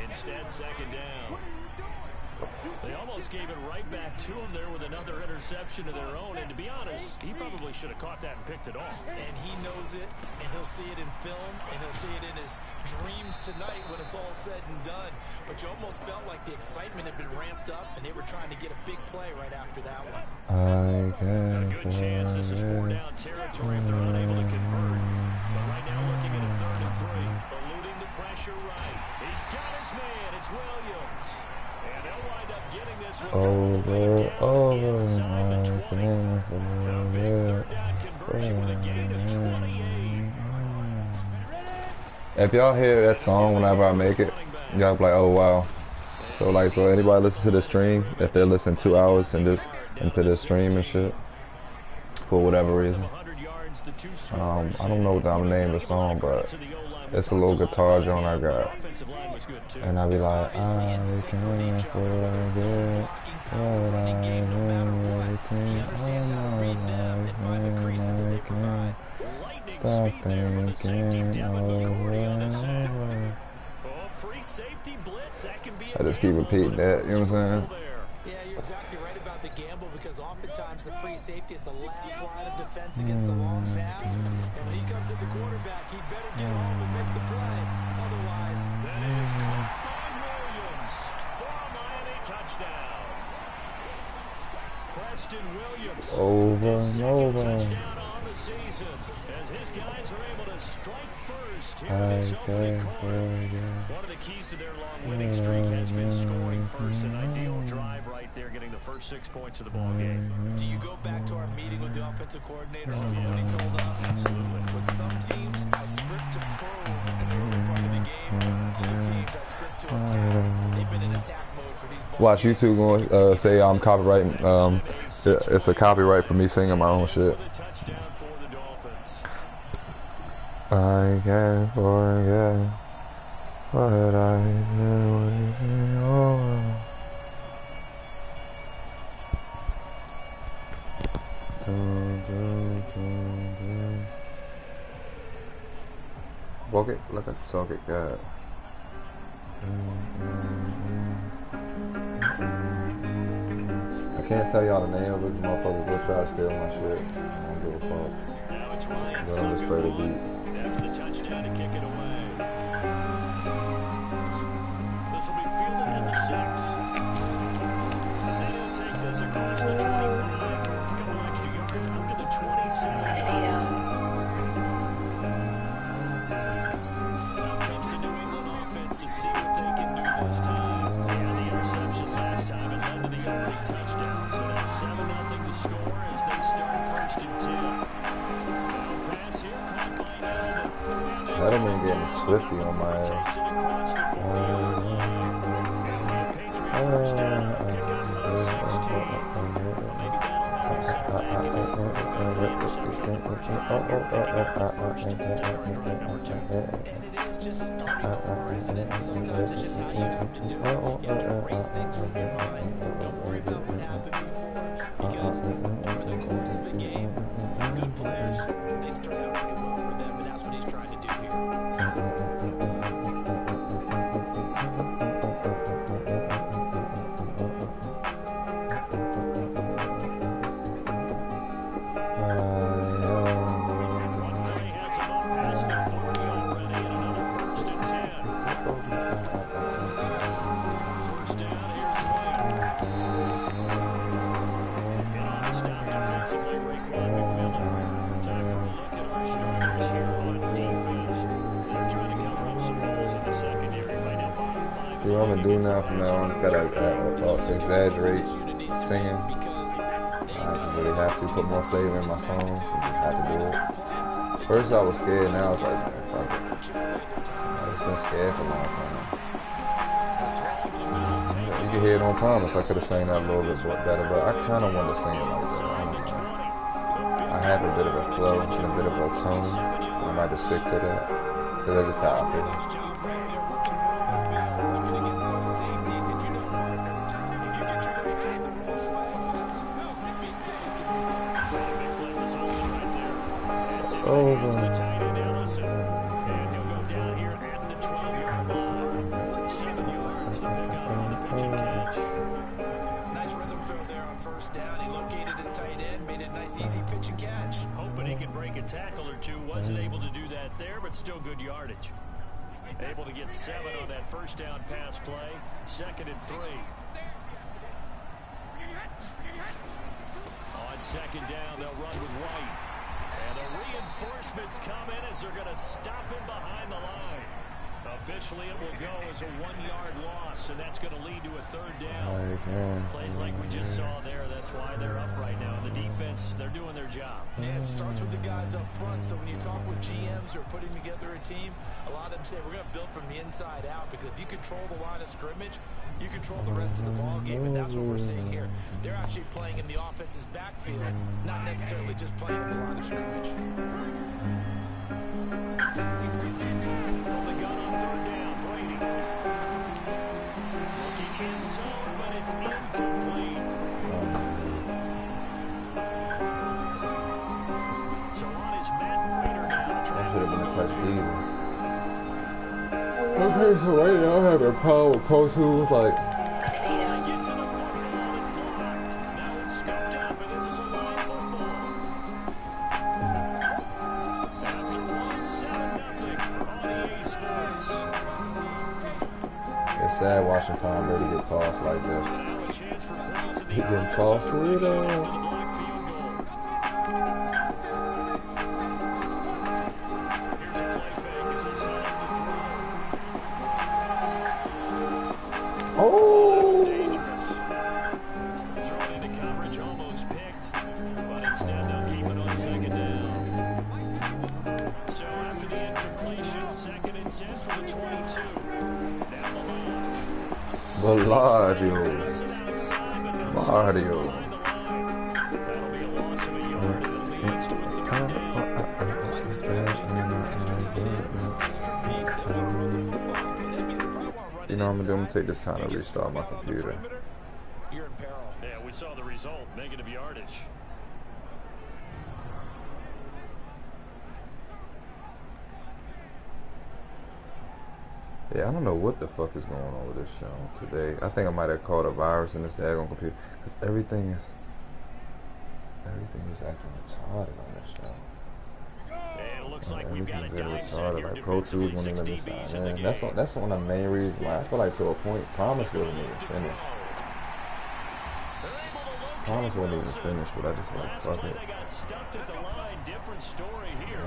Instead, second down. They almost gave it right back to him there with another interception of their own. And to be honest, he probably should have caught that and picked it off. And he knows it, and he'll see it in film, and he'll see it in his dreams tonight when it's all said and done. But you almost felt like the excitement had been ramped up, and they were trying to get a big play right after that one. A good chance this is 4-down territory if they're unable to convert. But right now looking at a 3rd and 3. Eluding the pressure right. He's got his man. It's Williams. And they'll wind up getting this one inside the 20. A big 3rd down conversion with a gain of 28. If y'all hear that song whenever I make it, y'all be like, oh wow. So anybody listen to the stream, if they're listening 2 hours and just into this stream and shit, for whatever reason. I don't know the name of the song, but it's a little guitar joint I got. And I be like, I can't forget what I know everything all my life, and I can't stop thinking over. I just keep repeating that, you know what I'm saying? Yeah, you're exactly right about the gamble, because oftentimes the free safety is the last line of defense against a long pass. And when he comes at the quarterback, he better get home and make the play. Otherwise, that is caught by Williams for a Miami touchdown. Preston Williams. Over and over. Touchdown on the season as his guys are able to strike first here in this opening quarter. One of the keys to their long winning streak has been scoring first. An ideal drive right there, getting the first 6 points of the ball game. Do you go back to our meeting with the offensive coordinator and what he told us? Absolutely. With some teams, I script to probe in the early part of the game. Other teams, I script to attack. They've been in attack mode for these balls. Watch YouTube going say I'm copyrighting. It's a copyright for me singing my own shit. I can't forget what I did over. Walk it, look at the socket, God. I can't tell y'all the name of it, motherfuckers will try to steal my shit. I don't give a fuck. Now it's Ryan But I'm just play the beat. after the touchdown to kick it away. This will be fielded at the 6. And he'll take this across the 25. A couple extra yards out to the 27. Now comes the New England offense to see what they can do this time. They had the interception last time and led to the opening touchdown. So now 7-0 to score as they start 1st and 10. Pass here caught by Allen. That don't mean getting Swifty on my ass. just starting over, isn't it? Sometimes it's just how you have to do it. You have to erase things from your mind. Don't worry about what happened before, because over the course of a game, good players, things turn out pretty well for them, and that's what he's trying to do here. See what I'm gonna do now from now on, just gotta exaggerate singing. I just really have to put more flavor in my songs and just have to do it. First I was scared, now it's like, man, fuck it. I've just been scared for a long time. You can hear it on Promise, I could have sang that a little bit better, but I kinda wanted to sing it like that. I don't know. I have a bit of a flow and a bit of a tone. I might just stick to that. Because that's just how I feel. Over. And he'll go down here at the 12-yard line. 7 yards to pick up on the pitch and catch. Nice rhythm throw there on first down. He located his tight end, made a nice easy pitch and catch. Hoping he could break a tackle or two. Wasn't able to do that there, but still good yardage. Able to get 7 on that first down pass play. 2nd and 3. On 2nd down, they'll run with White. And the reinforcements come in as they're going to stop him behind the line. Officially, it will go as a 1-yard loss, and that's going to lead to a 3rd down. Plays like we just saw there, that's why they're up right now. The defense, they're doing their job. Yeah, it starts with the guys up front, so when you talk with GMs who are putting together a team, a lot of them say we're going to build from the inside out, because if you control the line of scrimmage, you control the rest of the ball game, and that's what we're seeing here. They're actually playing in the offense's backfield, not necessarily just playing at the line of scrimmage. From the gun on 3rd down, Brady. Looking in zone, but it's incomplete. So on is Matt Prater now. That should have been a touch easy. Okay, so right now I have a problem with Pro Tools, like. It's sad watching Tom Brady get tossed like this. He getting tossed to it Mario. You know what I'm gonna do? I'm gonna take this time to restart my computer. You're in peril. Yeah, we saw the result. Negative yardage. Yeah, I don't know what the fuck is going on with this show today. I think I might have caught a virus in this daggone computer, because everything is acting retarded on this show. And it looks like we've got a retarded. Like Pro Tools won't even sign in. That's one of the main reasons why I feel like to a point Promise wasn't even finished. Promise wasn't even finished, but I just like fuck it.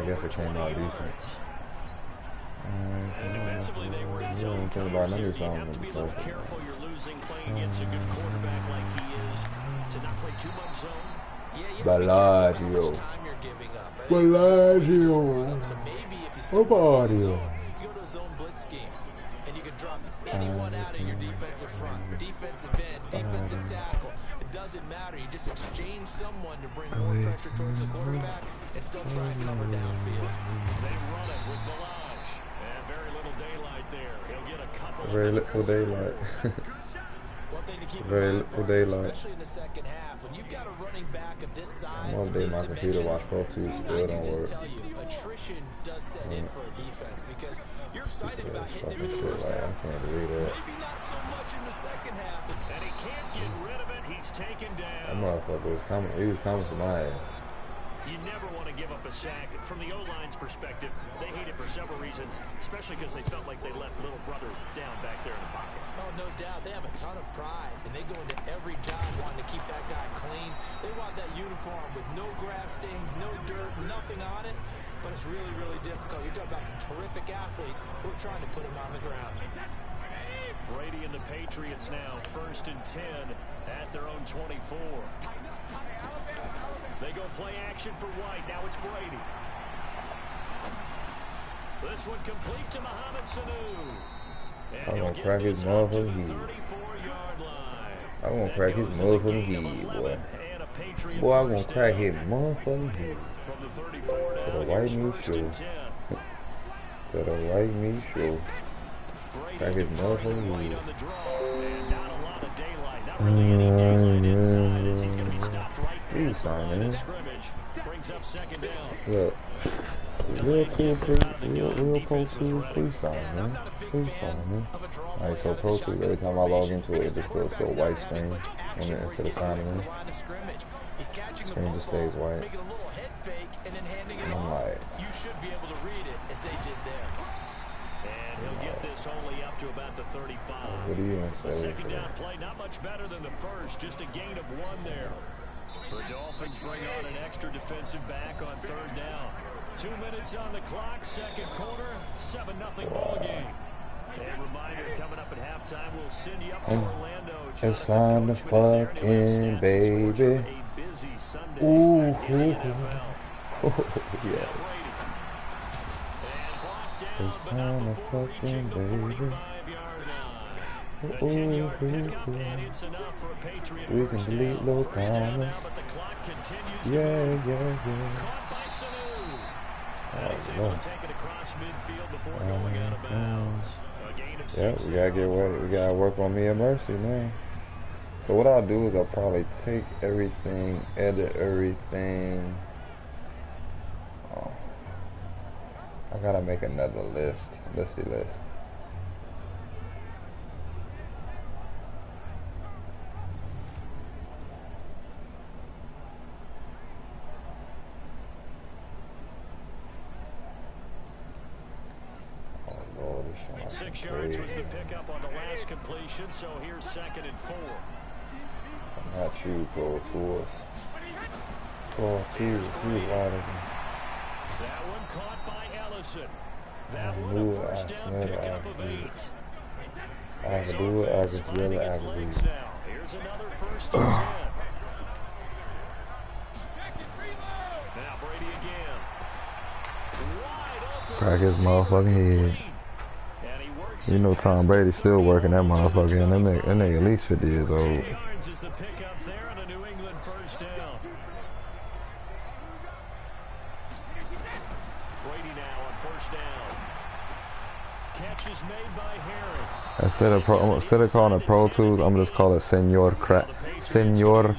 I guess it came out decent. And defensively, they were in zone coverage, so you have to be a little careful. You're losing playing against a good quarterback like he is to not play too much zone. Bellagio. Bellagio. Bellagio. You go to a zone blitz scheme, and you can drop anyone out of your defensive front, defensive end, defensive tackle. It doesn't matter. You just exchange someone to bring more pressure towards the quarterback and still try and cover downfield. They run it with Balaj. And very little right there. He'll get a couple Very little daylight. Very little daylight. Especially in the second half, when you've got a running back of this size, I'm gonna update my computer watch Pro 2 still don't work. tell you, attrition does set in for a defense because you're excited about hitting it in the first half. I can't read that. Maybe not so much in the second half. And he can't get rid of it. He's taken down. That motherfucker was coming. He was coming for my ass. You never want to give up a sack. From the O-line's perspective, they hate it for several reasons, especially because they felt like they let little brother down back there in the pocket. Oh, no doubt. They have a ton of pride, and they go into every job wanting to keep that guy clean. They want that uniform with no grass stains, no dirt, nothing on it, but it's really, really difficult. You're talking about some terrific athletes who are trying to put him on the ground. Brady and the Patriots now, 1st and 10 at their own 24. They go play action for White. Now it's Brady. This one complete to Mohamed Sanu. I'm gonna crack his motherfucking head. I'm gonna crack his motherfucking head, boy. Boy, I'm gonna crack his motherfucking head. To the white meat show. To the white meat show. Crack his motherfucking head. He's signing. Look. Real cool, real Pro 2, please sign, man. Please sign, man. Alright, so Pro 2, every time I log into it, it just goes to a white screen instead of signing in. Screen just stays white. And I'm like, You should be able to read it as they did there. And he'll get this only up to about the 35. what are you gonna The say? second down play, not much better than the first, just a gain of 1 there. The Dolphins bring on an extra defensive back on 3rd down. 2 minutes on the clock, second quarter, 7-0 ball game. And reminder, coming up at halftime, we'll send you up to Orlando. It's time to fucking baby. Ooh, yeah. It's time to fucking baby. We can delete low comments. Yeah. He's able to take it across midfield before going out of bounds. Yep, we gotta work on me and Mercy now. So what I'll do is I'll probably take everything, edit everything. Oh, I gotta make another listy list. Oh, 6 yards was the pickup on the last completion, so here's 2nd and 4. Not you, go to us. Go to you, wide open. That one caught by Ellison. That one a first down pickup of 8. I can do it, I just really have to do it. Here's another 1st and 10. Now Brady again. Wide open. Crack his motherfucking head. You know Tom Brady's still working that motherfucker, and that nigga at least 50 years old. 10 yards is the pickup there on a New England 1st down. Brady now on 1st down. Catch is made by Harry. Instead of calling it Pro Tools, I'm just calling it Senor Crashy. Senor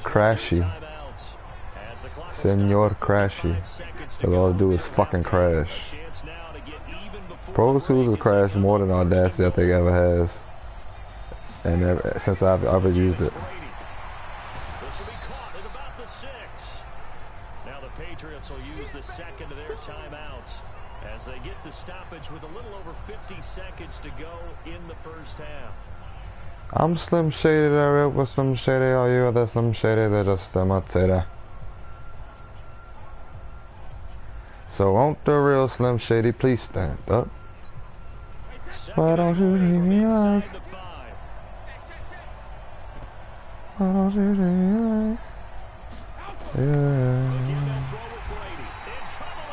Crashy. Because all I do is fucking crash. Pro Tools has crashed more than Audacity I think ever has, and since I've ever used it. This will be caught at about the 6. Now the Patriots will use the second of their timeouts as they get the stoppage with a little over 50 seconds to go in the first half. I'm Slim Shady there with Slim Shady. Are you the Slim Shady that just imitated? So won't the real Slim Shady please stand up? Why don't you leave me alone? Why don't you leave me alone?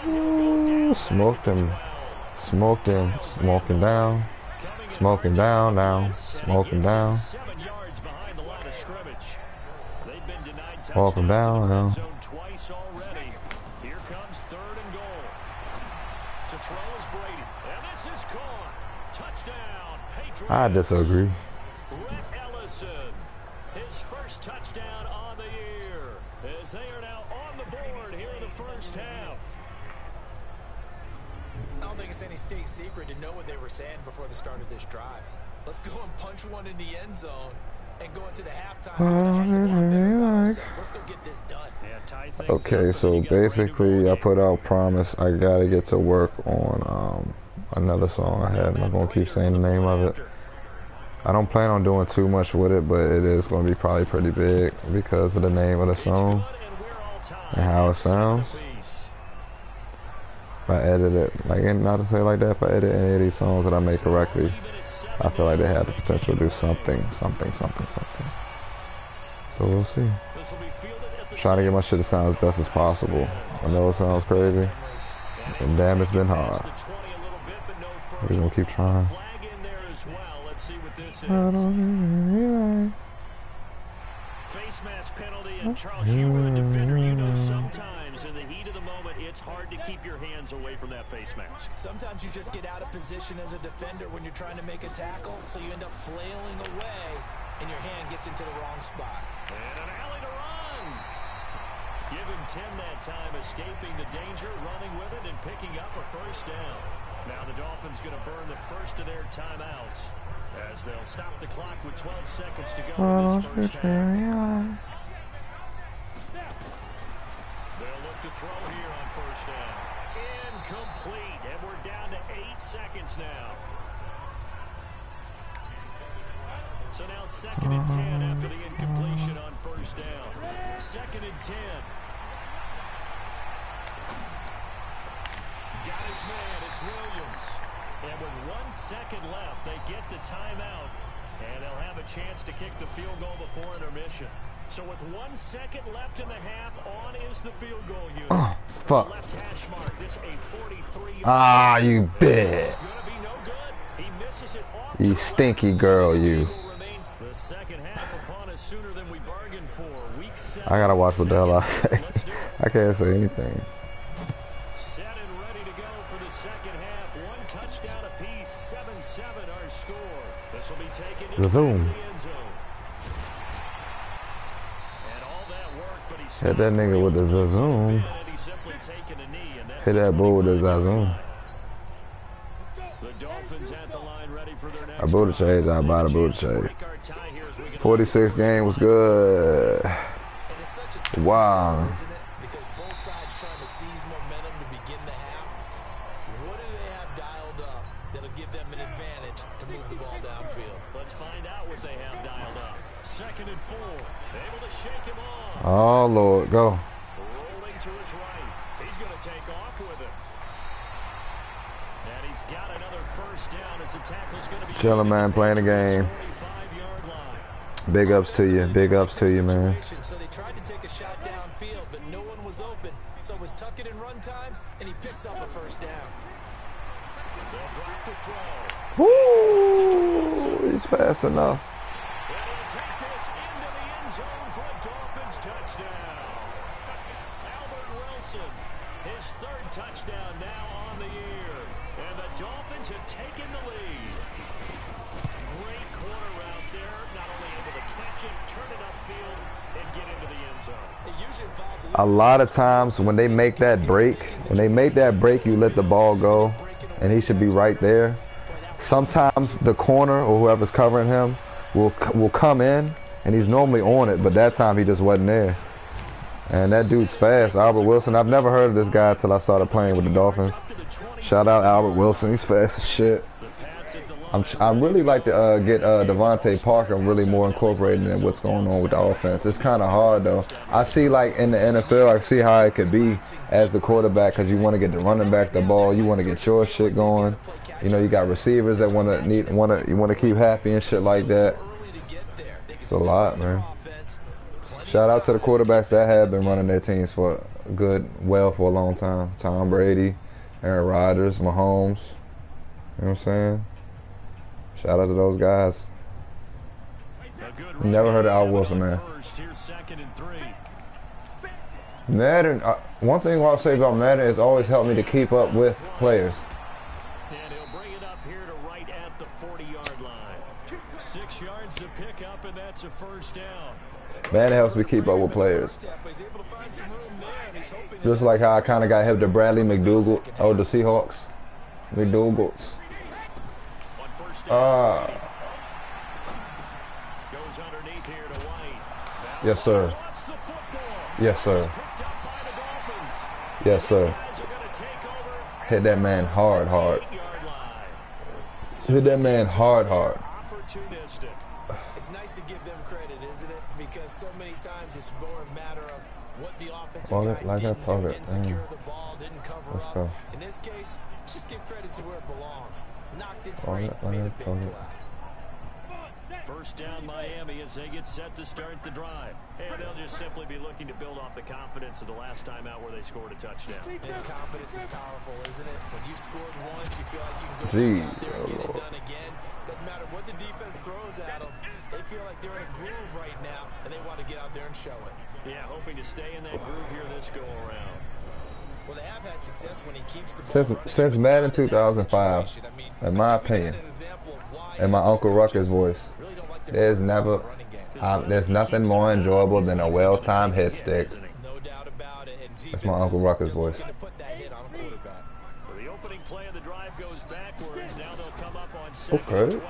Yeah. Ooh, smoked him. Smoked him. Smoking down. Smoking down now. Smoking down. Walking down now. Twice already. Here comes 3rd and goal. To throw is Brady. And this is caught. Touchdown, Patriots. I disagree. Rhett Ellison, his first touchdown on the year, as they are now on the board here in the first half. I don't think it's any state secret to know what they were saying before the start of this drive. Let's go and punch one in the end zone and go into the halftime. Let's go get this done. Okay, so basically I put out promise I gotta get to work on another song I had. I'm not gonna keep saying the name of it. I don't plan on doing too much with it, but it is gonna be probably pretty big because of the name of the song and how it sounds. If I edit it, like, not to say like that, if I edit any of these songs that I make correctly, I feel like they have the potential to do something. So we'll see. Trying to get my shit to sound as best as possible. I know it sounds crazy, and damn, it's been hard. We're gonna keep trying. Face mask penalty, and Charles, you were a defender. You know sometimes in the heat of the moment, it's hard to keep your hands away from that face mask. Sometimes you just get out of position as a defender when you're trying to make a tackle, so you end up flailing away, and your hand gets into the wrong spot. And an alley to run. Give him 10 that time, escaping the danger, running with it, and picking up a first down. Now the Dolphins going to burn the first of their timeouts, as they'll stop the clock with 12 seconds to go in this first half. They'll look to throw here on first down. Incomplete, and we're down to 8 seconds now. So now 2nd and 10 after the incompletion on first down. 2nd and 10. Got his man, it's Williams. And with 1 second left, they get the timeout, and they'll have a chance to kick the field goal before intermission. So with 1 second left in the half, on is the field goal unit. Oh, fuck. Left hash mark, this a 43. Ah, you bitch. He misses it off. You stinky girl, you. The second half upon us sooner than we bargained for. Week 7. I gotta watch what the hell I say. I can't say anything. Set and ready to go for the second half. 1 touchdown apiece. 7-7 our score. This will be taken into the end zone. And all that work, but he hit that nigga with the Zazoom. Hit that bull with the Zazoom. The Dolphins at the line ready for their next. I booted change, I bought a booted change. 46 game was good. Wow. Because both sides trying to seize momentum to begin the half. What do they have dialed up that'll give them an advantage to move the ball downfield? Let's find out what they have dialed up. 2nd and 4. Able to shake him off. Oh Lord, go. Rolling to his right. He's going to take off with it. And he's got another first down as the tackle's going to be. Chillin', man, playing the game. Big ups to you. Big ups to you, man. So they tried to take a shot downfield, but no one was open. So it was tuck it in run time, and he picks up a first down. They'll drop the throw. Woo! He's fast enough. They'll take this into the end zone for a Dolphins touchdown. Albert Wilson, his 3rd touchdown now on the year. And the Dolphins have taken the lead. Great corner route there. Not only able to catch it, turn it upfield, and get into the end zone. A lot of times when they make that break, you let the ball go, and he should be right there. Sometimes the corner or whoever's covering him will come in, and he's normally on it, but that time he just wasn't there. And that dude's fast, Albert Wilson. I've never heard of this guy until I started playing with the Dolphins. Shout out Albert Wilson. He's fast as shit. I really like to get Devontae Parker really more incorporated in what's going on with the offense. It's kind of hard, though. I see, like, in the NFL, I see how it could be as the quarterback because you want to get the running back the ball. You want to get your shit going. You know, you got receivers that want to keep happy and shit like that. It's a lot, man. Shout out to the quarterbacks that have been running their teams for for a long time. Tom Brady, Aaron Rodgers, Mahomes. You know what I'm saying? Shout out to those guys. Never heard of Al Wilson, man. Madden, one thing I'll say about Madden is always helped me to keep up with players. And he'll bring it up here to right at finds the pickup, and that's a first down. Man, it helps me keep up with players. Just like how I kind of got hip to Bradley McDougall. Oh, the Seahawks. McDougals. Goes underneath here to White. Yes, sir. Yes, sir. Yes, sir. Hit that man hard, hard. Hit that man hard, hard. It's nice to give them credit, isn't it? Because so many times it's more a matter of what the offensive guy didn't do, didn't secure the ball, didn't cover up. In this case, just give credit to where it belongs. Knocked it free, made a big play. First down Miami as they get set to start the drive. And they'll just simply be looking to build off the confidence of the last time out where they scored a touchdown. And confidence is powerful, isn't it? When you've scored once, you feel like you can go out there and get it done again. Doesn't matter what the defense throws at them. They feel like they're in a groove right now, and they want to get out there and show it. Yeah, hoping to stay in that groove here this go-around. Well, they have had success when he keeps the ball since Madden 2005, in my opinion, in my Uncle Ruckus voice, there's nothing more enjoyable than a well-timed hit stick. That's my Uncle Ruckus voice. So the opening play of the drive goes backwards. Now they'll come up on second and 12.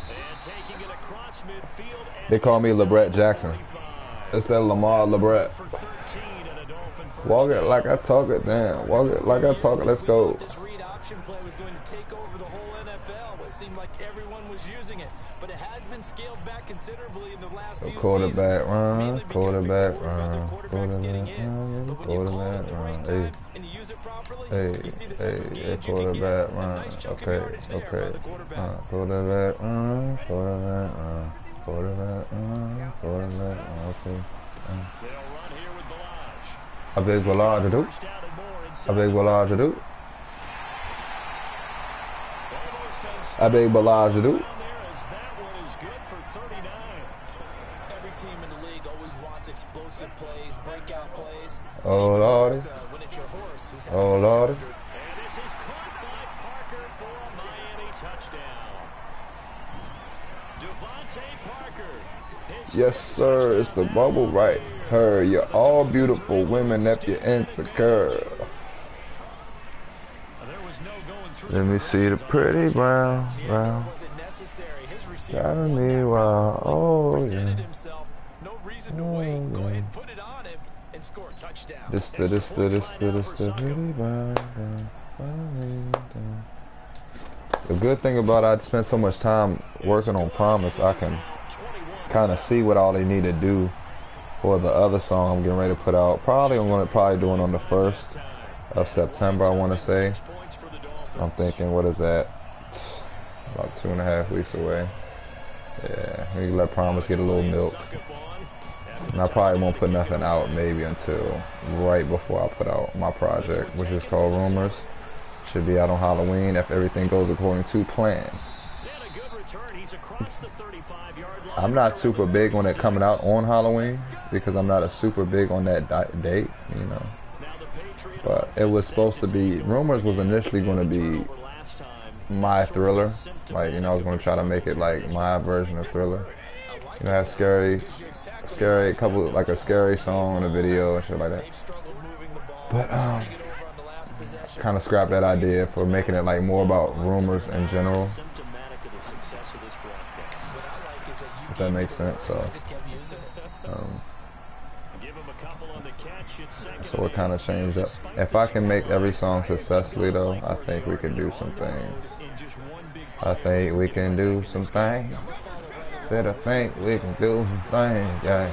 And taking it across midfield. They call me LeBret Jackson. Instead of Lamar LeBret. Walk it like I talk it, damn. Walk it like I talk it, let's go. This read option play was going to take over the whole NFL. It seemed like everyone was using it, but it has been scaled back considerably in the last few quarterback seasons. Run, quarterback run, quarterback run, hey. Hey, quarterback run, okay, quarterback run, quarterback run, okay. A big Ballard to do. A big Ballard to do. A big Ballard to do. Every team in the league always wants explosive plays, breakout plays. Oh Lordy. Oh Lordy. And this is caught by Parker for a Miami touchdown. Devontae Parker. Yes, sir. It's the bubble right here. You're all beautiful women if you're insecure. Let me see the pretty brown. Got me wild. Oh, yeah. Oh, yeah. This pretty brown. The good thing about I spent so much time working on Promise, I can kind of see what all they need to do for the other song I'm getting ready to put out. I'm going to do it on the 1st of September, I want to say. I'm thinking, what is that? About 2.5 weeks away. Yeah, we can let Promise get a little milk. And I probably won't put nothing out maybe until right before I put out my project, which is called Rumors. Should be out on Halloween if everything goes according to plan. I'm not super big on it coming out on Halloween because I'm not a super big on that date, you know. But it was supposed to be, Rumors was initially going to be my Thriller. Like, you know, I was going to try to make it like my version of Thriller. You know, have scary, couple, like a scary song in a video and shit like that. But, kind of scrapped that idea for making it like more about Rumors in general. If that makes sense, so it kind of changed up. If I can make every song successfully though, I think we can do some things. I think we can do some things. Said I think we can do some things, yeah.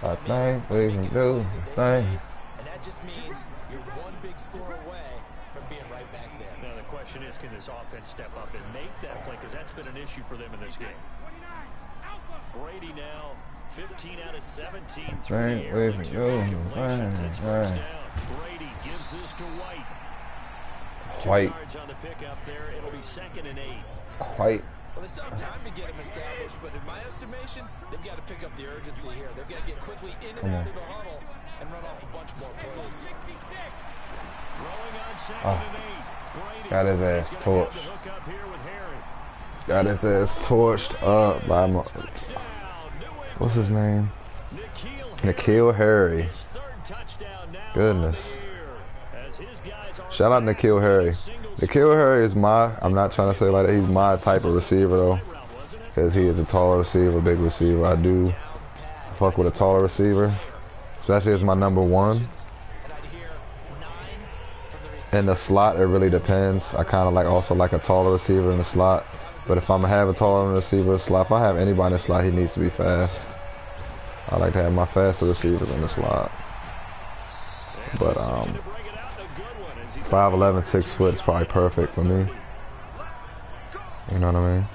I think we can do some things. And that just means you're one big score away from being right back there. Now the question is, can this offense step up and make that play? Because that's been an issue for them in this game. Brady now 15 out of 17 through the air. Congratulations, it's first down. Brady gives this to White. 2 yards on the pickup there. It'll be 2nd and 8. White. Well, they still have time to get him established, but in my estimation, they've got to pick up the urgency here. They've got to get quickly in and out of the huddle and run off a bunch more plays. Throwing on 2nd and 8. Got his ass torched. Got his ass torched up by my, what's his name? N'Keal Harry. Goodness. Shout out N'Keal Harry. N'Keal Harry is I'm not trying to say like that, he's my type of receiver though. Because he is a taller receiver, big receiver. I do fuck with a taller receiver. Especially as my number one. In the slot, it really depends. I kind of also like a taller receiver in the slot. But if I'm going to have a taller receiver in the slot, if I have anybody in the slot, he needs to be fast. I like to have my faster receivers in the slot. But 5'11", 6 foot is probably perfect for me. You know what I mean?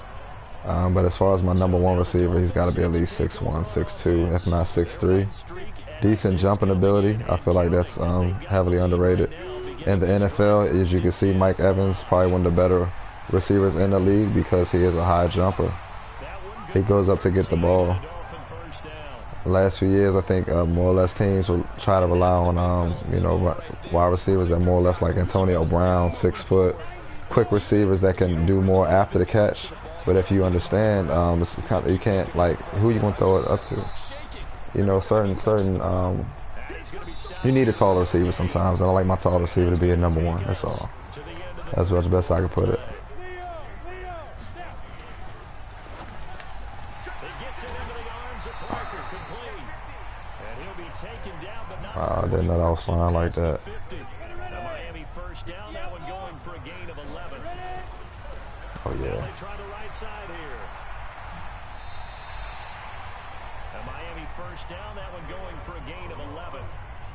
But as far as my number one receiver, he's got to be at least 6'1", 6'2", if not 6'3". Decent jumping ability. I feel like that's heavily underrated. In the NFL, as you can see, Mike Evans probably one of the better receivers in the league because he is a high jumper. He goes up to get the ball. The last few years, I think more or less teams will try to rely on wide receivers that more or less like Antonio Brown, 6 foot, quick receivers that can do more after the catch. But if you understand, you can't, like, who you want to throw it up to? You know, certain you need a taller receiver sometimes, and I like my taller receiver to be a number one. That's all. That's the best I can put it. I didn't know that was fine like that. Miami first down, that one going for a gain of 11. Oh yeah. They try the right side here. Miami first down, that one going for a gain of 11.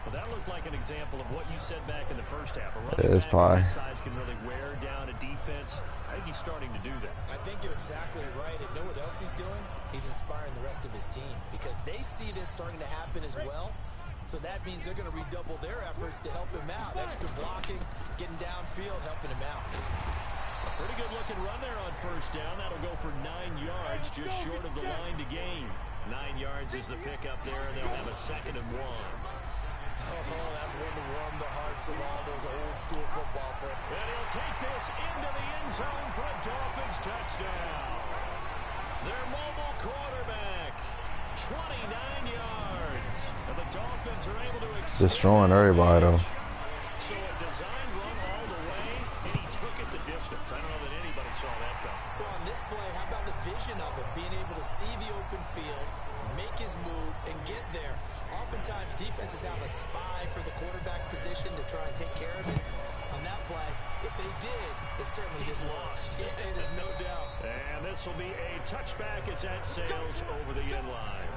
Well, that looked like an example of what you said back in the first half. It's probably. Size can really wear down a defense. I think he's starting to do that. I think you're exactly right. And know what else he's doing? He's inspiring the rest of his team because they see this starting to happen as well. So that means they're going to redouble their efforts to help him out. Extra blocking, getting downfield, helping him out. A pretty good looking run there on first down. That'll go for 9 yards, just short of the line to gain. 9 yards is the pickup there, and they'll have a 2nd and 1. Oh, that's one to warm the hearts of all those old school football players. And he'll take this into the end zone for a Dolphins touchdown. Their mobile quarterback, 29 yards. And the Dolphins are able to destroying everybody though. So a design run all the way, and he took it the distance. I don't know that anybody saw that coming. Well, on this play, how about the vision of it? Being able to see the open field, make his move, and get there. Oftentimes, defenses have a spy for the quarterback position to try and take care of it. On that play, if they did, it certainly didn't work. Yeah, it is no doubt. And this will be a touchback as that sails over the end line.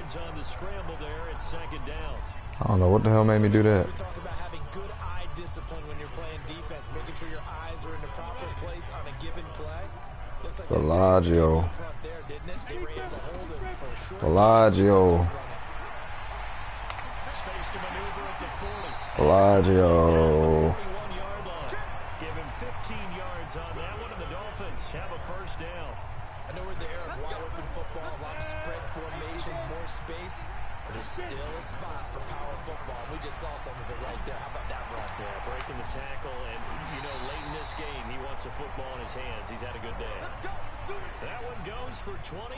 On the scramble there, it's 2nd down. I don't know what the hell made me do that. We talk about having good eye discipline when you're playing defense, making sure your eyes are in the proper place on a given play. Looks like Bellagio. There, didn't it? They were able to hold him for a short Bellagio. Space to maneuver at the 40. Bellagio. 41-yard line. Give him 15 yards on that one, and the Dolphins have a first down. I know we're in the era of wide open football, a lot of spread formations, more space, but there's still a spot for power football. We just saw some of it right there. How about that run? Yeah, breaking the tackle, and late in this game, he wants a football in his hands. He's had a good day. That one goes for 24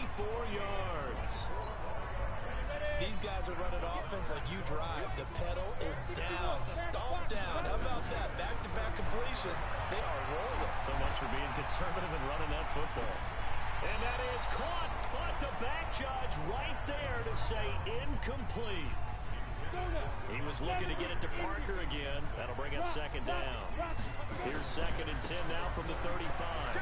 yards. These guys are running offense like you drive. The pedal is down, stomp down. How about that? Back-to-back completions. They are rolling. So much for being conservative and running that football. And that is caught, but the back judge right there to say incomplete. He was looking to get it to Parker again. That'll bring up 2nd down. Here's 2nd and 10 now from the 35.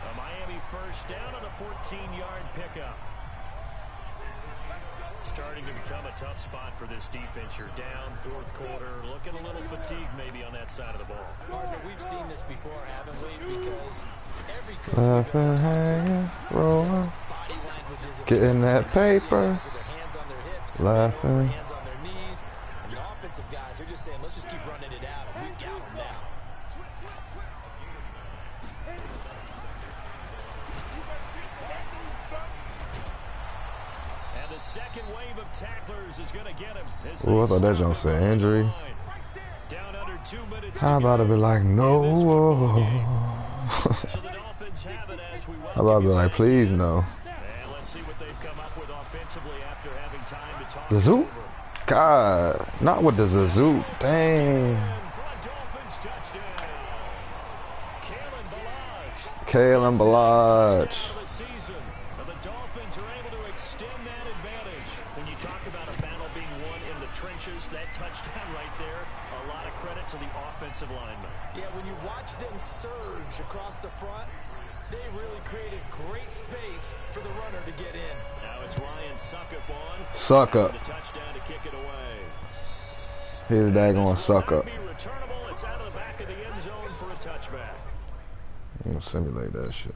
A Miami first down on a 14-yard pickup. Starting to become a tough spot for this defense. You're down fourth quarter, looking a little fatigued maybe on that side of the ball. Partner, we've seen this before, haven't we? Because every coach Laughing, hanging, rolling, getting that paper, laughing. hands on their knees, and the offensive guys are just saying, let's just keep running it out, and we've got them now. And the second wave of tacklers is going to get him. Oh, I thought that joint said injury. Down under 2 minutes. How about it be like, no? So the Dolphins have it as we How about it be like, please, no? And let's see what they've come up with offensively after having time to talk. The Zoot? God, not with the Zoot. Dang. Kalen Balaj. The Dolphins are able to extend that advantage. When you talk about a battle being won in the trenches, that touchdown right there, a lot of credit to the offensive linemen. Yeah, when you watch them surge across the front, they really created great space for the runner to get in. Now it's Ryan Suckup on. Suckup. The touchdown to kick it away. He's a daggone Suckup. Returnable. It's out of the back of the end zone for a touchback. I'm gonna simulate that shit.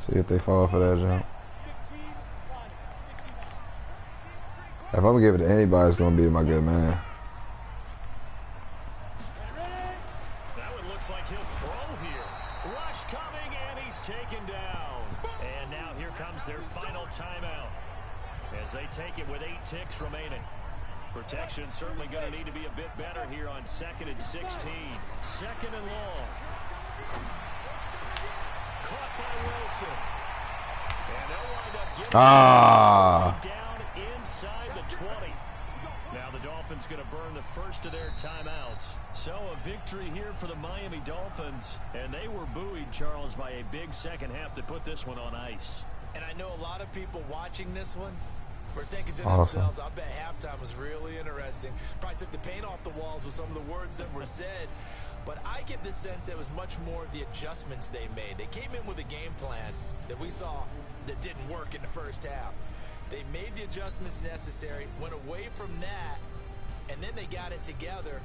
See if they fall for that jump. If I'm gonna give it to anybody, it's gonna be my good man. That one looks like he'll throw here. Rush coming, and he's taken down. And now here comes their final timeout as they take it with 8 ticks remaining. Protection certainly going to need to be a bit better here on 2nd and 16. 2nd and long. Caught by Wilson. And they'll wind up getting down inside the 20. Now the Dolphins going to burn the first of their timeouts. So a victory here for the Miami Dolphins. And they were buoyed, Charles, by a big second half to put this one on ice. And I know a lot of people watching this one were thinking to themselves, I bet halftime was really interesting. Probably took the paint off the walls with some of the words that were said. But I get the sense it was much more the adjustments they made. They came in with a game plan that we saw that didn't work in the first half. They made the adjustments necessary, went away from that, and then they got it together,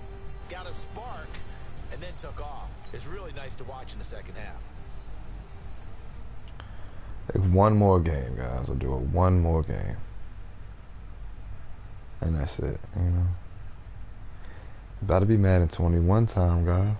got a spark, and then took off. It's really nice to watch in the second half. One more game, guys. I'll do it one more game. And that's it, you know. About to be Madden 21 time, guys.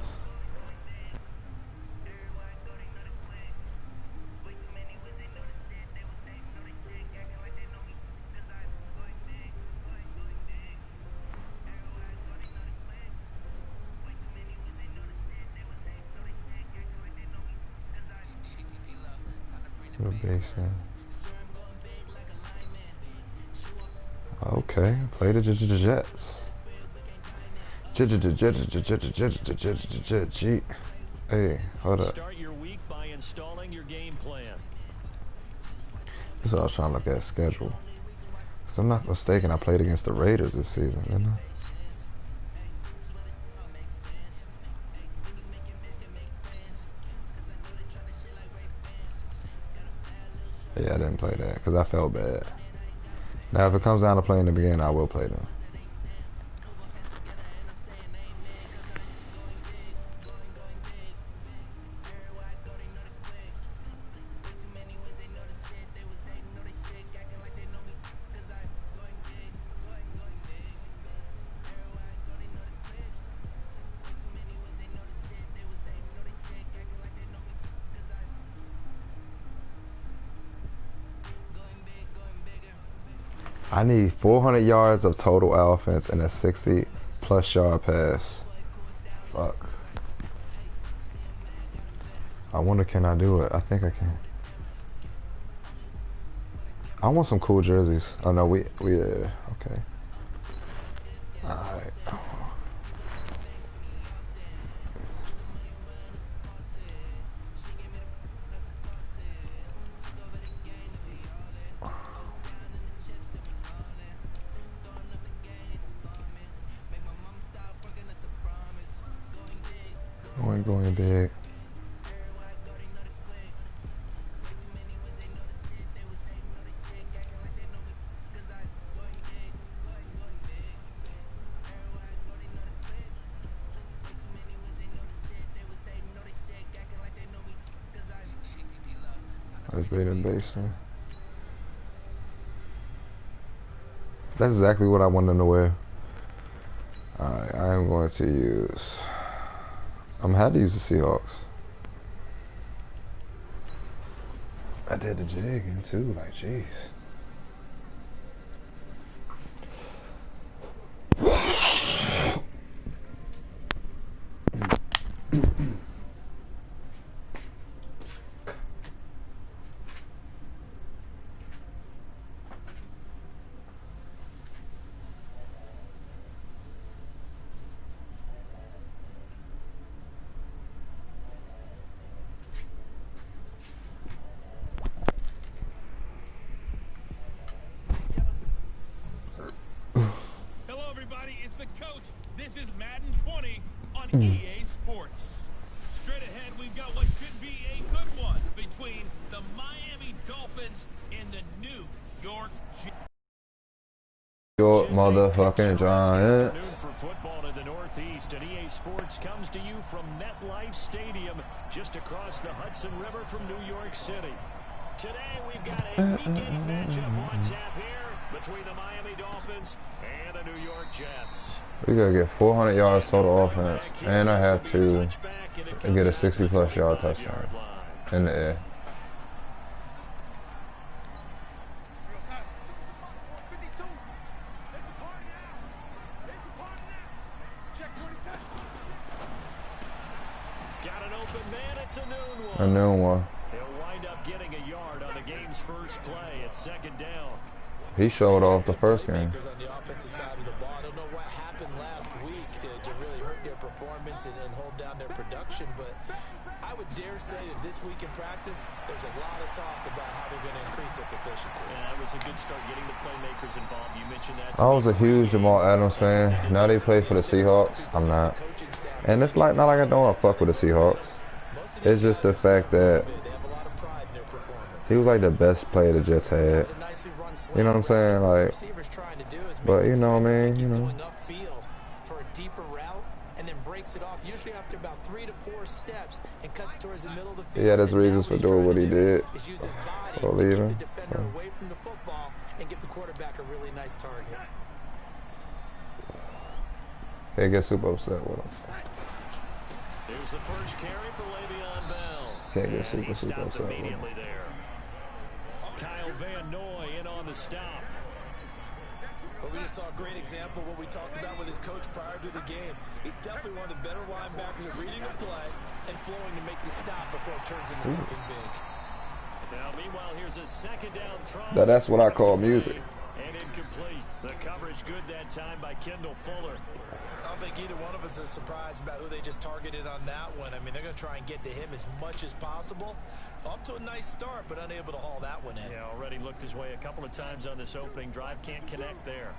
Okay, play the Jets. Hey, hold up. Start your week by installing your game plan. This is what I was trying to look at, schedule. If I'm not mistaken, I played against the Raiders this season, didn't I? Yeah, I didn't play that because I felt bad. Now, if it comes down to playing the beginning, I will play them. I need 400 yards of total offense and a 60+ yard pass. Fuck. I wonder, can I do it? I think I can. I want some cool jerseys. Oh no, we okay. Alright. Going big. That's Baden Basin. That's exactly what I wanted to wear. Alright, I am going to use... I'm had to use the Seahawks. I did the jigging too, like jeez. It's the coach. This is Madden 20 on EA Sports. Straight ahead, we've got what should be a good one between the Miami Dolphins and the New York Giants. Your motherfucking Giants. For football in the Northeast, and EA Sports comes to you from MetLife Stadium, just across the Hudson River from New York City. Today, we've got a weekend matchup on tap here between the Miami Dolphins and the New York Jets. We gotta get 400 yards total offense, and I have to get a 60-plus yard touchdown in the air. A new one. He'll wind up getting a yard on the game's first play at second down. He showed off the first game. On the offensive side of the ball. I don't know what happened last week to really hurt their performance and hold down their production, but I would dare say that this week in practice, there's a lot of talk about how they're going to increase their proficiency. Yeah, that was a good start getting the playmakers involved. You mentioned that. I was a huge Jamal Adams fan. Now they play for the Seahawks. I'm not. And it's like not like I don't want to fuck with the Seahawks. It's just the fact that he was like the best player the Jets had. You know what I'm saying? Like, but you know what I mean? You know. For a deeper route and then breaks it off usually after about 3 to 4 steps and cuts towards the middle of the field. Yeah, there's reasons for doing what he did. Or leaving. Keep the defender away from the football and give the quarterback a really nice target. They get super upset with him. Here's the first carry for Le'Veon Bell. Can't get super upset with him. There. Kyle Van Noy in on the stop. Well, we just saw a great example of what we talked about with his coach prior to the game. He's definitely one of the better linebackers at reading the play and flowing to make the stop before it turns into something big. Now, meanwhile, here's a second down throw. Now, that's what I call music. And incomplete. The coverage good that time by Kendall Fuller. I don't think either one of us is surprised about who they just targeted on that one. I mean, they're going to try and get to him as much as possible. Off to a nice start, but unable to haul that one in. Yeah, already looked his way a couple of times on this opening drive. Can't connect there.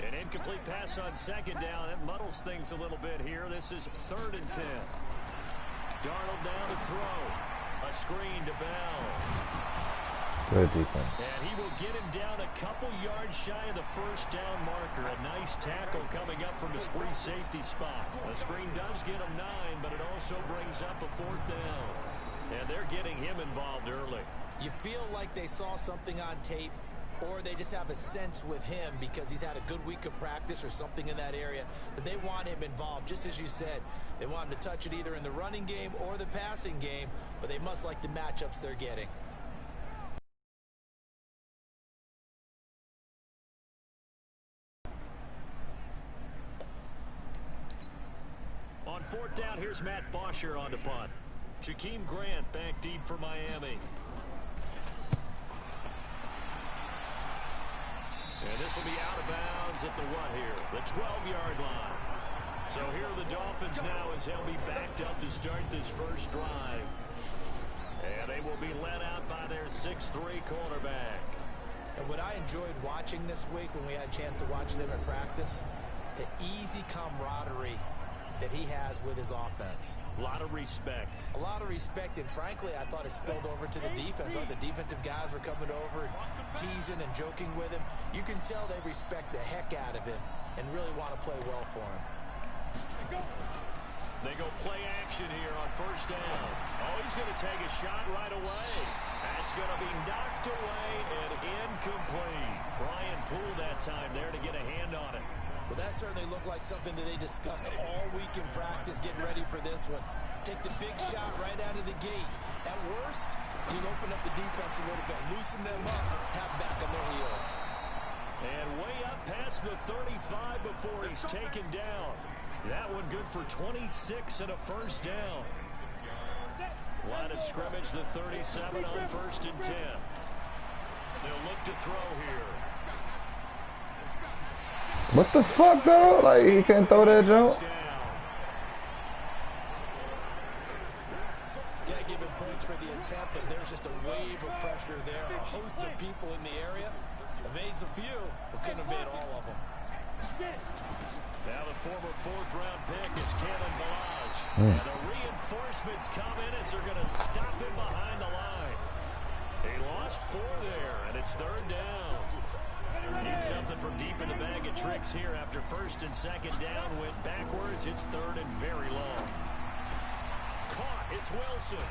An incomplete pass on second down. That muddles things a little bit here. This is 3rd and 10. Darnold down to throw. A screen to Bell. Good defense. And he will get him down a couple yards shy of the first down marker. A nice tackle coming up from his free safety spot. The screen does get him 9, but it also brings up a 4th down. And they're getting him involved early. You feel like they saw something on tape, or they just have a sense with him because he's had a good week of practice or something in that area that they want him involved. Just as you said, they want him to touch it either in the running game or the passing game, but they must like the matchups they're getting. On 4th down, here's Matt Bosher on the punt. Jakeem Grant back deep for Miami. And this will be out of bounds at the what here? The 12-yard line. So here are the Dolphins now as they'll be backed up to start this first drive. And they will be led out by their 6'3 quarterback. And what I enjoyed watching this week when we had a chance to watch them in practice, the easy camaraderie that he has with his offense. A lot of respect. A lot of respect, and frankly, I thought it spilled over to the defense. I thought the defensive guys were coming over and teasing and joking with him. You can tell they respect the heck out of him and really want to play well for him. They go play action here on first down. Oh, he's going to take a shot right away. That's going to be knocked away and incomplete. Brian Poole that time there to get a hand on it. Well, that certainly looked like something that they discussed all week in practice, getting ready for this one. Take the big shot right out of the gate. At worst, you'll open up the defense a little bit, loosen them up, have back on their heels. And way up past the 35 before he's taken down. That one good for 26 and a first down. Line of scrimmage, the 37 on first and 10. They'll look to throw here. What the fuck, though? Like, he can't throw that jump? Gotta give him points for the attempt, but there's just a wave of pressure there. A host of people in the area. Evades a few, but couldn't evade all of them. Now the former fourth-round pick, it's Kalen Balaj. And the reinforcements come in as they're going to stop him behind the line. He lost 4 there, and it's third down. Need something from deep in the bag of tricks here after first and second down went backwards. It's third and very long. Caught, it's Wilson.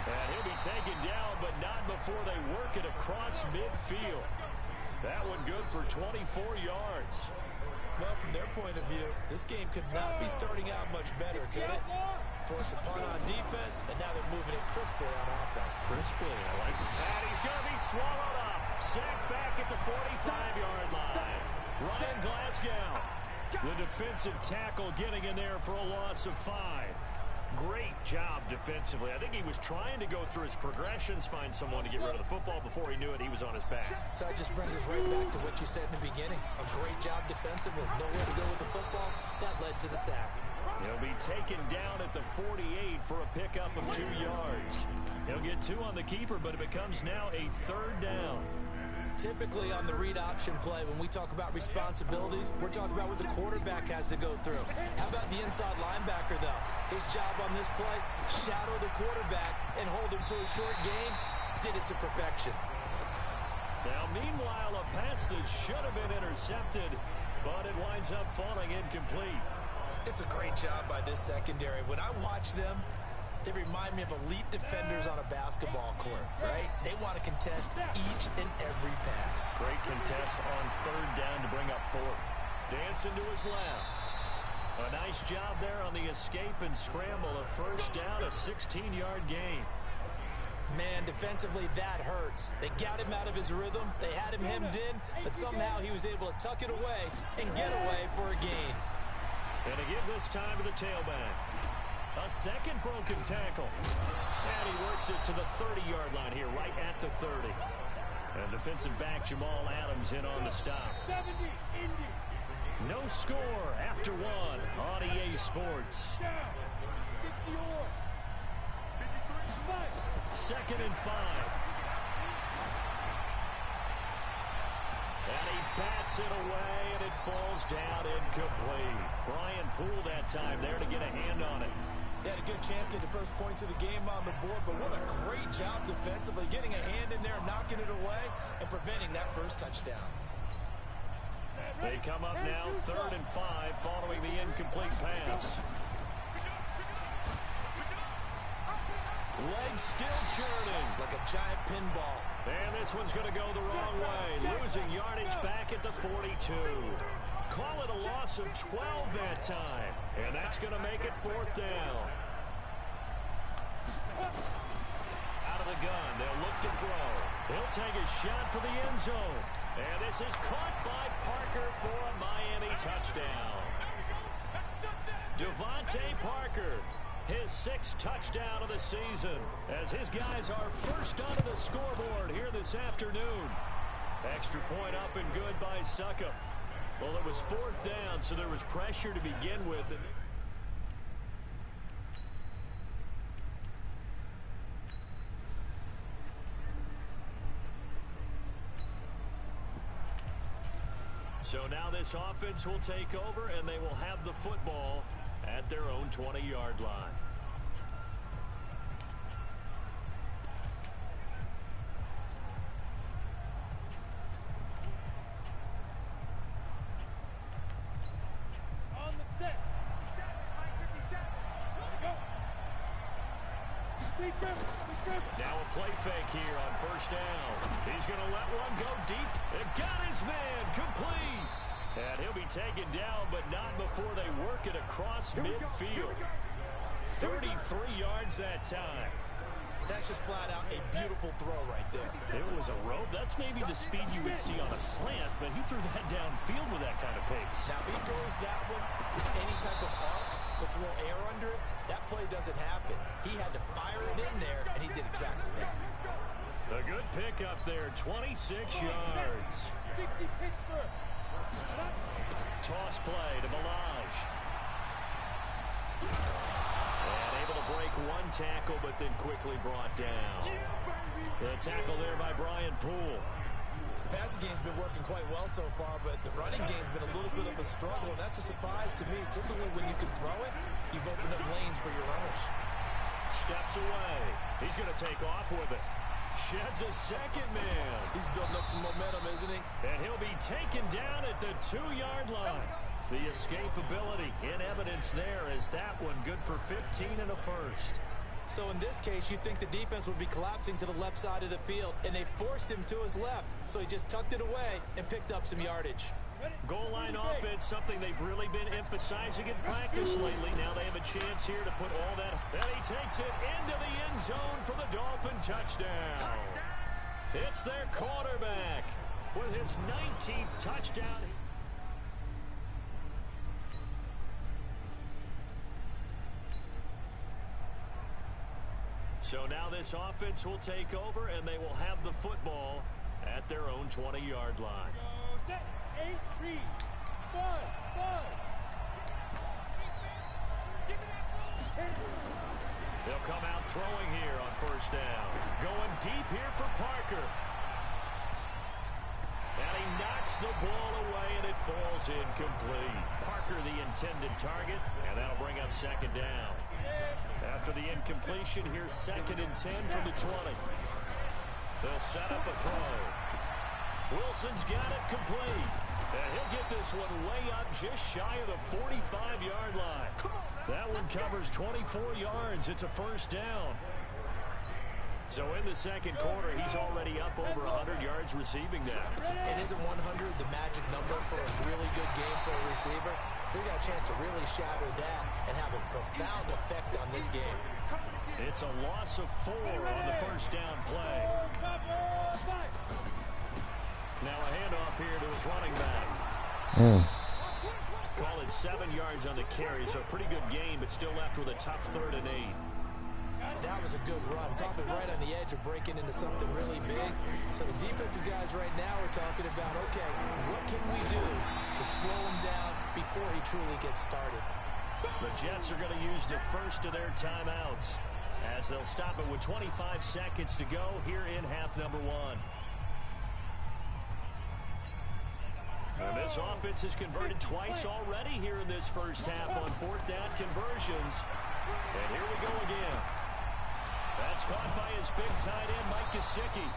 And he'll be taken down, but not before they work it across midfield. That one good for 24 yards. Well, from their point of view, this game could not be starting out much better, could it? Force a punt on defense, and now they're moving it crisply on offense. Crisply, I like it. And he's going to be swallowed up. Sacked back at the 45-yard line. Ryan Glasgow, the defensive tackle, getting in there for a loss of 5. Great job defensively. I think he was trying to go through his progressions, find someone to get rid of the football. Before he knew it, he was on his back. So that just brings us right back to what you said in the beginning. A great job defensively. Nowhere to go with the football. That led to the sack. He'll be taken down at the 48 for a pickup of 2 yards. He'll get 2 on the keeper, but it becomes now a third down. Typically on the read option play, when we talk about responsibilities, we're talking about what the quarterback has to go through. How about the inside linebacker, though? His job on this play, shadow the quarterback and hold him to a short gain. Did it to perfection. Now, meanwhile, a pass that should have been intercepted, but it winds up falling incomplete. It's a great job by this secondary. When I watch them, they remind me of elite defenders on a basketball court, right? They want to contest each and every pass. Great contest on third down to bring up 4th. Dancing to his left. A nice job there on the escape and scramble. A first down, a 16-yard gain. Man, defensively, that hurts. They got him out of his rhythm. They had him hemmed in, but somehow he was able to tuck it away and get away for a gain. And to give this time to the tailback. A second broken tackle. And he works it to the 30-yard line here, right at the 30. And defensive back Jamal Adams in on the stop. No score after 1 on EA Sports. Second and 5. And he bats it away, and it falls down incomplete. Brian Poole that time there to get a hand on it. They had a good chance to get the first points of the game on the board, but what a great job defensively, getting a hand in there, knocking it away, and preventing that first touchdown. They come up now, 3rd and 5, following the incomplete pass. Legs still churning. Like a giant pinball. And this one's going to go the wrong way. Losing yardage back at the 42. Call it a loss of 12 that time. And that's going to make it 4th down. Out of the gun, they'll look to throw. He'll take a shot for the end zone. And this is caught by Parker for a Miami touchdown. Devontae Parker, his 6th touchdown of the season, as his guys are first onto the scoreboard here this afternoon. Extra point up and good by Suckup. Well, it was 4th down, so there was pressure to begin with. So now this offense will take over, and they will have the football at their own 20-yard line. On the set. 57. Go. Now a play fake here on first down. He's going to let one go deep. It got his man complete. And he'll be taken down, but not before they work it across midfield. 33 yards that time. That's just flat out a beautiful throw right there. It was a rope. That's maybe the speed you would see on a slant, but he threw that downfield with that kind of pace. Now, if he throws that one with any type of arc, puts a little air under it, that play doesn't happen. He had to fire it in there, and he did exactly that. A good pick up there, 26 yards. 60 Pittsburgh. Toss play to Melage. And able to break one tackle, but then quickly brought down. The tackle there by Brian Poole. The passing game's been working quite well so far, but the running game's been a little bit of a struggle, and that's a surprise to me. Typically, when you can throw it, you've opened up lanes for your runners. Steps away. He's going to take off with it. Sheds a second man. He's building up some momentum, isn't he? And he'll be taken down at the 2-yard line. The escapability in evidence there is that one good for 15 and a first. So in this case, you'd think the defense would be collapsing to the left side of the field, and they forced him to his left. So he just tucked it away and picked up some yardage. Goal line offense, something they've really been emphasizing in practice lately. Now they have a chance here to put all that. And he takes it into the end zone for the Dolphin touchdown. It's their quarterback with his 19th touchdown. So now this offense will take over, and they will have the football at their own 20-yard line. Set. 8, 3, 5. They'll come out throwing here on first down. Going deep here for Parker. And he knocks the ball away, and it falls incomplete. Parker the intended target, and that'll bring up second down. After the incompletion, here's 2nd and 10 from the 20. They'll set up a throw. Wilson's got it complete. And he'll get this one way up just shy of the 45-yard line. That one covers 24 yards. It's a first down. So in the second quarter, he's already up over 100 yards receiving now. And isn't 100 the magic number for a really good game for a receiver? So he got a chance to really shatter that and have a profound effect on this game. It's a loss of 4 on the first down play. Now a handoff here to his running back. Call it 7 yards on the carry, so a pretty good game, but still left with a tough 3rd and 8. That was a good run, probably right on the edge of breaking into something really big. So the defensive guys right now are talking about, okay, what can we do to slow him down before he truly gets started? The Jets are going to use the first of their timeouts as they'll stop it with 25 seconds to go here in half number 1. And this offense has converted twice already here in this first half on 4th down conversions. And here we go again. That's caught by his big tight end, Mike Gesicki.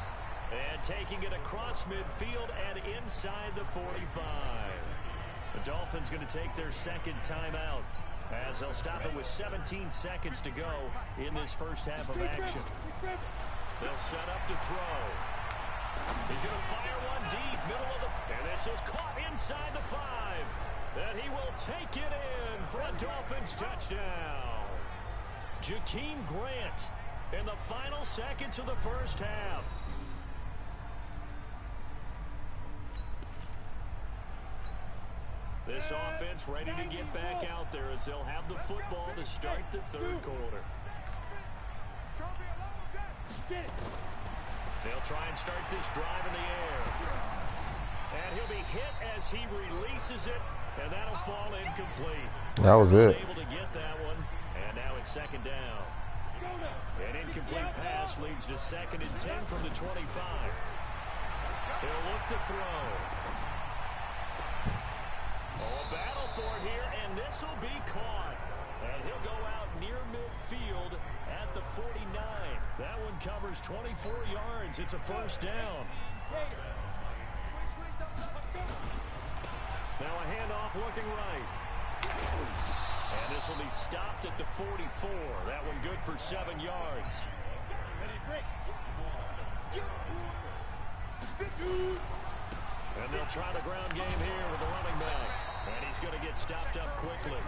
And taking it across midfield and inside the 45. The Dolphins going to take their 2nd timeout as they'll stop it with 17 seconds to go in this first half of action. They'll set up to throw. He's going to fire one deep, middle of the... And this is caught inside the 5. And he will take it in for a Dolphins touchdown. Jakeem Grant in the final seconds of the first half. This offense ready to get back out there as they'll have the football to start the 3rd quarter. They'll try and start this drive in the air. And he'll be hit as he releases it, and that'll fall incomplete. That was it. Able to get that one, and now it's 2nd down. An incomplete pass leads to 2nd and 10 from the 25. He'll look to throw. Oh, a battle for it here, and this will be caught. And he'll go out near midfield at the 49. That one covers 24 yards. It's a first down. Now a handoff looking right. And this will be stopped at the 44. That one good for 7 yards. And they'll try the ground game here with the running back. And he's going to get stopped up quickly.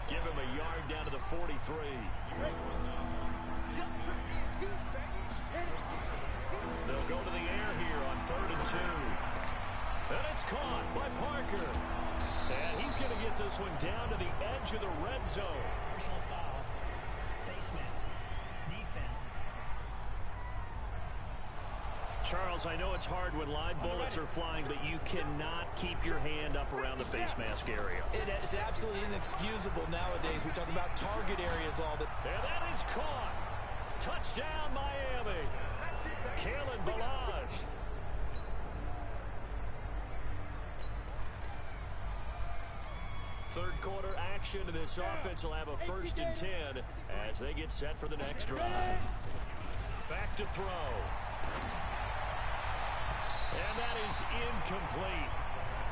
Give him a yard down to the 43. They'll go to the air here on 3rd and 2. And it's caught by Parker. And he's going to get this one down to the edge of the red zone. Personal foul. Face mask. Defense. Charles, I know it's hard when live bullets are flying, but you cannot keep your hand up around the face mask area. It is absolutely inexcusable nowadays. We talk about target areas all the time. And that is caught. Touchdown, Miami. Kalen Ballage. Third quarter action to this offense will have a 1st and 10 as they get set for the next drive. Back to throw. And that is incomplete.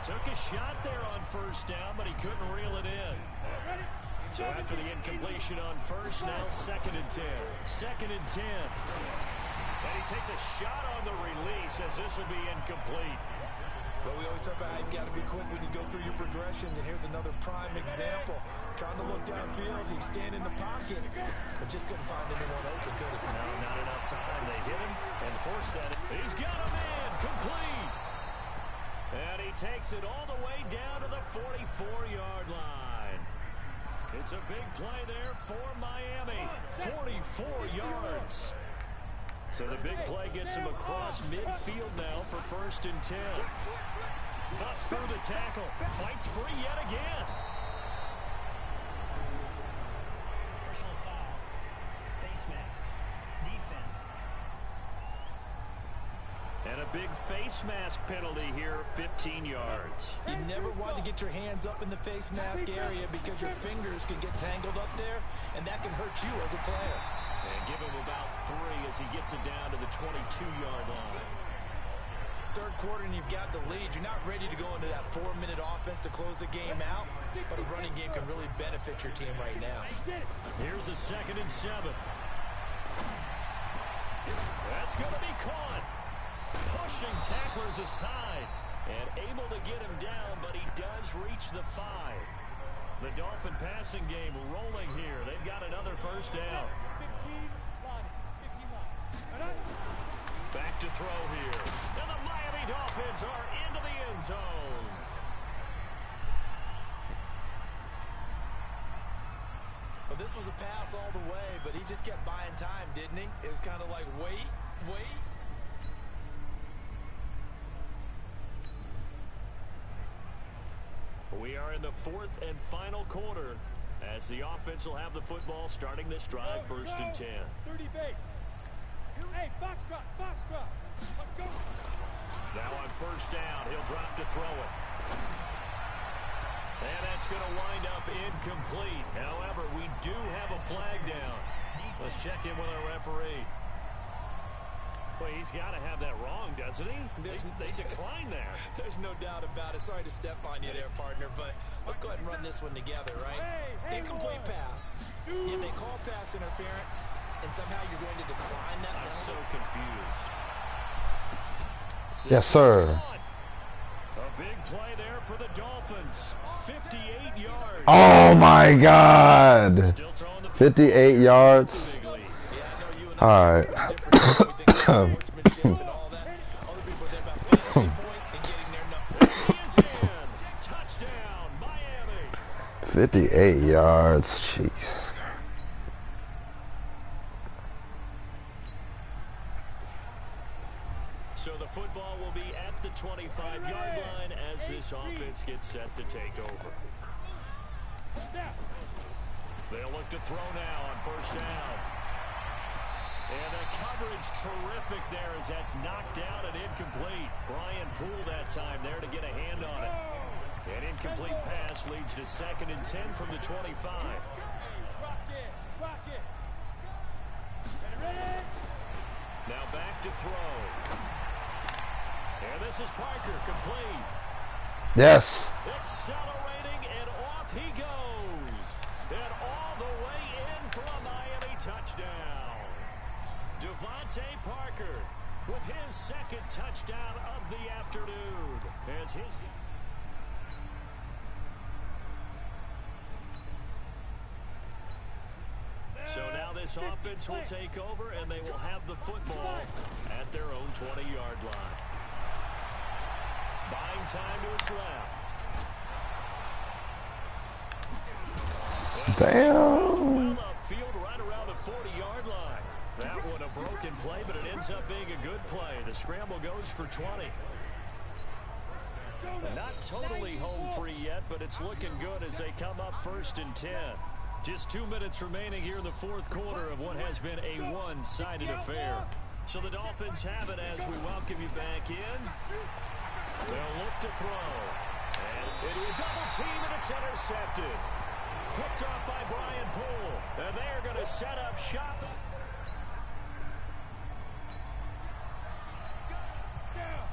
Took a shot there on 1st down, but he couldn't reel it in. So after the incompletion on 1st, now 2nd and 10. 2nd and 10. And he takes a shot on the release as this will be incomplete. But we always talk about how you've got to be quick when you go through your progressions, and here's another prime example. Trying to look downfield, he was standing in the pocket, but just couldn't find anyone open, could he? No, not enough time. They hit him and forced that. He's got a man, complete. And he takes it all the way down to the 44-yard line. It's a big play there for Miami. 44 yards. So the big play gets him across midfield now for 1st and 10. Busts through the tackle. Fights free yet again. Personal foul. Face mask. Defense. And a big face mask penalty here, 15 yards. You never want to get your hands up in the face mask area because your fingers can get tangled up there, and that can hurt you as a player. And give him about 3 as he gets it down to the 22-yard line. Third quarter and you've got the lead. You're not ready to go into that 4-minute offense to close the game out, but a running game can really benefit your team right now. Here's a 2nd and 7. That's going to be caught. Pushing tacklers aside and able to get him down, but he does reach the 5. The Dolphin passing game rolling here. They've got another 1st down. Back to throw here. And the Miami Dolphins are into the end zone. Well, this was a pass all the way, but he just kept buying time, didn't he? It was kind of like, wait. We are in the 4th and final quarter as the offense will have the football starting this drive, 1st and 10. 30 base. Hey, foxtrot. Let's go. Now on 1st down, he'll drop to throw it. And that's going to wind up incomplete. However, we do have a flag down. Let's check in with our referee. Well, he's got to have that wrong, doesn't he? They declined there. There's no doubt about it. Sorry to step on you there, partner, but let's go ahead and run this one together, right? Incomplete pass. Yeah, they call pass interference, and somehow you're going to decline that. I'm so confused. Yes, sir. A big play there for the Dolphins. 58 yards. Oh, my God. 58 yards. All right. 58 yards. Jeez. So the football will be at the 25-yard line as this offense gets set to take over. They'll look to throw now on 1st down. And the coverage terrific there as that's knocked down and incomplete. Brian Poole that time there to get a hand on it. An incomplete pass leads to 2nd and 10 from the 25. back to throw. And this is Parker, complete. Yes. Accelerating, and off he goes. And all the way in for a Miami touchdown. Devontae Parker with his second touchdown of the afternoon. As his... So now this offense will take over, and they will have the football at their own 20-yard line. Buying time to his left. Damn. Well upfield right around the 40-yard line. That one a broken play, but it ends up being a good play. The scramble goes for 20. Not totally home free yet, but it's looking good as they come up 1st and 10. Just 2 minutes remaining here in the fourth quarter of what has been a one-sided affair. So the Dolphins have it as we welcome you back in. They'll look to throw. And it'll be a double team, and it's intercepted. Picked off by Brian Poole. And they are going to set up shop.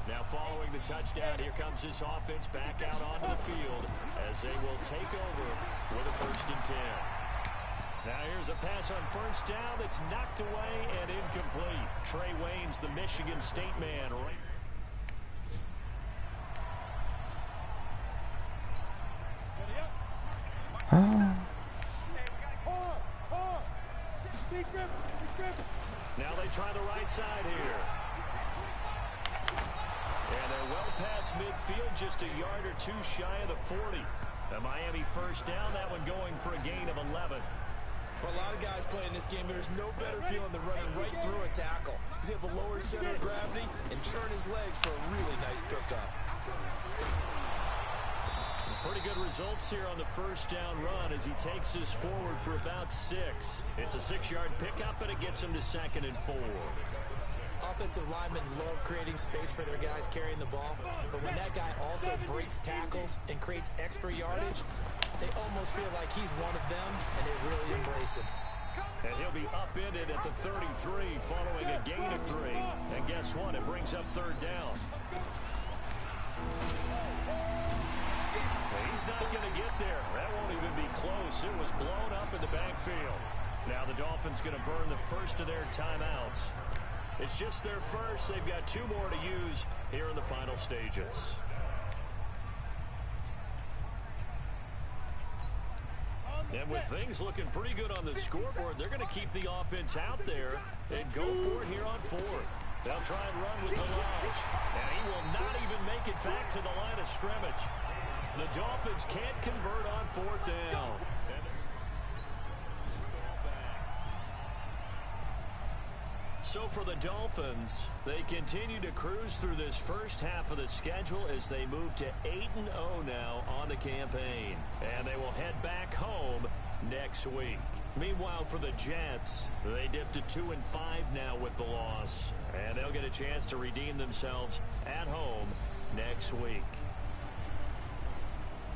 Now following the touchdown, here comes this offense back out onto the field as they will take over with a 1st and 10. Now here's a pass on 1st down that's knocked away and incomplete. Trey Waynes, the Michigan State man, right. Now they try the right side here. And they're well past midfield, just a yard or two shy of the 40. The Miami 1st down, that one going for a gain of 11. For a lot of guys playing this game, there's no better feeling than running right through a tackle. He's able to lower his center of gravity and churn his legs for a really nice pickup. Pretty good results here on the 1st down run as he takes this forward for about 6. It's a 6-yard pickup, and it gets him to 2nd and 4. Offensive linemen love creating space for their guys carrying the ball, but when that guy also breaks tackles and creates extra yardage, they almost feel like he's one of them, and they really embrace him. And he'll be upended at the 33 following a gain of 3. And guess what? It brings up 3rd down. He's not going to get there. That won't even be close. It was blown up in the backfield. Now the Dolphins going to burn the first of their timeouts. It's just their first. They've got 2 more to use here in the final stages. And with things looking pretty good on the scoreboard, they're going to keep the offense out there and go for it here on 4th. They'll try and run with Delage. And he will not even make it back to the line of scrimmage. The Dolphins can't convert on 4th down. So for the Dolphins, they continue to cruise through this first half of the schedule as they move to 8-0 now on the campaign. And they will head back home next week. Meanwhile, for the Jets, they dipped to 2-5 now with the loss. And they'll get a chance to redeem themselves at home next week.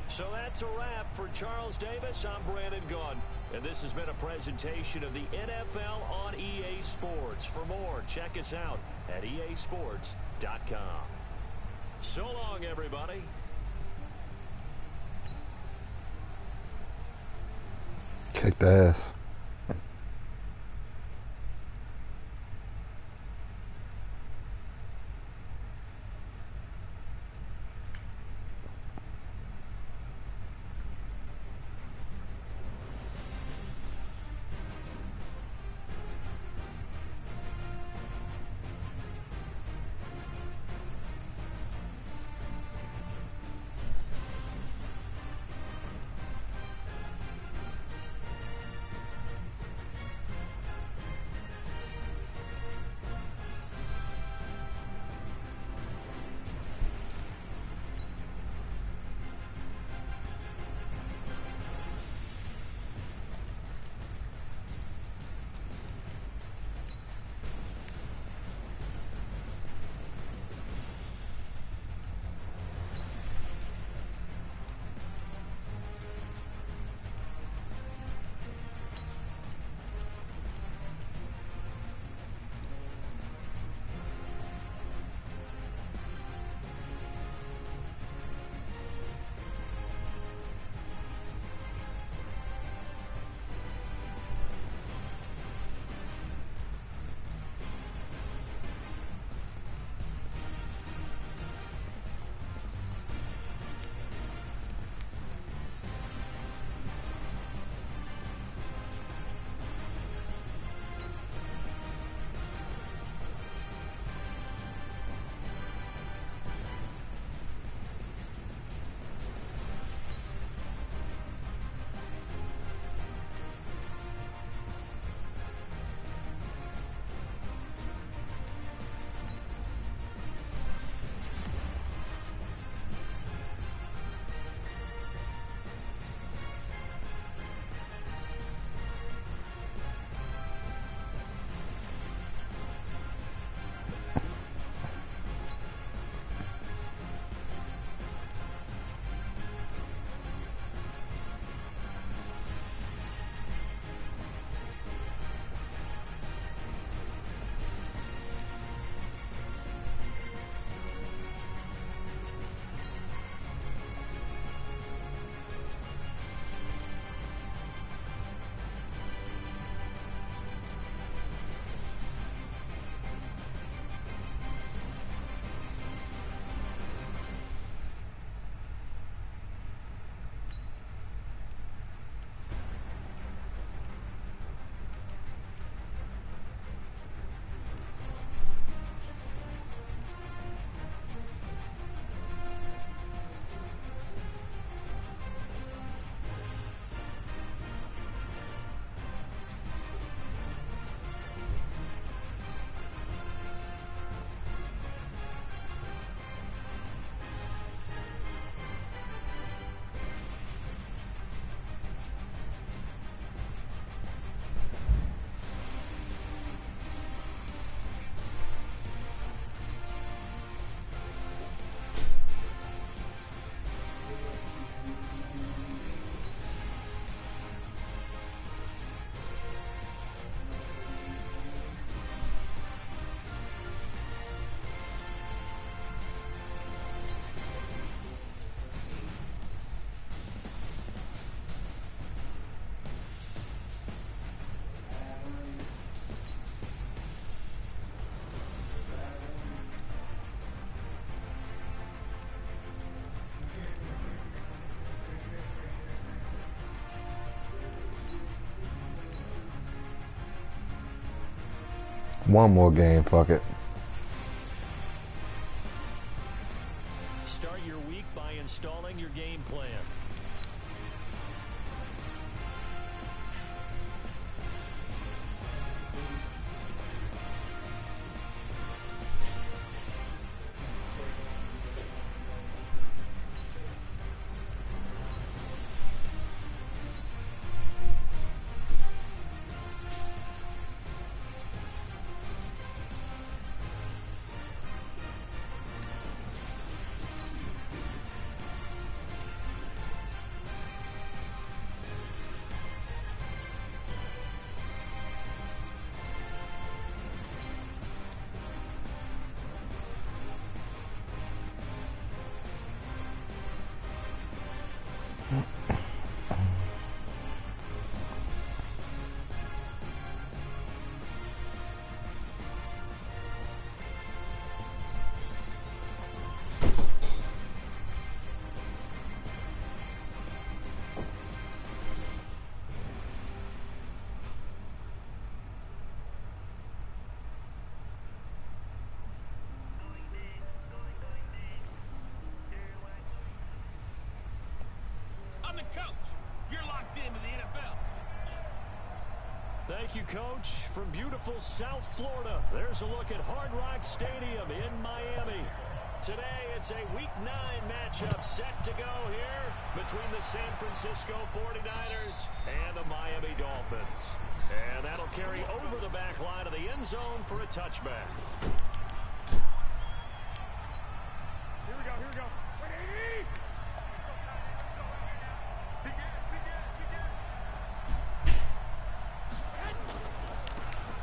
So that's a wrap for Charles Davis. I'm Brandon Gaudin, and this has been a presentation of the NFL on EA Sports. For more, check us out at easports.com. So long, everybody. Kick the ass. One more game, fuck it. Start your week by installing your game plan. I'm the coach. You're locked into the NFL. Thank you, Coach. From beautiful South Florida, there's a look at Hard Rock Stadium in Miami. Today, it's a Week 9 matchup set to go here between the San Francisco 49ers and the Miami Dolphins. And that'll carry over the back line of the end zone for a touchback. Here we go, here we go. Ready?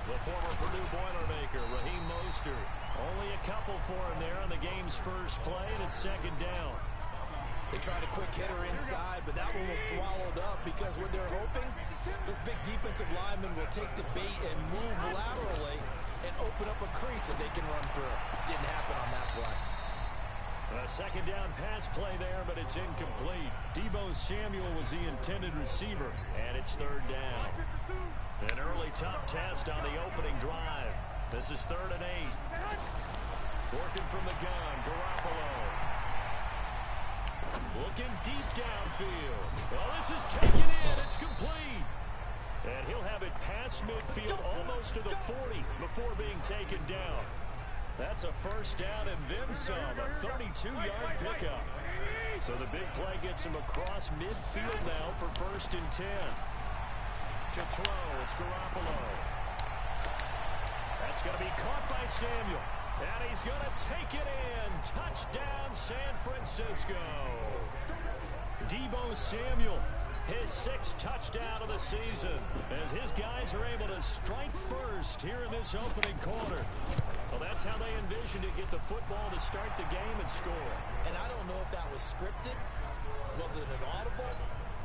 The former Purdue Boilermaker, Raheem Mostert. Only a couple for him there on the game's first play, and it's second down. They tried a quick hitter inside, but that one was swallowed up because what they're hoping, this big defensive lineman will take the bait and move laterally and open up a crease that they can run through. Didn't happen on that play. A second down pass play there, but it's incomplete. Deebo Samuel was the intended receiver, and it's third down. An early tough test on the opening drive. This is 3rd and 8. Working from the gun, Garoppolo. Looking deep downfield. Well, this is taken in. It's complete. And he'll have it past midfield almost to the 40 before being taken down. That's a first down and then some, a 32-yard pickup. So the big play gets him across midfield now for 1st and 10. To throw, it's Garoppolo. That's going to be caught by Samuel. And he's going to take it in. Touchdown, San Francisco. Deebo Samuel, his 6th touchdown of the season, as his guys are able to strike first here in this opening quarter. Well, that's how they envisioned it, get the football to start the game and score. And I don't know if that was scripted. Was it an audible?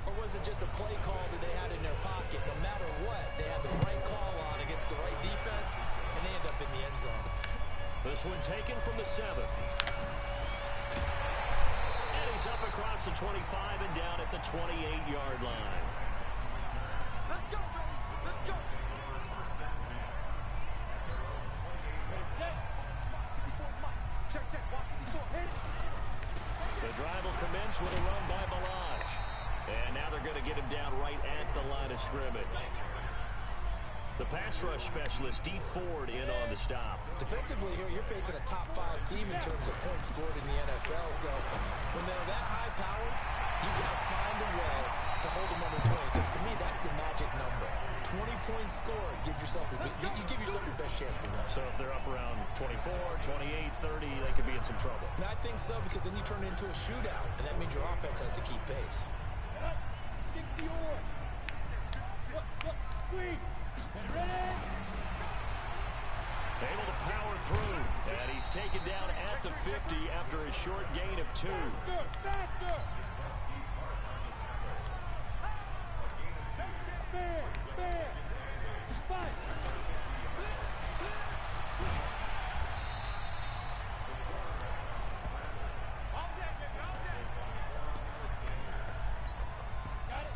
Or was it just a play call that they had in their pocket? No matter what, they had the right call on against the right defense, and they end up in the end zone. This one taken from the 7. And he's up across the 25 and down at the 28-yard line. Let's go, baby. Let's go. Check, check. Walk 54. Hit. The drive will commence with a run by Balaj. And now they're going to get him down right at the line of scrimmage. The pass rush specialist, D. Ford, in on the stop. Defensively here, you're facing a top 5 team in terms of points scored in the NFL. So when they're that high powered, you got to find a way to hold them under 20. Because to me, that's the magic number. 20-point score gives yourself you give yourself your best chance to win. So if they're up around 24, 28, 30, they could be in some trouble. I think so, because then you turn it into a shootout, and that means your offense has to keep pace. 60 or. Squeeze. Ready? Able to power through, and he's taken down at the 50 after a short gain of 2. Faster. Fair. Fight.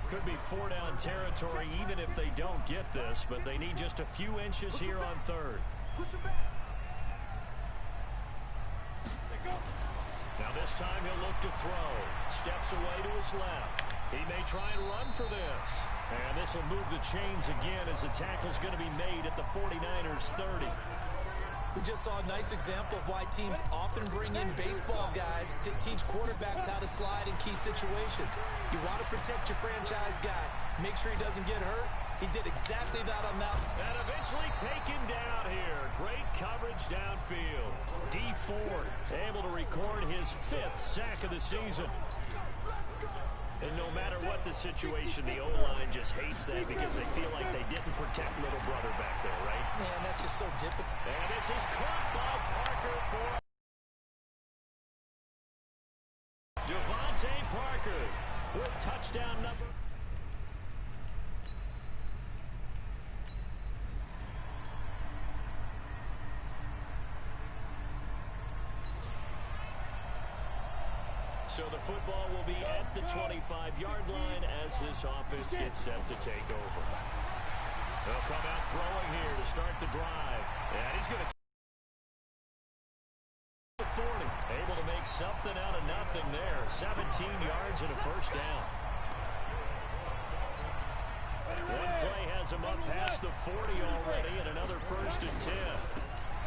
Could be 4-down territory even if they don't get this, but they need just a few inches here on 3rd. Push him back. Now this time he'll look to throw. Steps away to his left. He may try and run for this. And this will move the chains again as the tackle's going to be made at the 49ers 30. We just saw a nice example of why teams often bring in baseball guys to teach quarterbacks how to slide in key situations. You want to protect your franchise guy. Make sure he doesn't get hurt. He did exactly that on that. And eventually taken down here. Great coverage downfield. D Ford able to record his 5th sack of the season. And no matter what the situation, the O-line just hates that because they feel like they didn't protect little brother back there, right? Man, that's just so difficult. And this is caught by Parker for Devontae Parker with touchdown number. So the football will be at the 25-yard line as this offense gets set to take over. They'll come out throwing here to start the drive. And he's going to 40. Able to make something out of nothing there. 17 yards and a first down. One play has him up past the 40 already and another 1st and 10.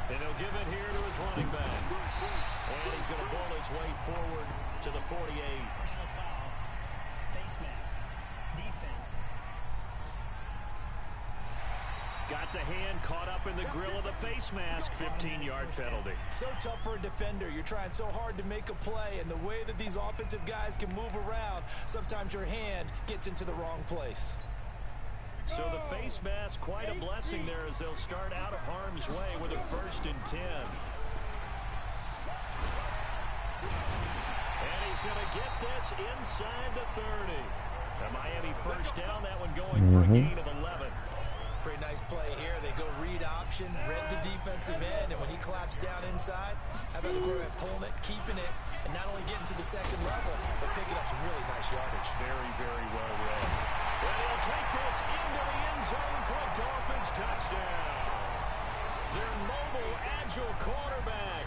And he'll give it here to his running back. And he's going to pull his way forward to the 48. Personal foul. Face mask. Defense. Got the hand caught up in the grill of the face mask. 15-yard penalty. So tough for a defender. You're trying so hard to make a play, and the way that these offensive guys can move around, sometimes your hand gets into the wrong place. So the face mask, quite a blessing there as they'll start out of harm's way with a 1st and 10. And he's going to get this inside the 30. The Miami first down, that one going for a gain of 11. Pretty nice play here. They go read option, read the defensive end, and when he claps down inside, how about the quarterback pulling it, keeping it, and not only getting to the second level, but picking up some really nice yardage. Very, very well read. And he'll take this into the end zone for a Dolphins touchdown. Their mobile, agile quarterback.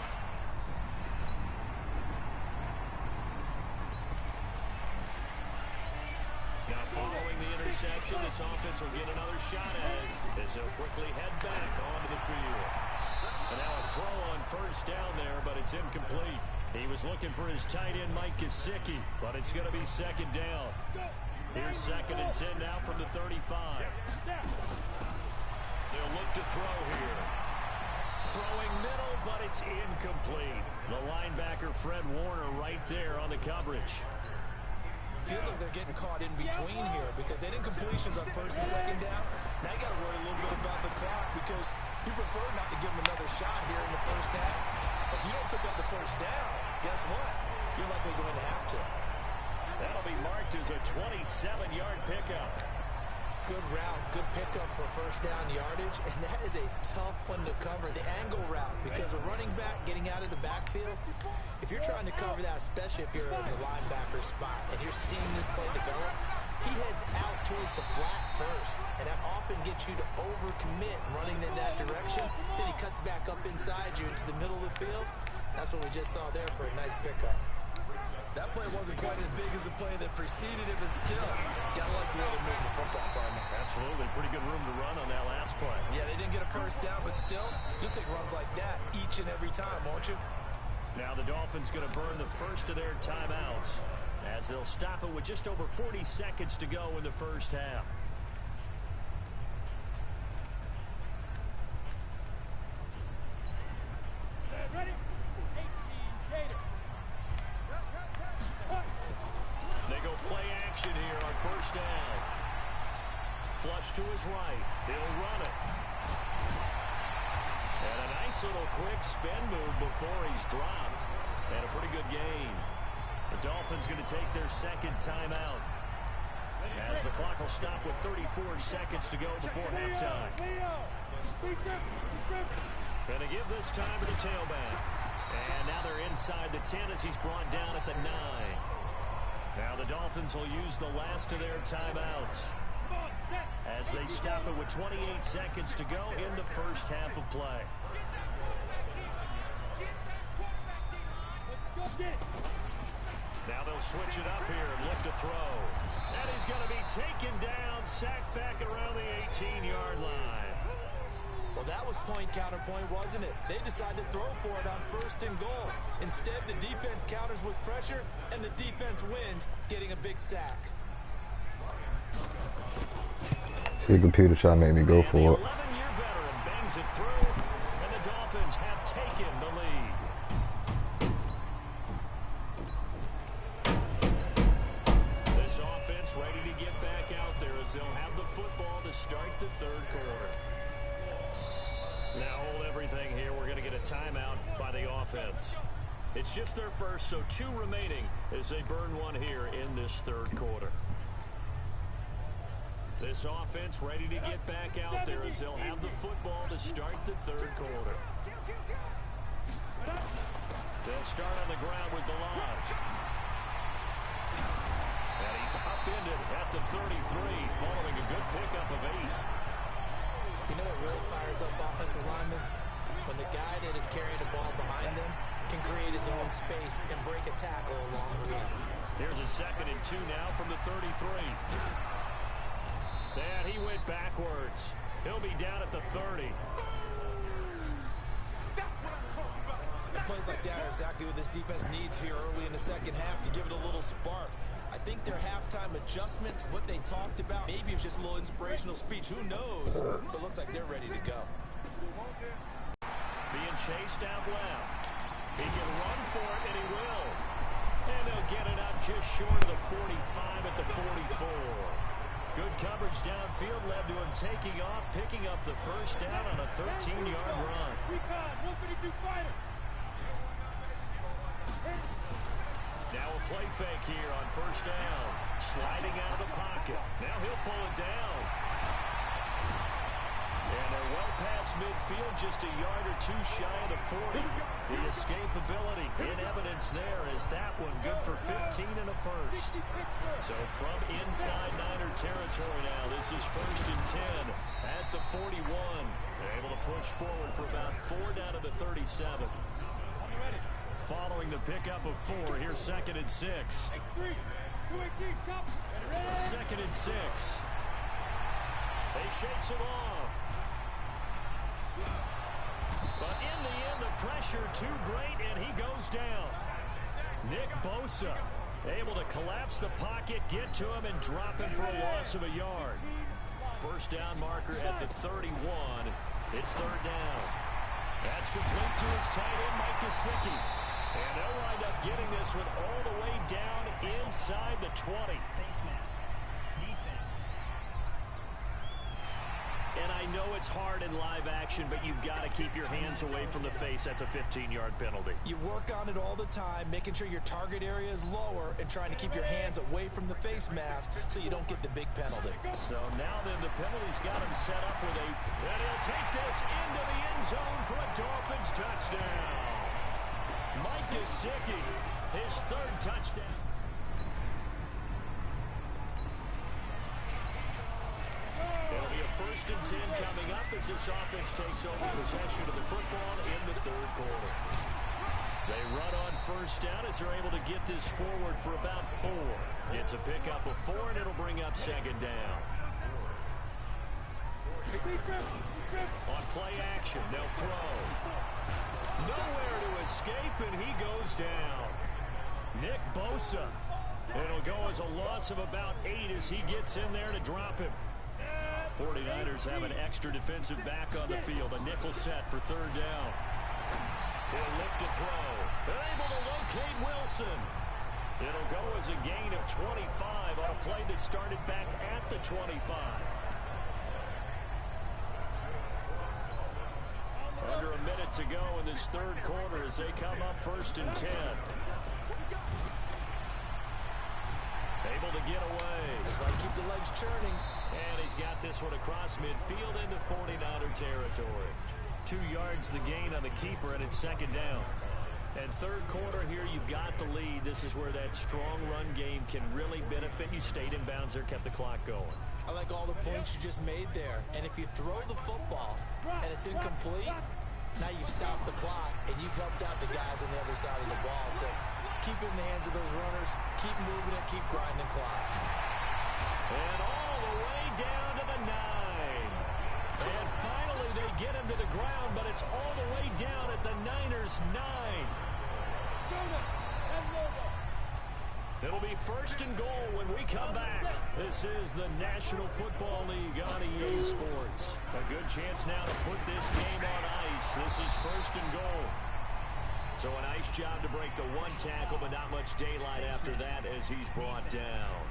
Now following the interception, this offense will get another shot at it as they'll quickly head back onto the field. And now a throw on 1st down there, but it's incomplete. He was looking for his tight end, Mike Gesicki, but it's going to be 2nd down. Here's 2nd and 10 now from the 35. They'll look to throw here. Throwing middle, but it's incomplete. The linebacker, Fred Warner, right there on the coverage. Feels like they're getting caught in between here because they didn't completions on 1st and 2nd down. Now you got to worry a little bit about the clock because you prefer not to give them another shot here in the 1st half. If you don't pick up the 1st down, guess what? You're likely going to have to. That'll be marked as a 27-yard pickup. Good route, good pickup for 1st down yardage, and that is a tough one to cover, the angle route, because a running back getting out of the backfield, if you're trying to cover that, especially if you're in the linebacker spot and you're seeing this play develop, he heads out towards the flat first, and that often gets you to overcommit running in that direction. Then he cuts back up inside you into the middle of the field. That's what we just saw there for a nice pickup. That play wasn't quite as big as the play that preceded it, but still, gotta like the way they're moving the football, partner. Absolutely. Pretty good room to run on that last play. Yeah, they didn't get a 1st down, but still, you'll take runs like that each and every time, won't you? Now the Dolphins going to burn the first of their timeouts as they'll stop it with just over 40 seconds to go in the 1st half. Ready? 18 Gator. They go play action here on 1st down. Flush to his right. He'll run it. And a nice little quick spin move before he's dropped. And a pretty good gain. The Dolphins going to take their 2nd timeout as the clock will stop with 34 seconds to go before halftime. Going to give this time to the tailback. And now they're inside the 10 as he's brought down at the 9. Now the Dolphins will use the last of their timeouts. as they stop it with 28 seconds to go in the first half of play. Now they'll switch it up here and look to throw. And he's going to be taken down, sacked back around the 18-yard line. Well, that was point counterpoint, wasn't it? They decided to throw for it on 1st and goal. Instead, the defense counters with pressure, and the defense wins, getting a big sack. See, the computer trying to make me go for it. The 11-year veteran bangs it through, and the Dolphins have taken the lead. This offense ready to get back out there as they'll have the football to start the 3rd quarter. Now hold everything here. We're going to get a timeout by the offense. It's just their first, so 2 remaining as they burn one here in this 3rd quarter. This offense ready to get back out there as they'll have the football to start the 3rd quarter. They'll start on the ground with Balaj. And he's upended at the 33 following a good pickup of 8. You know what really fires up offensive linemen? When the guy that is carrying the ball behind them can create his own space and break a tackle along the way. Here's a 2nd and 2 now from the 33. And he went backwards. He'll be down at the 30. And plays like that are exactly what this defense needs here early in the 2nd half to give it a little spark. I think their halftime adjustment, what they talked about, maybe it was just a little inspirational speech. Who knows? But looks like they're ready to go. Being chased out left. He can run for it, and he will. And they'll get it up just short of the 45 at the 44. Good coverage downfield led to him taking off, picking up the 1st down on a 13-yard run. Now a play fake here on 1st down. Sliding out of the pocket. Now he'll pull it down. And they're well past midfield, just a yard or 2 shy of the 40. The escapability in evidence there is that one good for 15 and a 1st. So from inside Niner territory now, this is 1st and 10 at the 41. They're able to push forward for about 4 down to the 37. Following the pickup of 4, here's 2nd and 6. 2nd and 6. They shakes him off. But in the end, the pressure too great, and he goes down. Nick Bosa able to collapse the pocket, get to him, and drop him for a loss of a yard. 1st down marker at the 31. It's 3rd down. That's complete to his tight end, Mike Gesicki. And they'll wind up getting this one all the way down inside the 20. Face mask. Defense. And I know it's hard in live action, but you've got to keep your hands away from the face. That's a 15-yard penalty. You work on it all the time, making sure your target area is lower and trying to keep your hands away from the face mask so you don't get the big penalty. So now then the penalty's got him set up with a... And he'll take this into the end zone for a Dolphins touchdown. Mike Gesicki, his 3rd touchdown. It'll be a 1st and 10 coming up as this offense takes over possession of the football in the 3rd quarter. They run on 1st down as they're able to get this forward for about 4. It's a pickup of 4, and it'll bring up 2nd down. On play action, they'll throw. Nowhere to escape, and he goes down. Nick Bosa. It'll go as a loss of about 8 as he gets in there to drop him. 49ers have an extra defensive back on the field. A nickel set for 3rd down. He'll look to throw. They're able to locate Wilson. It'll go as a gain of 25 on a play that started back at the 25. Under a minute to go in this 3rd quarter as they come up 1st and 10. Able to get away. That's why you keep the legs churning. And he's got this one across midfield into 49er territory. 2 yards the gain on the keeper, and it's 2nd down. And third quarter here, you've got the lead. This is where that strong run game can really benefit you. Stayed in bounds there, kept the clock going. I like all the points you just made there. And if you throw the football and it's incomplete, now you've stopped the clock and you've helped out the guys on the other side of the ball. So keep it in the hands of those runners. Keep moving it. Keep grinding clock. And all the way down to the 9. And finally they get him to the ground, but it's all the way down at the Niners' 9. It'll be first and goal when we come back. This is the National Football League on EA Sports. A good chance now to put this game on ice. This is first and goal. So a nice job to break the one tackle, but not much daylight after that as he's brought down.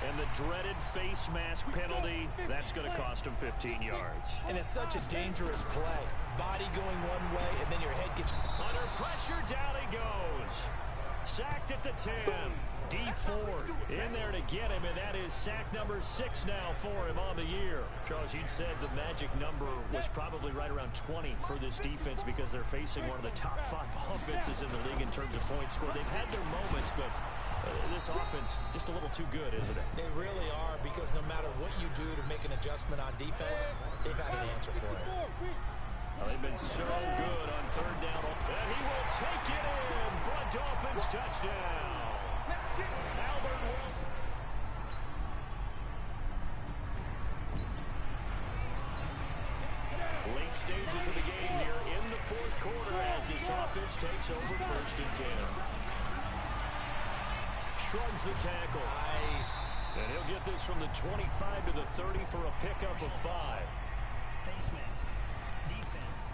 And the dreaded face mask penalty, that's going to cost him 15 yards. And it's such a dangerous play. Body going one way, and then your head gets... Under pressure, down he goes. Sacked at the 10. D Ford in there to get him, and that is sack number 6 now for him on the year. Charles, you'd said the magic number was probably right around 20 for this defense because they're facing one of the top 5 offenses in the league in terms of points scored. They've had their moments, but... this offense, just a little too good, isn't it? They really are, because no matter what you do to make an adjustment on defense, they've had an answer for it. Well, they've been so good on third down. And he will take it in for a Dolphins touchdown. Albert Wilson. Late stages of the game here in the fourth quarter as this offense takes over first and 10. Shrugs the tackle. Nice. And he'll get this from the 25 to the 30 for a pickup of 5. Face mask. Defense.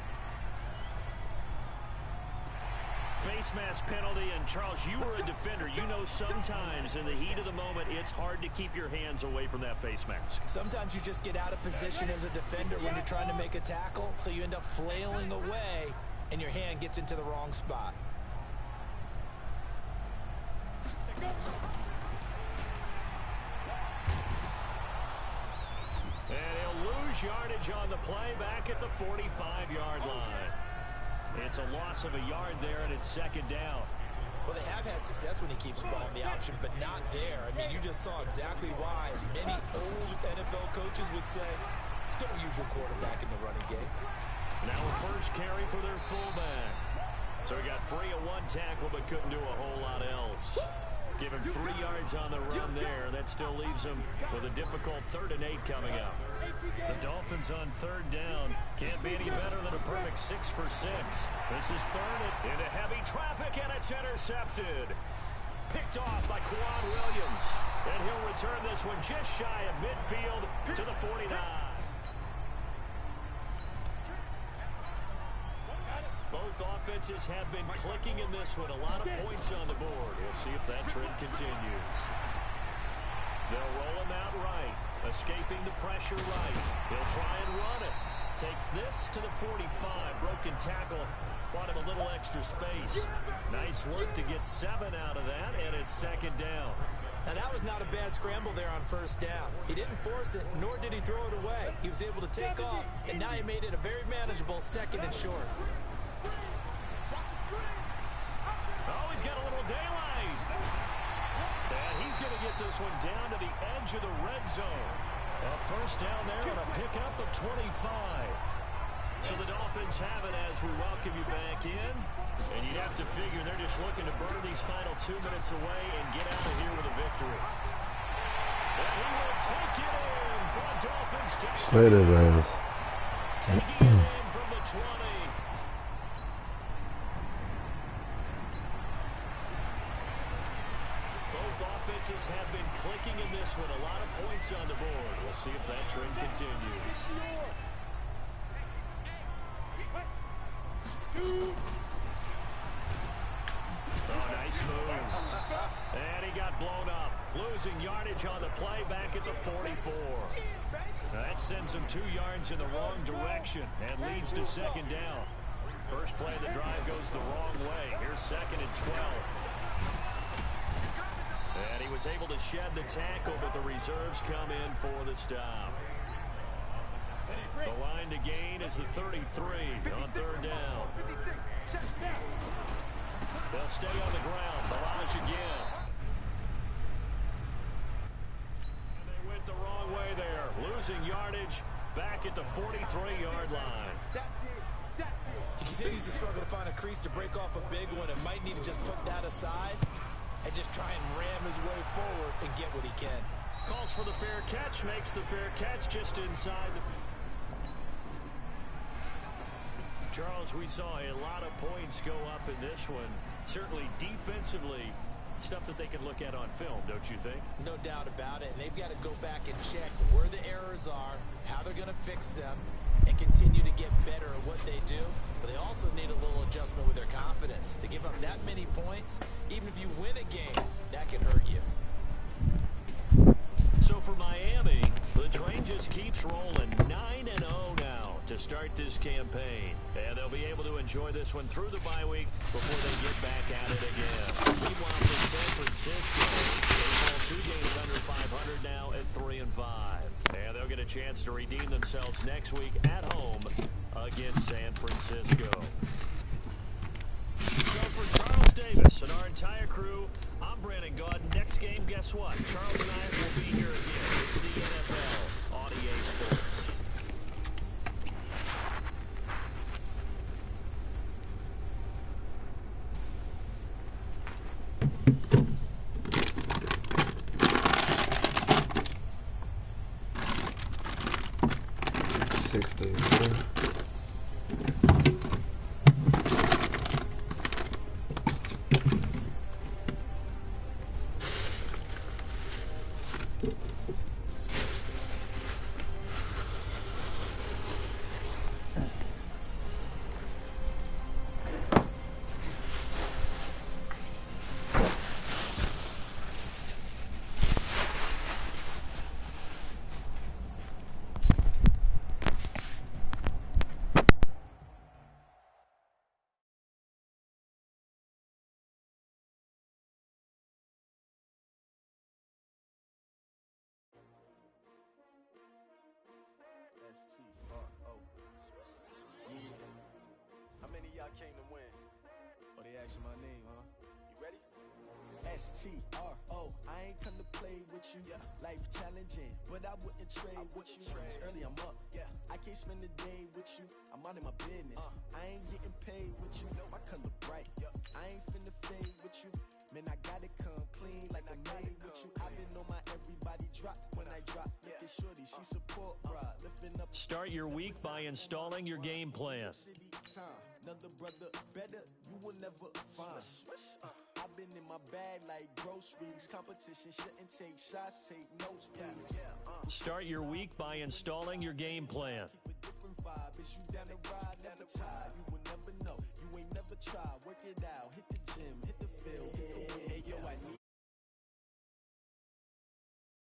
Face mask penalty, and Charles, you were a defender. You know sometimes in the heat of the moment, it's hard to keep your hands away from that face mask. Sometimes you just get out of position as a defender when you're trying to make a tackle, so you end up flailing away, and your hand gets into the wrong spot. And he'll lose yardage on the play back at the 45-yard line. It's a loss of a yard there, and it's second down. Well, they have had success when he keeps the ball in the option, but not there. I mean, you just saw exactly why many old NFL coaches would say, don't use your quarterback in the running game. Now a first carry for their fullback. So he got free of one tackle, but couldn't do a whole lot else. Give him 3 yards on the run there. That still leaves him with a difficult 3rd and 8 coming up. The Dolphins on third down. Can't be any better than a perfect 6 for 6. This is third into heavy traffic, and it's intercepted. Picked off by Quan Williams. And he'll return this one just shy of midfield to the 49. Both offenses have been clicking in this one. A lot of points on the board. We'll see if that trend continues. They'll roll him out right. Escaping the pressure right. He'll try and run it. Takes this to the 45. Broken tackle. Bought him a little extra space. Nice work to get 7 out of that, and it's second down. Now, that was not a bad scramble there on first down. He didn't force it, nor did he throw it away. He was able to take off, and now he made it a very manageable 2nd and short. Oh, he's got a little daylight. And he's going to get this one down to the edge of the red zone. A first down there on a pickup of 25. So the Dolphins have it as we welcome you back in. And you'd have to figure they're just looking to burn these final 2 minutes away and get out of here with a victory. And he will take it in for a Dolphins touchdown. Say his ass. Taking it in from the 20. Both offenses have been clicking in this one. A lot of points on the board. We'll see if that trend continues. Oh, nice move. And he got blown up. Losing yardage on the play back at the 44. That sends him 2 yards in the wrong direction and leads to second down. First play of the drive goes the wrong way. Here's 2nd and 12. And he was able to shed the tackle, but the reserves come in for the stop. The line to gain is the 33 on third down. They'll stay on the ground. Barrage again. And they went the wrong way there. Losing yardage back at the 43-yard line. He continues to struggle to find a crease to break off a big one and might need to just put that aside and just try and ram his way forward and get what he can. Calls for the fair catch, makes the fair catch just inside the... Charles, we saw a lot of points go up in this one. Certainly defensively, stuff that they can look at on film, don't you think? No doubt about it. And they've got to go back and check where the errors are, how they're going to fix them, and continue to get better at what they do. But they also need a little adjustment with their confidence. To give up that many points, even if you win a game, that can hurt you. So for Miami, the train just keeps rolling 9-0 now to start this campaign. And they'll be able to enjoy this one through the bye week before they get back at it again. Meanwhile, for San Francisco, they fall 2 games under 500 now at 3-5. And they'll get a chance to redeem themselves next week at home against San Francisco. So for Charles Davis and our entire crew, I'm Brandon Gaudin. Next game, guess what? Charles and I will be here again. It's the NFL on EA Sports. Came to win. Oh, they asking my name, huh? You ready? S-T-R-O. I ain't come to play with you. Life challenging, but I wouldn't trade with you. It's early, I'm up. I can't spend the day with you. I'm out of my business. I ain't getting paid with you. My color bright. I ain't finna fade with you. Man, I gotta come clean like I made with you. I've been on my everybody drop when I drop. Look at shorty, she support rod. Lifting up. Start your week by installing your game plan. Another brother better, you will never find. I've been in my bag like groceries. Competition shouldn't take shots, take notes, please. Start your week by installing your game plan. Keep a different vibe. Is you down the ride, never tired. You will never know. You ain't never tried. Work it out. Hit the gym, hit the field. Hey, yo, I need